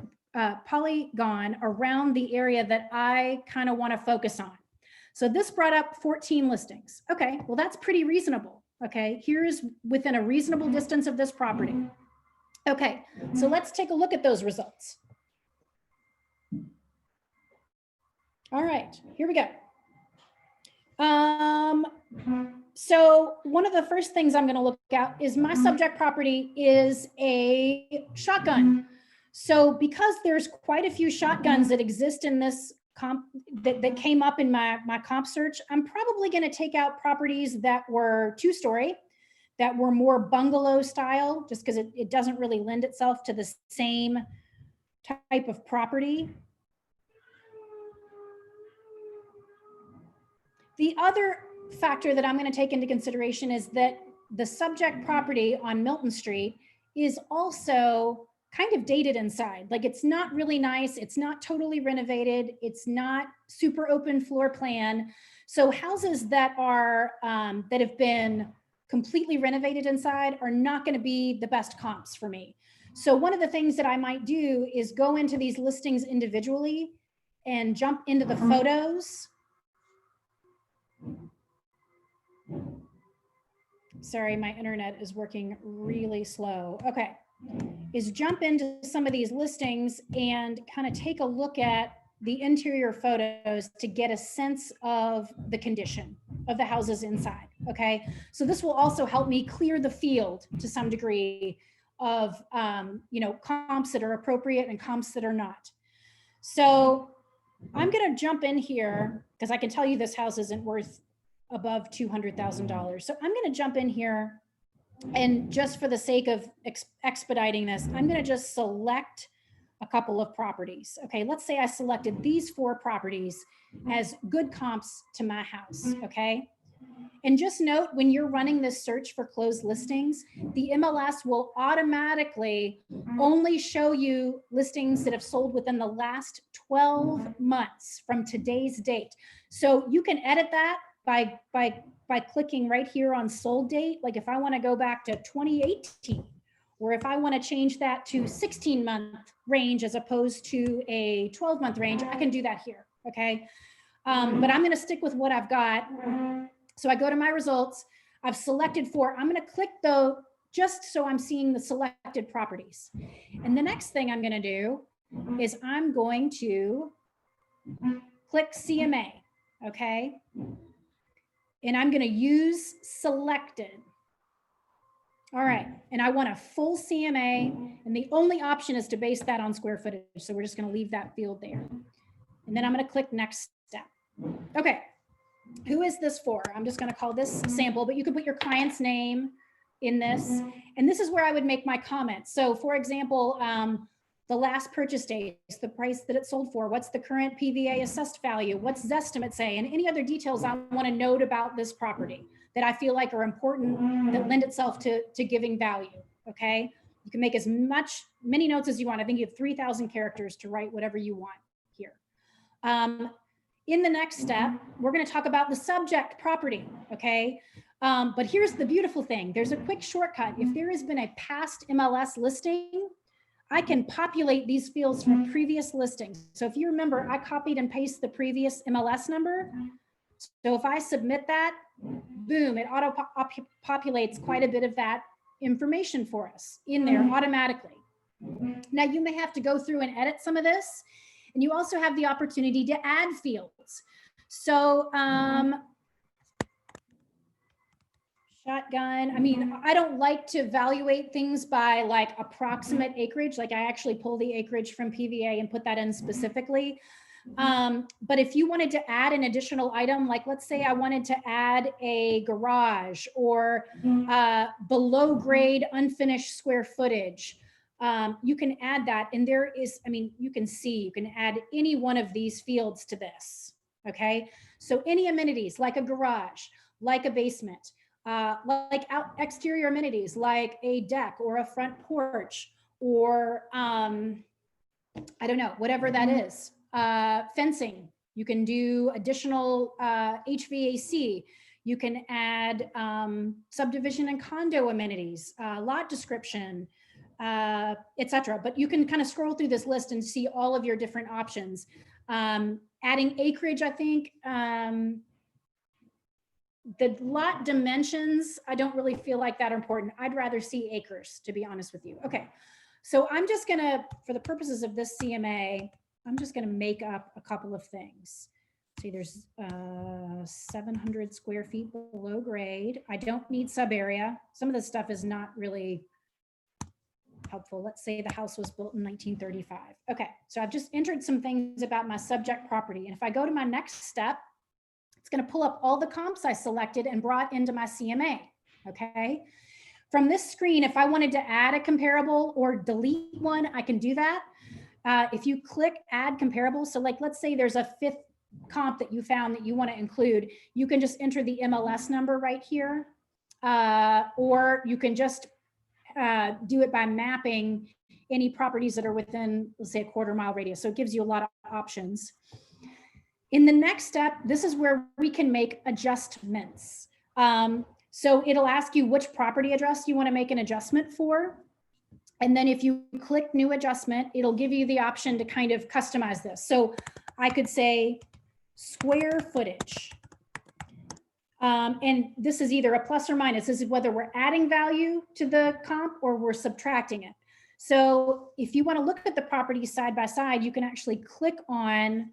around the area that I kind of want to focus on. So this brought up 14 listings. Okay, well, that's pretty reasonable. Okay, here's within a reasonable distance of this property. Okay, so let's take a look at those results. All right, here we go. So one of the first things I'm going to look at is my subject property is a shotgun. So because there's quite a few shotguns that exist in this comp that came up in my comp search, I'm probably going to take out properties that were 2-story, that were more bungalow style, just because it doesn't really lend itself to the same type of property. The other factor that I'm going to take into consideration is that the subject property on Milton Street is also kind of dated inside. Like it's not really nice. It's not totally renovated. It's not super open floor plan. So houses that are that have been completely renovated inside are not going to be the best comps for me. So one of the things that I might do is go into these listings individually and jump into the photos. Sorry, my internet is working really slow. Okay, is jump into some of these listings and kind of take a look at the interior photos to get a sense of the condition of the houses inside. Okay, so this will also help me clear the field to some degree of, comps that are appropriate and comps that are not. So I'm going to jump in here because I can tell you this house isn't worth above $200,000. So I'm going to jump in here, and just for the sake of expediting this, I'm going to just select a couple of properties. Okay, let's say I selected these 4 properties as good comps to my house. Okay. And just note, when you're running this search for closed listings, the MLS will automatically only show you listings that have sold within the last 12 months from today's date. So you can edit that by clicking right here on sold date. Like if I want to go back to 2018, or if I want to change that to 16-month range as opposed to a 12-month range, I can do that here. Okay. But I'm going to stick with what I've got. So I go to my results. I've selected 4. I'm going to click though, just so I'm seeing the selected properties. And the next thing I'm going to do is I'm going to click CMA. Okay. And I'm going to use selected. All right. And I want a full CMA. And the only option is to base that on square footage. So we're just going to leave that field there. And then I'm going to click next step. Okay. Who is this for? I'm just going to call this sample, but you could put your client's name in this. And this is where I would make my comments. So for example, the last purchase date, the price that it sold for, what's the current PVA assessed value, what's Zestimate say, and any other details I want to note about this property that I feel like are important, that lend itself to giving value. Okay. You can make as many notes as you want. I think you have 3,000 characters to write whatever you want here. In the next step, we're going to talk about the subject property, okay? But here's the beautiful thing. There's a quick shortcut. If there has been a past MLS listing, I can populate these fields from previous listings. So if you remember, I copied and pasted the previous MLS number. So if I submit that, boom, it auto-populates quite a bit of that information for us in there automatically. Now you may have to go through and edit some of this. And you also have the opportunity to add fields. So shotgun, I mean, I don't like to evaluate things by like approximate acreage. Like I actually pull the acreage from PVA and put that in specifically. But if you wanted to add an additional item, like let's say I wanted to add a garage or below grade unfinished square footage, you can add that. And there is, I mean, you can add any one of these fields to this. Okay. So any amenities like a garage, like a basement, like exterior amenities, like a deck or a front porch, or I don't know, whatever that is. Fencing, you can do additional HVAC. You can add subdivision and condo amenities, lot description, etc. But you can kind of scroll through this list and see all of your different options. Adding acreage, I think. The lot dimensions, I don't really feel like that are important. I'd rather see acres, to be honest with you. Okay, so I'm just gonna, for the purposes of this CMA, I'm just gonna make up a couple of things. See, there's 700 square feet below grade. I don't need sub area. Some of this stuff is not really helpful. Let's say the house was built in 1935. Okay, so I've just entered some things about my subject property. And if I go to my next step, it's going to pull up all the comps I selected and brought into my CMA. Okay. From this screen, if I wanted to add a comparable or delete one, I can do that. If you click add comparable, so like, let's say there's a 5th comp that you found that you want to include, you can just enter the MLS number right here. Or you can just do it by mapping any properties that are within, let's say, a 1/4 mile radius. So it gives you a lot of options. In the next step, this is where we can make adjustments. So it'll ask you which property address you want to make an adjustment for. And then if you click new adjustment, it'll give you the option to kind of customize this. So I could say square footage. And this is either a plus or minus. This is whether we're adding value to the comp or we're subtracting it. So if you want to look at the properties side by side, you can actually click on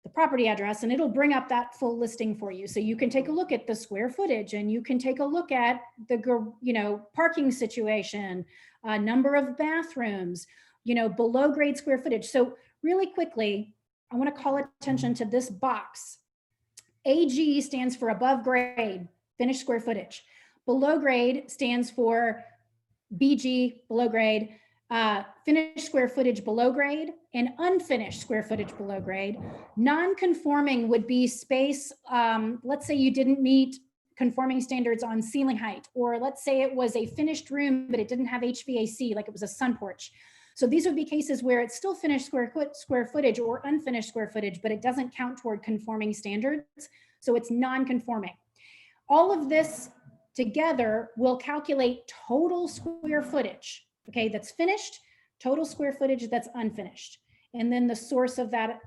the property address, and it'll bring up that full listing for you. So you can take a look at the square footage, and you can take a look at the parking situation, number of bathrooms, below grade square footage. So really quickly, I want to call attention to this box. AG stands for above grade, finished square footage. Below grade stands for BG, below grade, finished square footage below grade, and unfinished square footage below grade. Non-conforming would be space, let's say you didn't meet conforming standards on ceiling height, or let's say it was a finished room, but it didn't have HVAC, like it was a sun porch. So these would be cases where it's still finished square footage or unfinished square footage, but it doesn't count toward conforming standards. So it's non-conforming. All of this together will calculate total square footage, okay, that's finished, total square footage that's unfinished, and then the source of that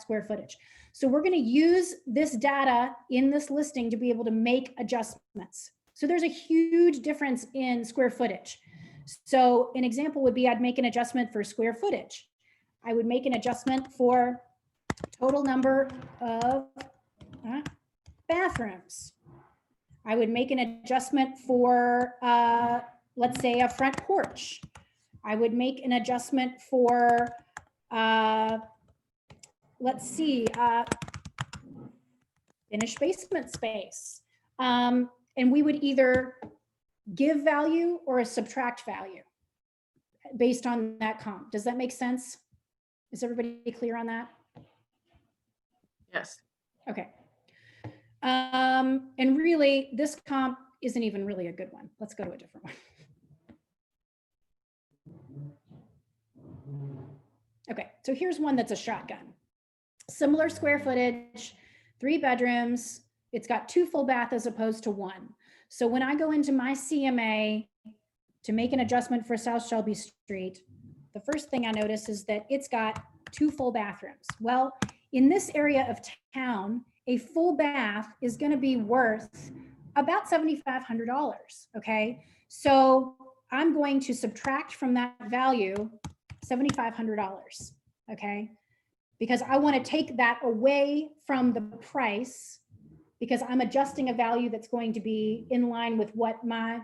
square footage. So we're going to use this data in this listing to be able to make adjustments. So there's a huge difference in square footage. So an example would be I'd make an adjustment for square footage. I would make an adjustment for total number of bathrooms. I would make an adjustment for, let's say, a front porch. I would make an adjustment for, let's see, finished basement space. And we would either give value or subtract value based on that comp. Does that make sense? Is everybody clear on that? Yes. Okay. And really, this comp isn't even really a good one. Let's go to a different one. Okay, so here's one that's a shotgun. Similar square footage, 3 bedrooms. It's got 2 full bath as opposed to 1. So when I go into my CMA to make an adjustment for South Shelby Street, the first thing I notice is that it's got 2 full bathrooms. Well, in this area of town, a full bath is going to be worth about $7,500. Okay, so I'm going to subtract from that value $7,500. Okay, because I want to take that away from the price, because I'm adjusting a value that's going to be in line with what my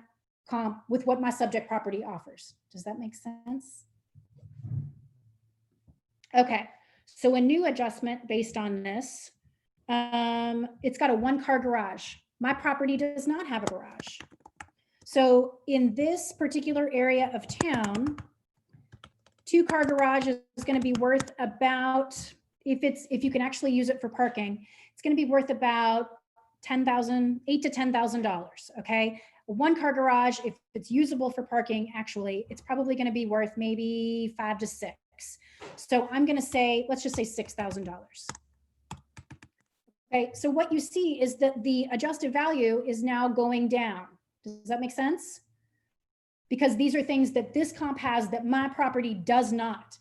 subject property offers. Does that make sense? Okay, so a new adjustment based on this, it's got a 1-car garage. My property does not have a garage. So in this particular area of town, 2-car garage is going to be worth about, if you can actually use it for parking, it's going to be worth about $8,000 to $10,000. Okay, a 1-car garage, if it's usable for parking, actually, it's probably going to be worth maybe $5,000 to $6,000. So I'm going to say, let's just say $6,000. Okay, so what you see is that the adjusted value is now going down. Does that make sense? Because these are things that this comp has that my property does not.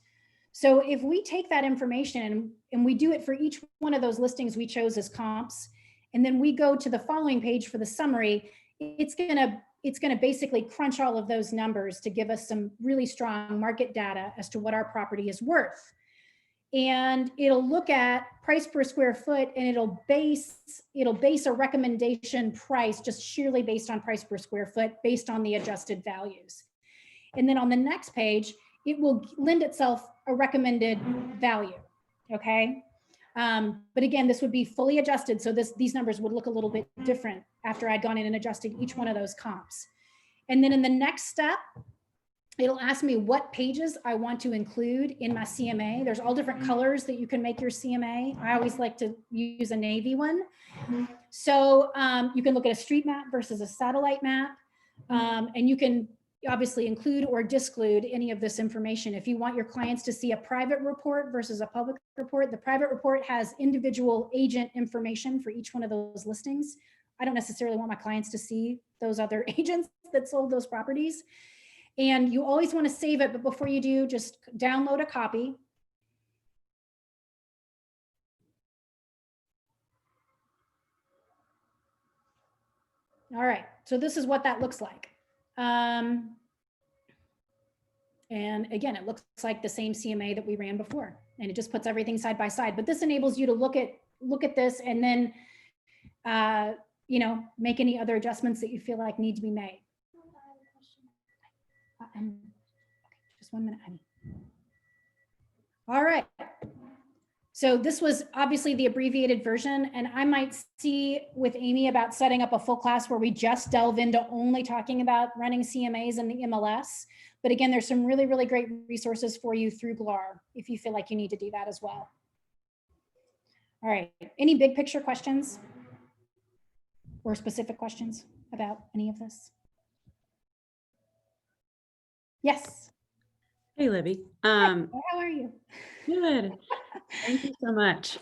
So if we take that information and we do it for each one of those listings we chose as comps, and then we go to the following page for the summary, it's gonna basically crunch all of those numbers to give us some really strong market data as to what our property is worth. And it'll look at price per square foot, and it'll base a recommendation price just sheerly based on price per square foot based on the adjusted values. And then on the next page, it will lend itself a recommended value, okay? But again, this would be fully adjusted. So these numbers would look a little bit different after I'd gone in and adjusted each one of those comps. And then in the next step, it'll ask me what pages I want to include in my CMA. There's all different colors that you can make your CMA. I always like to use a navy one. So you can look at a street map versus a satellite map. And you can obviously include or disclude any of this information. If you want your clients to see a private report versus a public report, the private report has individual agent information for each one of those listings. I don't necessarily want my clients to see those other agents that sold those properties. And you always want to save it, but before you do, just download a copy. All right, so this is what that looks like. And again, it looks like the same CMA that we ran before, and it just puts everything side by side. But this enables you to look at this and then, you know, make any other adjustments that you feel like need to be made. Just 1 minute, honey. All right. So this was obviously the abbreviated version, and I might see with Amy about setting up a full class where we just delve into only talking about running CMAs in the MLS. But again, there's some really, really great resources for you through GLAR if you feel like you need to do that as well. All right, any big picture questions or specific questions about any of this? Yes. Hey, Libby. How are you? Good. Thank you so much.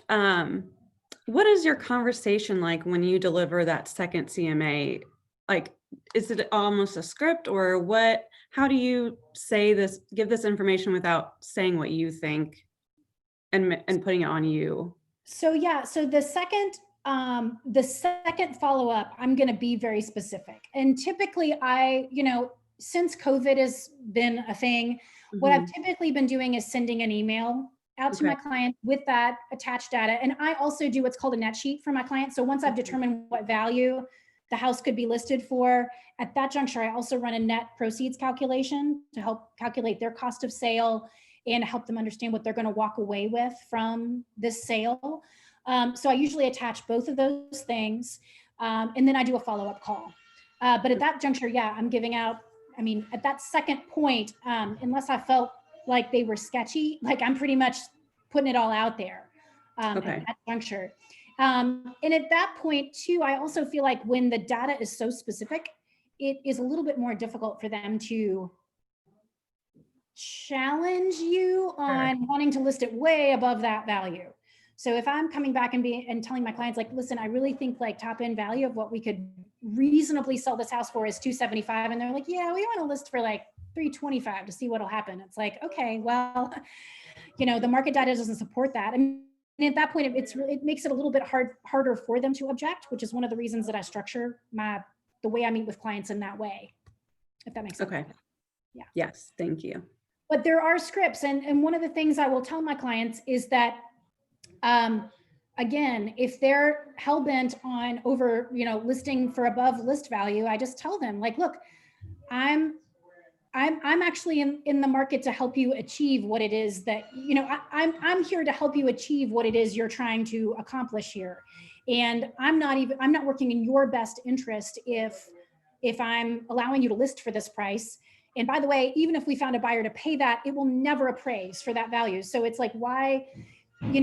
What is your conversation like when you deliver that second CMA? Like, is it almost a script, or what? How do you say this, give this information without saying what you think and putting it on you? So yeah, so the second follow-up, I'm going to be very specific. And typically since COVID has been a thing, what I've typically been doing is sending an email out to my client with that attached data. And I also do what's called a net sheet for my client. So once I've determined what value the house could be listed for, at that juncture, I also run a net proceeds calculation to help calculate their cost of sale and help them understand what they're going to walk away with from this sale. So I usually attach both of those things. And then I do a follow-up call. But at that juncture, yeah, I'm giving out, at that second point, unless I felt like they were sketchy, like I'm pretty much putting it all out there at that juncture. And at that point too, I also feel like when the data is so specific, it is a little bit more difficult for them to challenge you on wanting to list it way above that value. So if I'm coming back and telling my clients, like, listen, I really think like top end value of what we could reasonably sell this house for is $275, and they're like, yeah, we want to list for like $325 to see what'll happen. It's like, okay, well, the market data doesn't support that. And at that point, it makes it a little bit harder for them to object, which is one of the reasons that I structure the way I meet with clients in that way, if that makes sense. Okay. Yeah. Yes, thank you. But there are scripts, and one of the things I will tell my clients is that, again, if they're hell-bent on listing for above list value, I just tell them, like, look, I'm actually in the market to help you achieve what it is that, I'm here to help you achieve what it is you're trying to accomplish here. And I'm not working in your best interest if I'm allowing you to list for this price. And by the way, even if we found a buyer to pay that, it will never appraise for that value. So it's like, why, I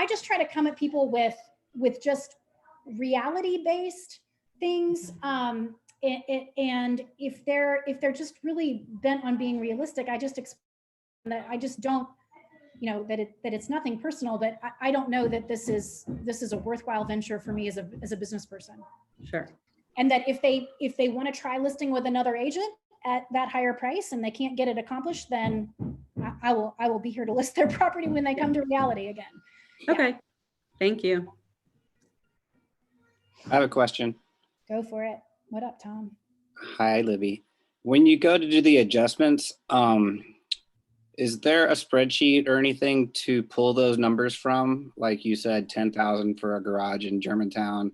just try to come at people with just reality-based things. And if they're just really bent on being realistic, I just explain that I just don't, that it's nothing personal, but I don't know that this is a worthwhile venture for me as a business person. Sure. And that if they want to try listing with another agent at that higher price and they can't get it accomplished, then I will be here to list their property when they come to reality again. Okay. Yeah. Thank you. I have a question. Go for it. What up, Tom? Hi, Libby. When you go to do the adjustments, is there a spreadsheet or anything to pull those numbers from? Like you said, 10,000 for a garage in Germantown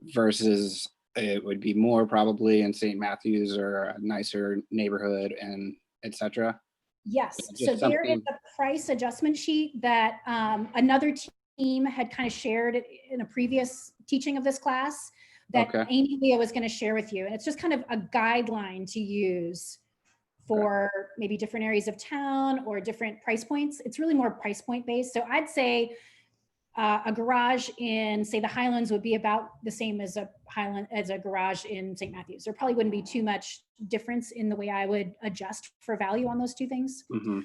versus it would be more probably in St. Matthews or a nicer neighborhood, and etc. Yes. So there is a price adjustment sheet that another team had kind of shared in a previous teaching of this class that Amy Leah was going to share with you. And it's just kind of a guideline to use for maybe different areas of town or different price points. It's really more price point based. So I'd say a garage in, say, the Highlands would be about the same as a garage in St. Matthews. There probably wouldn't be too much difference in the way I would adjust for value on those two things. Mm-hmm.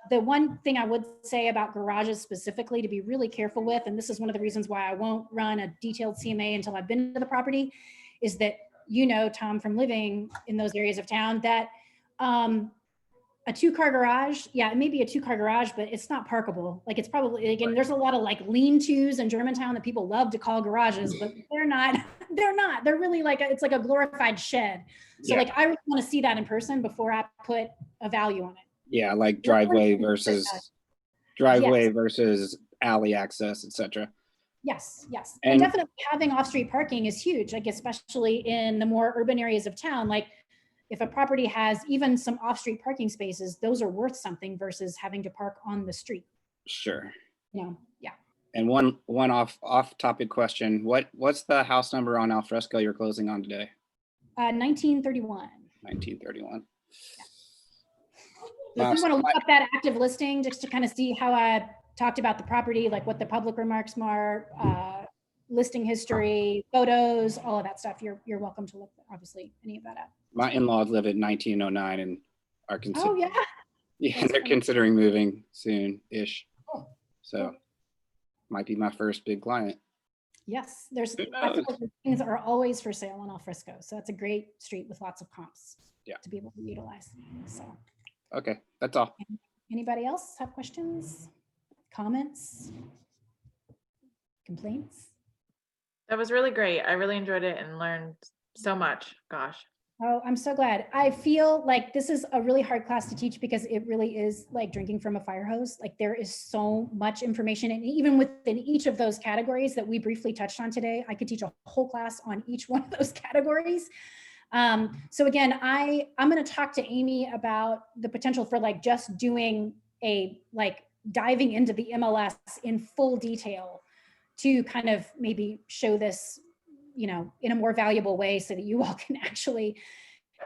The one thing I would say about garages specifically to be really careful with, and this is one of the reasons why I won't run a detailed CMA until I've been to the property, is that, Tom, from living in those areas of town, that a A 2-car garage, yeah, it may be a 2-car garage, but it's not parkable. Like it's probably, again, there's a lot of like lean-tos in Germantown that people love to call garages, but they're not, they're really like, it's like a glorified shed. So Yeah. like, I really want to see that in person before I put a value on it. Yeah, like Of course, driveway it's versus Yes. versus alley access, etc. Yes, yes. And- And definitely having off-street parking is huge, like especially in the more urban areas of town. Like if a property has even some off-street parking spaces, those are worth something versus having to park on the street. Sure. You know, yeah. And one off topic question. What's the house number on Alfresco you're closing on today? 1931. 1931. So if you want to look up that active listing, just to kind of see how I talked about the property, like what the public remarks are, listing history, photos, all of that stuff, you're welcome to look, obviously, any of that up. My in-laws live at 1909 and are Oh, considering, yeah. yeah, That's they're funny. considering moving soon-ish. Cool. So Cool. might be my first big client. Yes, there's Who I feel knows? like things are always for sale on Alfresco. So that's a great street with lots of comps Yeah. to be able to utilize. So Okay, that's all. anybody else have questions, comments, complaints? That was really great. I really enjoyed it and learned so much. Gosh. Oh, I'm so glad. I feel like this is a really hard class to teach because it really is like drinking from a fire hose. Like there is so much information, and even within each of those categories that we briefly touched on today, I could teach a whole class on each one of those categories. So again, I'm going to talk to Amy about the potential for like just doing a like diving into the MLS in full detail to kind of maybe show this, you know, in a more valuable way so that you all can actually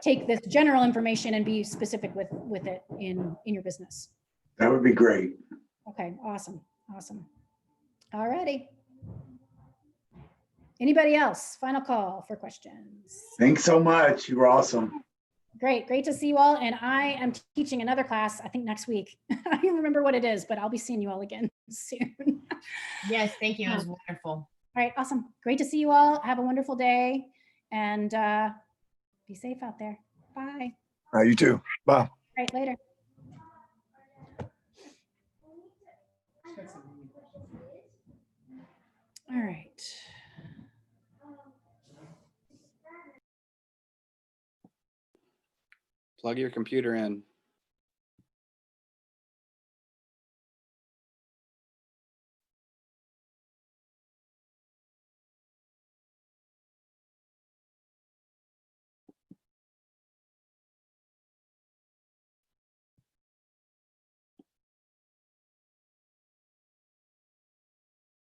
take this general information and be specific with it in your business. That would be great. Okay, awesome, awesome. All righty. Anybody else? Final call for questions. Thanks so much. You were awesome. Great to see you all. And I am teaching another class, I think next week. I don't remember what it is, but I'll be seeing you all again soon. Yes, thank you. It was wonderful. All right, awesome. Great to see you all. Have a wonderful day and be safe out there. Bye. All right, you too. Bye. All right, later. All right. Plug your computer in.